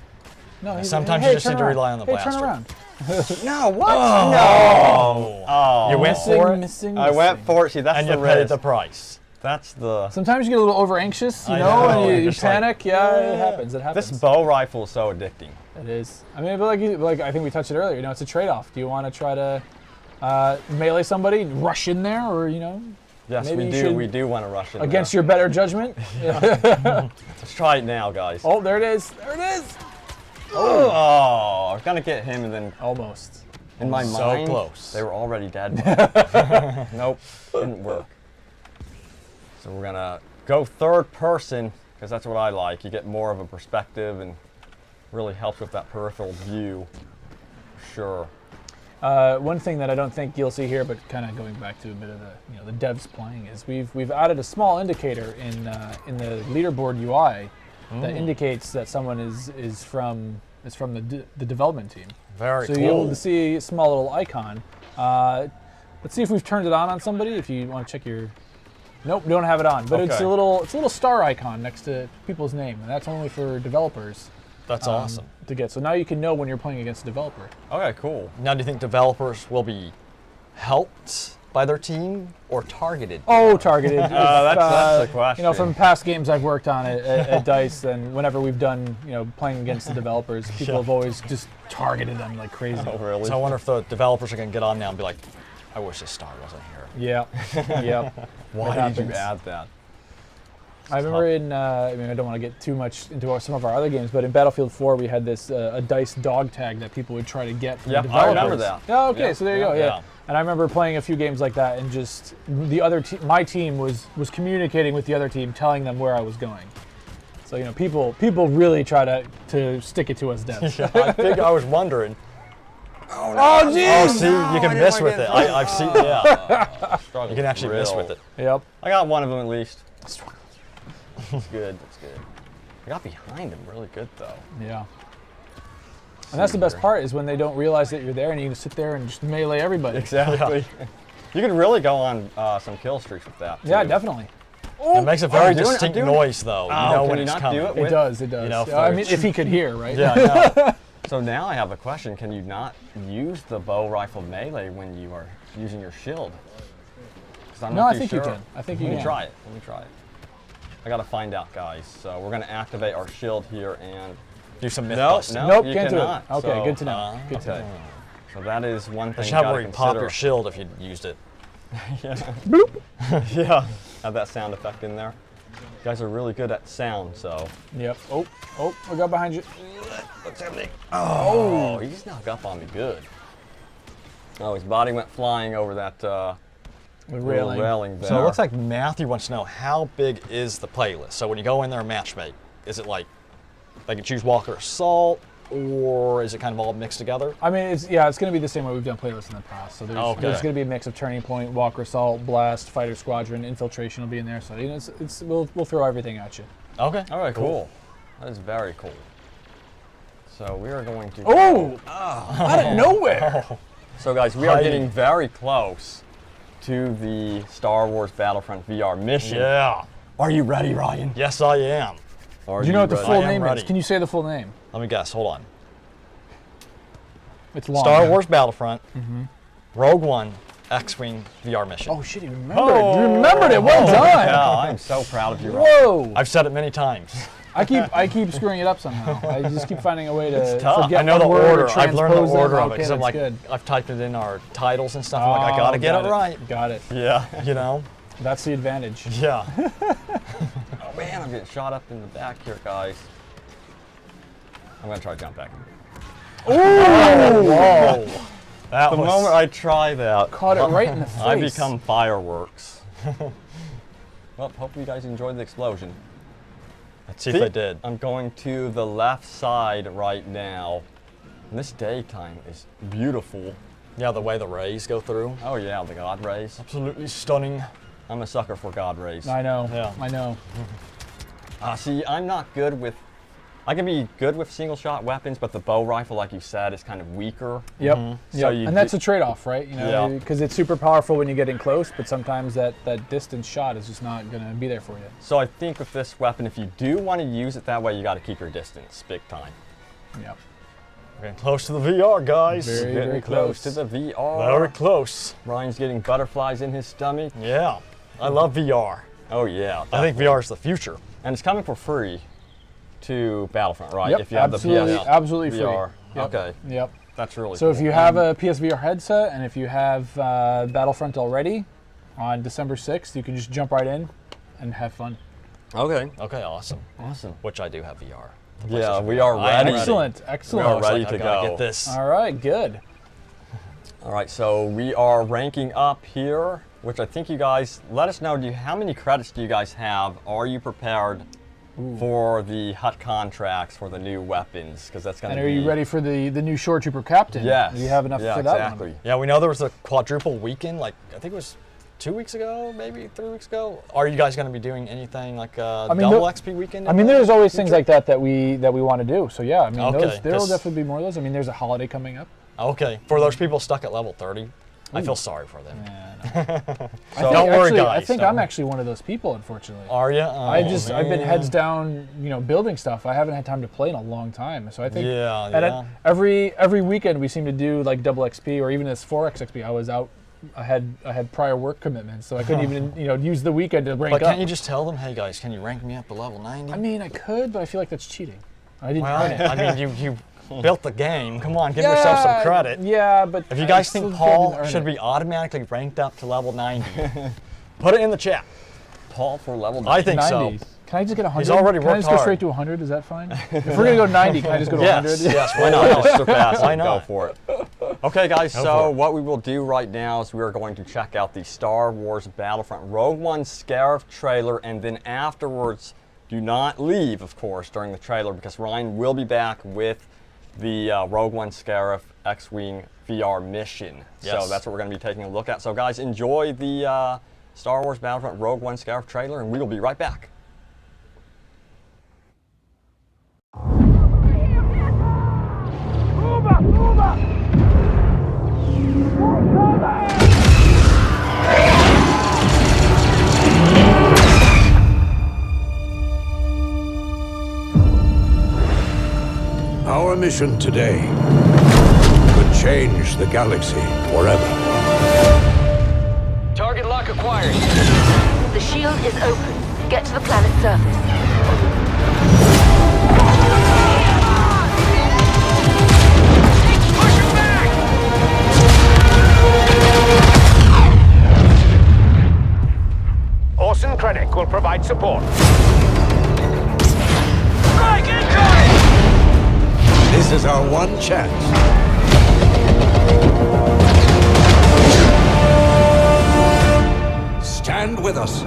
No, Sometimes hey, you just turn need to around. rely on the hey, blaster. Turn around. No, what? You went for it, Missing. I went for it. See, that's and the you paid risk. the price. That's the... Sometimes you get a little over anxious, I know, know, and you're you just like, panic. It happens. It happens. This bow rifle is so addicting. It is. I mean, but like I think we touched it earlier. It's a trade-off. Do you want to try to melee somebody, rush in there, or Yes, Maybe we you do. should- We do want to rush in against there. your better judgment? Let's try it now, guys. Oh, there it is. There it is. Oh, I was gonna get him, and then Almost. in my So mind, close. they were already dead. Nope, didn't work. So we're gonna go third person because that's what I like. You get more of a perspective and really helps with that peripheral view. For sure. One thing that I don't think you'll see here, but kind of going back to a bit of the devs playing, is we've added a small indicator in the leaderboard UI that indicates that someone is from the development team. Very So cool. you'll see a small little icon. Let's see if we've turned it on somebody. If you want to check your, nope, we don't have it on. But it's Okay. a little star icon next to people's name, and that's only for developers That's awesome. to get. So now you can know when you're playing against a developer. Okay, cool. Now, do you think developers will be helped by their team or targeted? Oh, targeted. That's the question. You know, from past games I've worked on at DICE, and whenever we've done, you know, playing against the developers, people have always just targeted them like crazy. Oh, really? So I wonder if the developers are going to get on now and be like, I wish this star wasn't here. Yeah, yep. Why That did you happens. add that? I remember in, I mean, I don't want to get too much into some of our other games, but in Battlefield 4 we had this a DICE dog tag that people would try to get from Yeah, the I developers. remember that. Oh, okay, Yeah, so there you go. yeah, Yeah. yeah. And I remember playing a few games like that, and just the other my team was communicating with the other team, telling them where I was going. So you know, people really try to stick it to us devs. I was wondering. Oh, jeez! Oh, see, you can miss with it. I've seen, yeah. You can actually miss with it. Yep. I got one of them at least. That's good. That's good. I got behind him really good though. Yeah. And that's the best part is when they don't realize that you're there, and you can sit there and just melee everybody. Exactly. You can really go on some kill streaks with that. Yeah, too. definitely. It makes a very I'm doing it, distinct I'm doing it. noise, though. You Oh, know can when you it's not coming. do it? It does. It does. You know, I mean, if he could hear, right? Yeah, I know. So now I have a question. Can you not use the bow rifle melee when you are using your shield? 'Cause I'm No, not I too think you sure. can. I think you Let me can. try it. Let me try it. I gotta find out, guys. So we're gonna activate our shield here and Do some myth no, busting. no, Nope, you can't cannot. do it. Okay, So, good to know. Good to okay. know. So that is one thing You you should have gotta where you pop your consider. shield if you used it. Yeah, have that sound effect in there. You guys are really good at sound, so. Yep. Oh, I got behind you. What's happening? Oh, he snuck up on me good. Oh, his body went flying over that The little railing. railing there. So it looks like Matthew wants to know how big is the playlist. So when you go in there and matchmate, is it like they can choose Walker Assault, or is it kind of all mixed together? I mean, it's going to be the same way we've done playlists in the past. So there's going to be a mix of Turning Point, Walker Assault, Blast, Fighter Squadron, Infiltration will be in there. So you know, we'll throw everything at you. Okay. All right, cool. That is very cool. So we are going to. Oh! Out of nowhere! So guys, we are getting very close to the Star Wars Battlefront VR mission. Yeah. Are you ready, Ryan? Yes, I am. Are Do you know what the ready? full I am name ready. is? Can you say the full name? Let me guess. Hold on. It's long. Star Wars Battlefront, Rogue One, X-Wing VR mission. Oh shit! You remembered it. You remembered it. Well done. Yeah, I'm so proud of you, Ryan. Whoa! I've said it many times. I keep screwing it up somehow. I just keep finding a way to tough. forget I know the one word or order. I've learned the transpose them. order of it Okay, because I'm that's like, good. I've typed it in our titles and stuff. I'm like, I gotta get it right. Got it. Yeah. You know? That's the advantage. Yeah. Oh man, I'm getting shot up in the back here, guys. I'm gonna try to jump back. Whoa. That The was moment I try that, Caught it right in the face. I become fireworks. Well, hopefully you guys enjoyed the explosion. Let's see if they did. I'm going to the left side right now. And this daytime is beautiful. Yeah, the way the rays go through. Oh yeah, the God rays. Absolutely stunning. I'm a sucker for God rays. I know. Yeah. I know. See, I'm not good with. I can be good with single shot weapons, but the bow rifle, like you said, is kind of weaker. Yep. So Yep. you And that's do- a trade-off, right? You know, Yeah. because it's super powerful when you get in close, but sometimes that distance shot is just not going to be there for you. So I think with this weapon, if you do want to use it that way, you got to keep your distance big time. Yep. We're getting close to the VR, guys. Very, Getting very close close. to the VR. Very close. Ryan's getting butterflies in his stomach. Yeah. I love VR. Oh yeah. I think VR is the future. And it's coming for free to Battlefront, right? Yep. If you have absolutely, the PS absolutely free. VR. Yep. Okay. Yep. That's really So cool. if you have a PSVR headset and if you have Battlefront already, on December 6th, you can just jump right in and have fun. Okay. Okay, awesome. Awesome. Which I do have VR. Yeah, we are I am ready. Excellent, We excellent. are ready I to gotta go. get this. All right, good. All right, so we are ranking up here, which I think you guys, let us know, how many credits do you guys have? Are you prepared for the HUT contracts for the new weapons? Because that's going to And be... are you ready for the new Shore Trooper Captain? Yes. Do you have enough yeah, for that exactly. one? Yeah, we know there was a quadruple weekend, like I think it was 2 weeks ago, maybe 3 weeks ago. Are you guys going to be doing anything like a mean, double there- XP weekend? I mean, there's always things like that we want to do. So yeah, I mean, Okay, there will 'cause- definitely be more of those. I mean, there's a holiday coming up. Okay, for those people stuck at level 30, I feel sorry for them. Don't worry, I guys, think don't I'm worry. actually one of those people, unfortunately. Are you? I've been heads down, building stuff. I haven't had time to play in a long time. So I think Yeah, and yeah. every weekend we seem to do like double XP or even this 4x XP. I was out I had prior work commitments, so I couldn't even use the weekend to rank But up. can't you just tell them, hey guys, can you rank me up to level 90? I mean, I could, but I feel like that's cheating. I didn't well, earn it. I mean, you built the game. Come on, give yourself some credit. Yeah, but If you guys I think still Paul didn't earn should it. be automatically ranked up to level 90, put it in the chat. Paul for level 90. I think 90. so. Can I just get 100? He's already Can I worked just go hard. straight to 100? Is that fine? If we're gonna go 90, can I just go to 100? Yes, Why not? Just surpass Why it. not? Go for it. Okay, guys, Go for so it. what we will do right now is we are going to check out the Star Wars Battlefront Rogue One Scarif trailer, and then afterwards, do not leave, of course, during the trailer, because Ryan will be back with the Rogue One Scarif X-Wing VR mission. Yes. So that's what we're going to be taking a look at. So, guys, enjoy the Star Wars Battlefront Rogue One Scarif trailer, and we will be right back. Our mission today could change the galaxy forever. Target lock acquired. The shield is open. Get to the planet's surface. Push him back! Orson Krennic will provide support. Strike incoming! This is our one chance. Stand with us.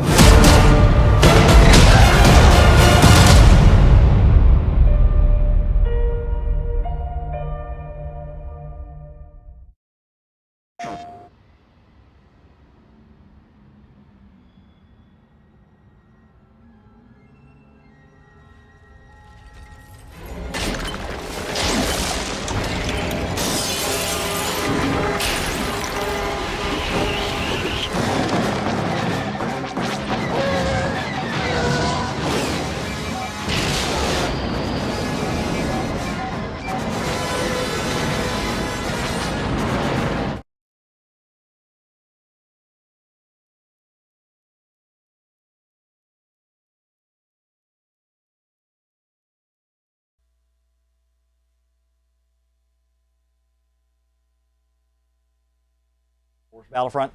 Wars Battlefront,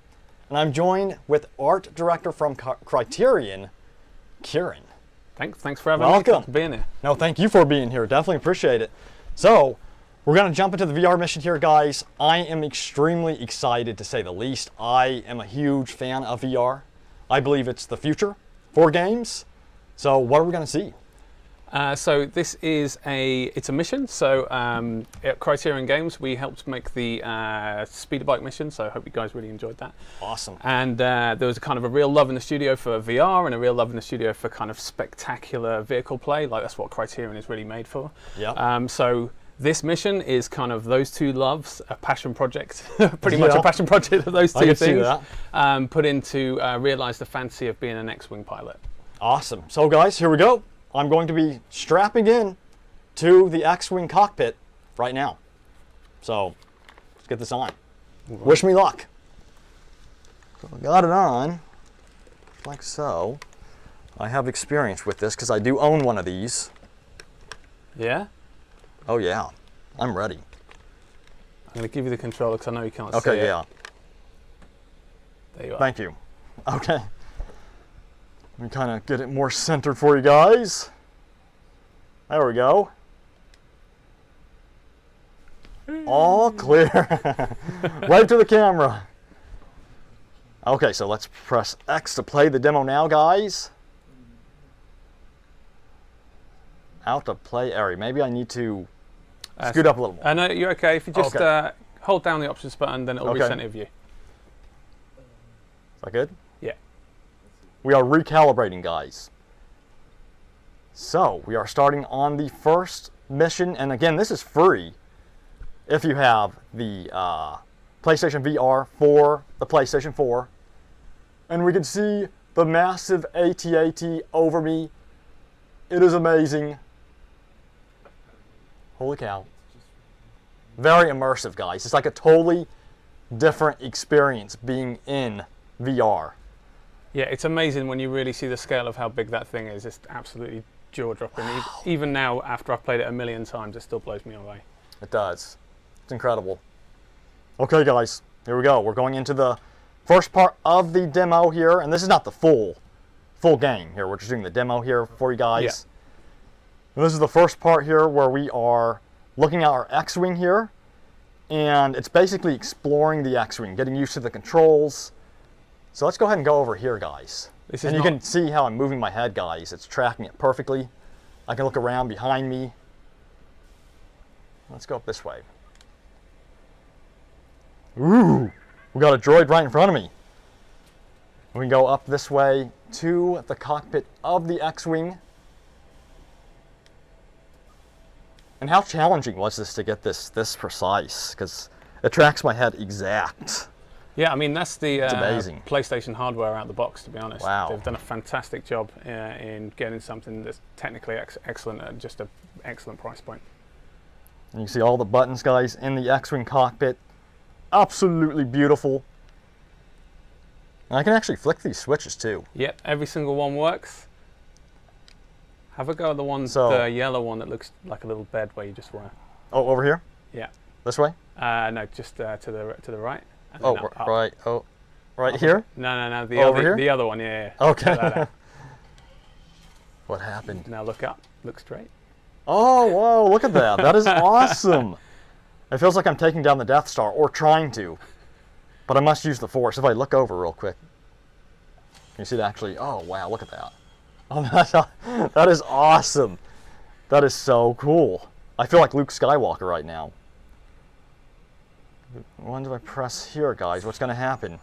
and I'm joined with art director from Criterion, Kieran. Thanks for having Welcome. me. For being here. No, thank you for being here. Definitely appreciate it. So, we're going to jump into the VR mission here, guys. I am extremely excited, to say the least. I am a huge fan of VR. I believe it's the future for games. So, what are we going to see? So this is it's a mission. So at Criterion Games, we helped make the speeder bike mission. So I hope you guys really enjoyed that. Awesome. And there was a kind of a real love in the studio for VR and a real love in the studio for kind of spectacular vehicle play. Like that's what Criterion is really made for. Yeah. So this mission is kind of those two loves, a passion project, pretty much a passion project of those I two can see things, that. put into realize the fantasy of being an X-Wing pilot. Awesome. So, guys, here we go. I'm going to be strapping in to the X-Wing cockpit right now. So, let's get this on. Wish me luck. So I got it on, like so. I have experience with this because I do own one of these. Yeah? Oh yeah, I'm ready. I'm going to give you the controller because I know you can't see Okay, it. yeah. There you are. Thank you. Okay. Let me kind of get it more centered for you guys. There we go. All clear. Right to the camera. Okay, so let's press X to play the demo now, guys. Out of play area. Maybe I need to scoot up a little more. No, you're okay. If you just Okay. hold down the options button, then it'll Okay. recenter view. Is that good? Yeah. We are recalibrating, guys. So, we are starting on the first mission, and again, this is free if you have the PlayStation VR for the PlayStation 4. And we can see the massive AT-AT over me. It is amazing. Holy cow. Very immersive, guys. It's like a totally different experience being in VR. Yeah, it's amazing when you really see the scale of how big that thing is. It's absolutely jaw-dropping. Even now, after I've played it a million times, it still blows me away. It does. It's incredible. Okay, guys, here we go. We're going into the first part of the demo here, and this is not the full game here. We're just doing the demo here for you guys. Yeah. And this is the first part here where we are looking at our X-Wing here, and it's basically exploring the X-Wing, getting used to the controls. So let's go ahead and go over here, guys. And you can see how I'm moving my head, guys. It's tracking it perfectly. I can look around behind me. Let's go up this way. Ooh, we got a droid right in front of me. We can go up this way to the cockpit of the X-Wing. And how challenging was this to get this precise? Because it tracks my head exact. Yeah, I mean, that's the amazing. PlayStation hardware out of the box, to be honest. Wow. They've done a fantastic job in getting something that's technically excellent at just an excellent price point. And you see all the buttons, guys, in the X-Wing cockpit. Absolutely beautiful. And I can actually flick these switches, too. Yep, every single one works. Have a go at the yellow one that looks like a little bed where you just wear. Oh, over here? Yeah. This way? No, just to the right. Oh, right. Oh, right here? No. The other one. Yeah. Okay. What happened? Now look up. Look straight. Oh, whoa! Look at that. That is awesome. It feels like I'm taking down the Death Star, or trying to. But I must use the Force. If I look over real quick, can you see that actually? Oh, wow! Look at that. Oh, that is awesome. That is so cool. I feel like Luke Skywalker right now. When do I press here, guys? What's going to happen?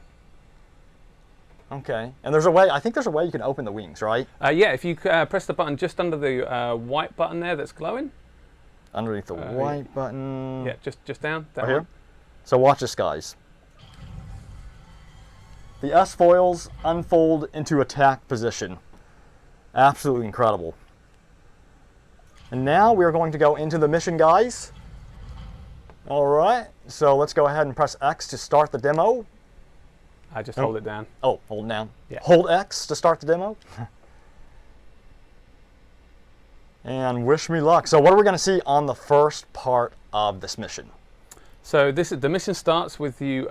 Okay. And there's a way, I think there's a way you can open the wings, right? Yeah, if you press the button just under the white button there that's glowing. Underneath the white button. Yeah, just down. That right one. here. So watch this, guys. The S-foils unfold into attack position. Absolutely incredible. And now we are going to go into the mission, guys. All right. So let's go ahead and press X to start the demo. I just hold it down. Oh, hold it down. Yeah. Hold X to start the demo. And wish me luck. So what are we going to see on the first part of this mission? So the mission starts with you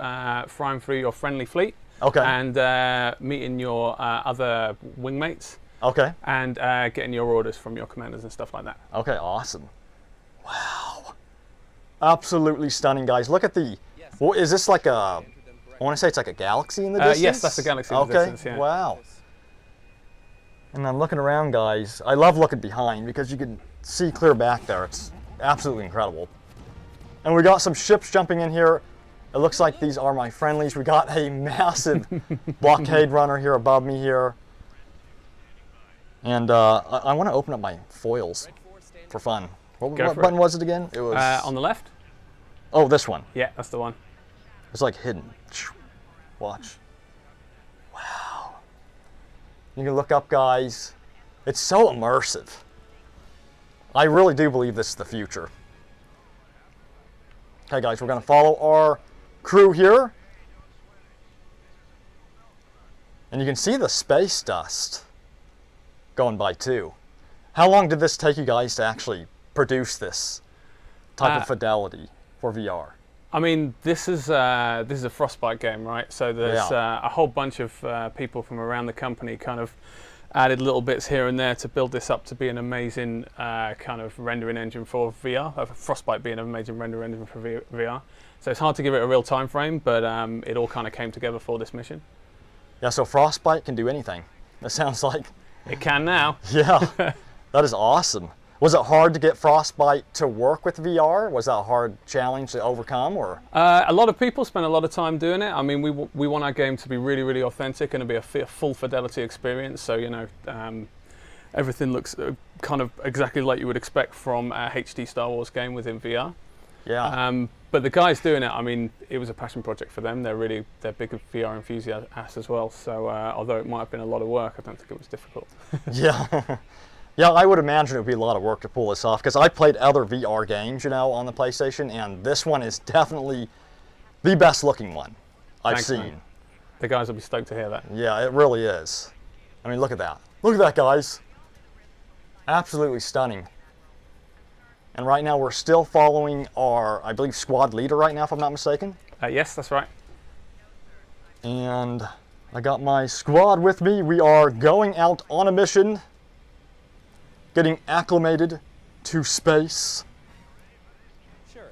flying through your friendly fleet. Okay. And meeting your other wingmates. Okay. And getting your orders from your commanders and stuff like that. Okay, awesome. Wow. Absolutely stunning, guys. Look at the... Well, is this like a... I want to say it's like a galaxy in the distance? Yes, that's a galaxy in the distance, yeah. Wow. And I'm looking around, guys. I love looking behind because you can see clear back there. It's absolutely incredible. And we got some ships jumping in here. It looks like these are my friendlies. We got a massive blockade runner here above me here. And I want to open up my foils for fun. What button was it again? It was on the left. Oh, this one. Yeah, that's the one. It's like hidden. Watch. Wow. You can look up, guys. It's so immersive. I really do believe this is the future. Okay, guys, we're going to follow our crew here. And you can see the space dust going by too. How long did this take you guys to actually produce this type of fidelity for VR? I mean, this is a Frostbite game, right? So there's a whole bunch of people from around the company kind of added little bits here and there to build this up to be an amazing kind of rendering engine for VR. Frostbite being an amazing rendering engine for VR. So it's hard to give it a real time frame, but it all kind of came together for this mission. Yeah, so Frostbite can do anything. That sounds like... It can now. Yeah, that is awesome. Was it hard to get Frostbite to work with VR? Was that a hard challenge to overcome, or? A lot of people spend a lot of time doing it. I mean, we want our game to be really, really authentic and to be a full fidelity experience. So, you know, everything looks kind of exactly like you would expect from a HD Star Wars game within VR. Yeah. But the guys doing it, I mean, it was a passion project for them. They're big VR enthusiasts as well. So, although it might have been a lot of work, I don't think it was difficult. Yeah. Yeah, I would imagine it would be a lot of work to pull this off, because I played other VR games, you know, on the PlayStation, and this one is definitely the best looking one I've Thanks, seen. man. The guys will be stoked to hear that. Yeah, it really is. I mean, look at that. Look at that, guys. Absolutely stunning. And right now we're still following our, I believe, squad leader right now, if I'm not mistaken. Yes, that's right. And I got my squad with me. We are going out on a mission, getting acclimated to space. Sure.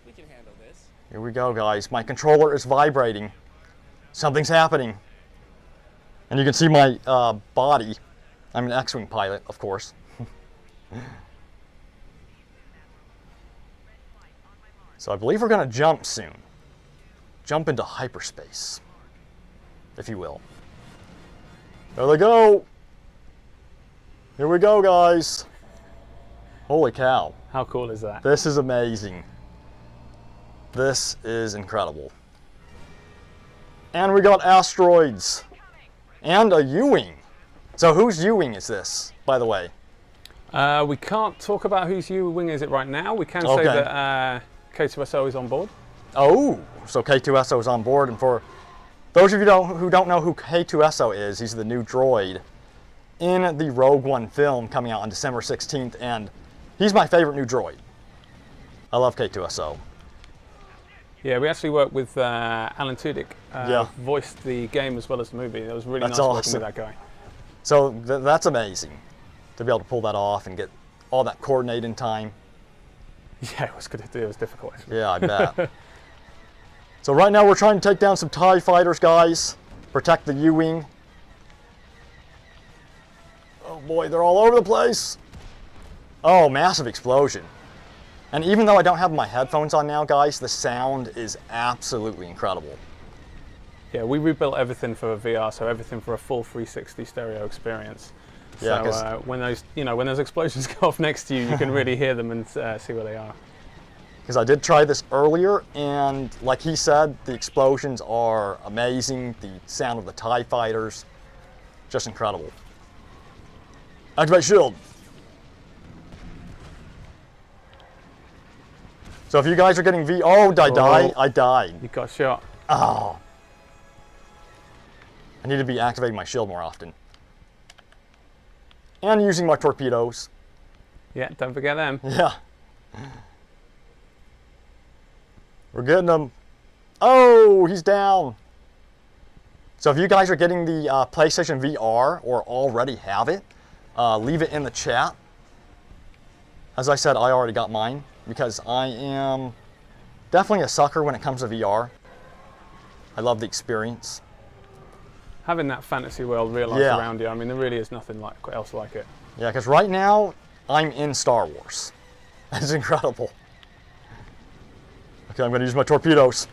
We can handle this. Here we go, guys. My controller is vibrating. Something's happening. And you can see my body. I'm an X-Wing pilot, of course. So I believe we're going to jump soon. Jump into hyperspace, if you will. There they go. Here we go, guys. Holy cow. How cool is that? This is amazing. This is incredible. And we got asteroids. And a U-Wing. So whose U-Wing is this, by the way? We can't talk about whose U-Wing is it right now. We can say Okay. that K2SO is on board. Oh, so K2SO is on board. And for those of you who don't know who K2SO is, he's the new droid in the Rogue One film coming out on December 16th. And he's my favorite new droid. I love K2SO. Yeah, we actually worked with Alan Tudyk. Yeah. Voiced the game as well as the movie. It was really That's nice working awesome. with that guy. So that's amazing to be able to pull that off and get all that coordinated in time. Yeah, it was good to do. It was difficult. Yeah, I bet. So right now we're trying to take down some TIE fighters, guys. Protect the U-Wing. Oh boy, they're all over the place. Oh, massive explosion. And even though I don't have my headphones on now, guys, the sound is absolutely incredible. Yeah, we rebuilt everything for VR, so everything for a full 360 stereo experience. Yeah, So when those explosions go off next to you, you can really hear them and see where they are. Because I did try this earlier, and like he said, the explosions are amazing. The sound of the TIE fighters, just incredible. Activate shield. So if you guys are getting oh, did I die? I died. You got shot. Oh. I need to be activating my shield more often. And using my torpedoes. Yeah, don't forget them. Yeah. We're getting them. Oh, he's down. So if you guys are getting the PlayStation VR or already have it, leave it in the chat. As I said, I already got mine because I am definitely a sucker when it comes to VR. I love the experience. Having that fantasy world realized around you, I mean, there really is nothing else like it. Yeah, because right now, I'm in Star Wars. That's incredible. Okay, I'm going to use my torpedoes.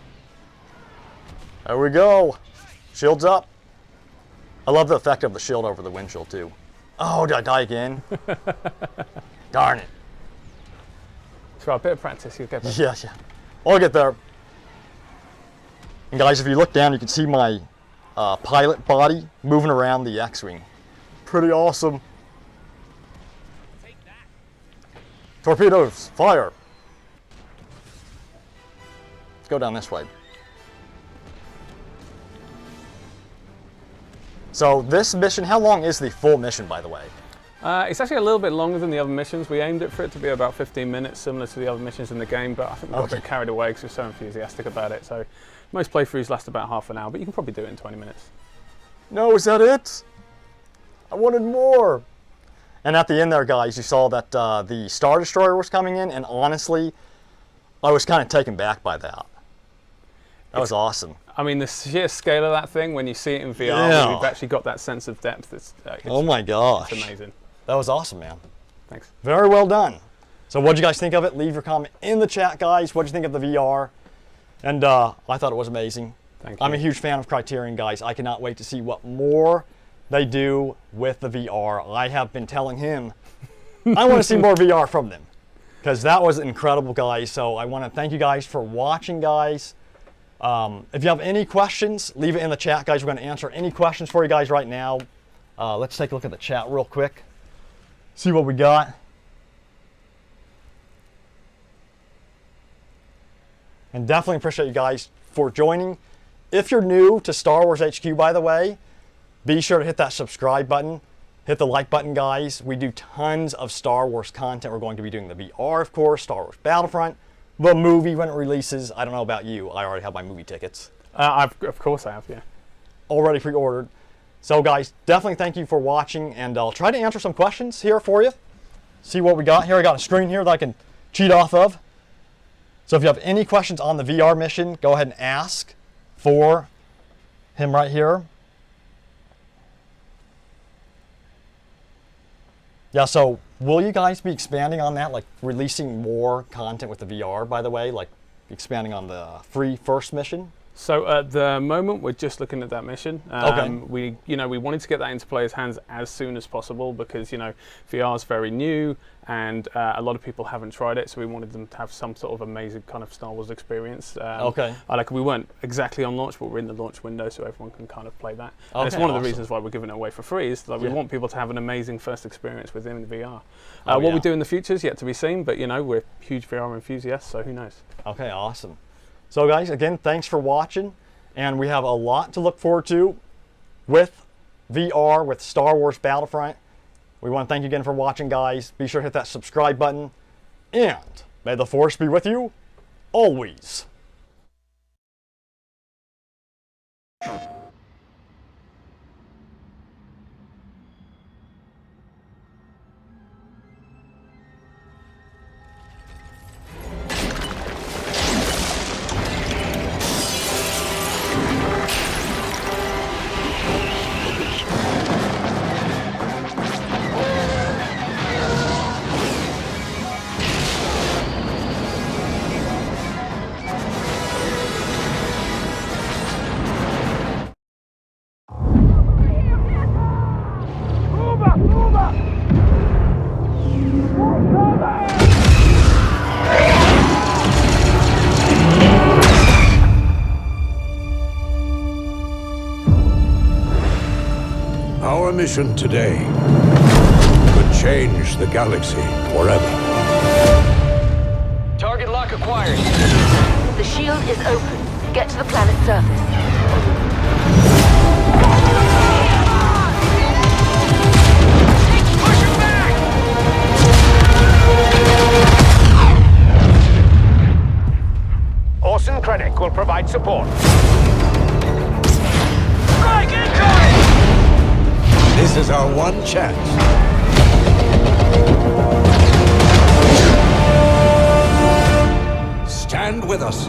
There we go. Shield's up. I love the effect of the shield over the windshield, too. Oh, did I die again? Darn it. So a bit of practice, you'll get there. Yeah, yeah. I'll get there. And guys, if you look down, you can see my pilot body moving around the X-Wing. Pretty awesome. Torpedoes, fire. Let's go down this way. So this mission, how long is the full mission, by the way? It's actually a little bit longer than the other missions. We aimed it for it to be about 15 minutes, similar to the other missions in the game, but I think we got a bit carried away because we're so enthusiastic about it. So most playthroughs last about half an hour, but you can probably do it in 20 minutes. No, is that it? I wanted more. And at the end there, guys, you saw that the Star Destroyer was coming in, and honestly, I was kind of taken back by that. That was awesome. I mean, the sheer scale of that thing, when you see it in VR, Yeah. when you've actually got that sense of depth, it's Oh my gosh. it's amazing. That was awesome, man. Thanks. Very well done. So what'd you guys think of it? Leave your comment in the chat, guys. What'd you think of the VR? And I thought it was amazing. Thank you. I'm a huge fan of Criterion, guys. I cannot wait to see what more they do with the VR. I have been telling him I want to see more VR from them because that was incredible, guys. So I want to thank you guys for watching, guys. If you have any questions, leave it in the chat, guys. We're going to answer any questions for you guys right now. Let's take a look at the chat real quick. See what we got. And definitely appreciate you guys for joining. If you're new to Star Wars HQ, by the way, be sure to hit that subscribe button. Hit the like button, guys. We do tons of Star Wars content. We're going to be doing the VR, of course, Star Wars Battlefront, the movie when it releases. I don't know about you. I already have my movie tickets. Of course I have, yeah. Already pre-ordered. So, guys, definitely thank you for watching, and I'll try to answer some questions here for you. See what we got here. I got a screen here that I can cheat off of. So if you have any questions on the VR mission, go ahead and ask for him right here. Yeah, so will you guys be expanding on that, like releasing more content with the VR, by the way, like expanding on the free first mission? So at the moment, we're just looking at that mission. Okay. We wanted to get that into players' hands as soon as possible because VR is very new and a lot of people haven't tried it. So we wanted them to have some sort of amazing kind of Star Wars experience. Okay. We weren't exactly on launch, but we're in the launch window, so everyone can kind of play that. Okay, And it's one of the awesome. reasons why we're giving it away for free. Is we want people to have an amazing first experience within VR. Oh, what yeah. we do in the future is yet to be seen, but we're huge VR enthusiasts, so who knows? Okay, awesome. So guys, again, thanks for watching. And we have a lot to look forward to with VR, with Star Wars Battlefront. We want to thank you again for watching, guys. Be sure to hit that subscribe button. And may the Force be with you always. Our mission today could change the galaxy forever. Target lock acquired. The shield is open. Get to the planet's surface. Push him back! Orson Krennic will provide support. Strike incoming! This is our one chance. Stand with us.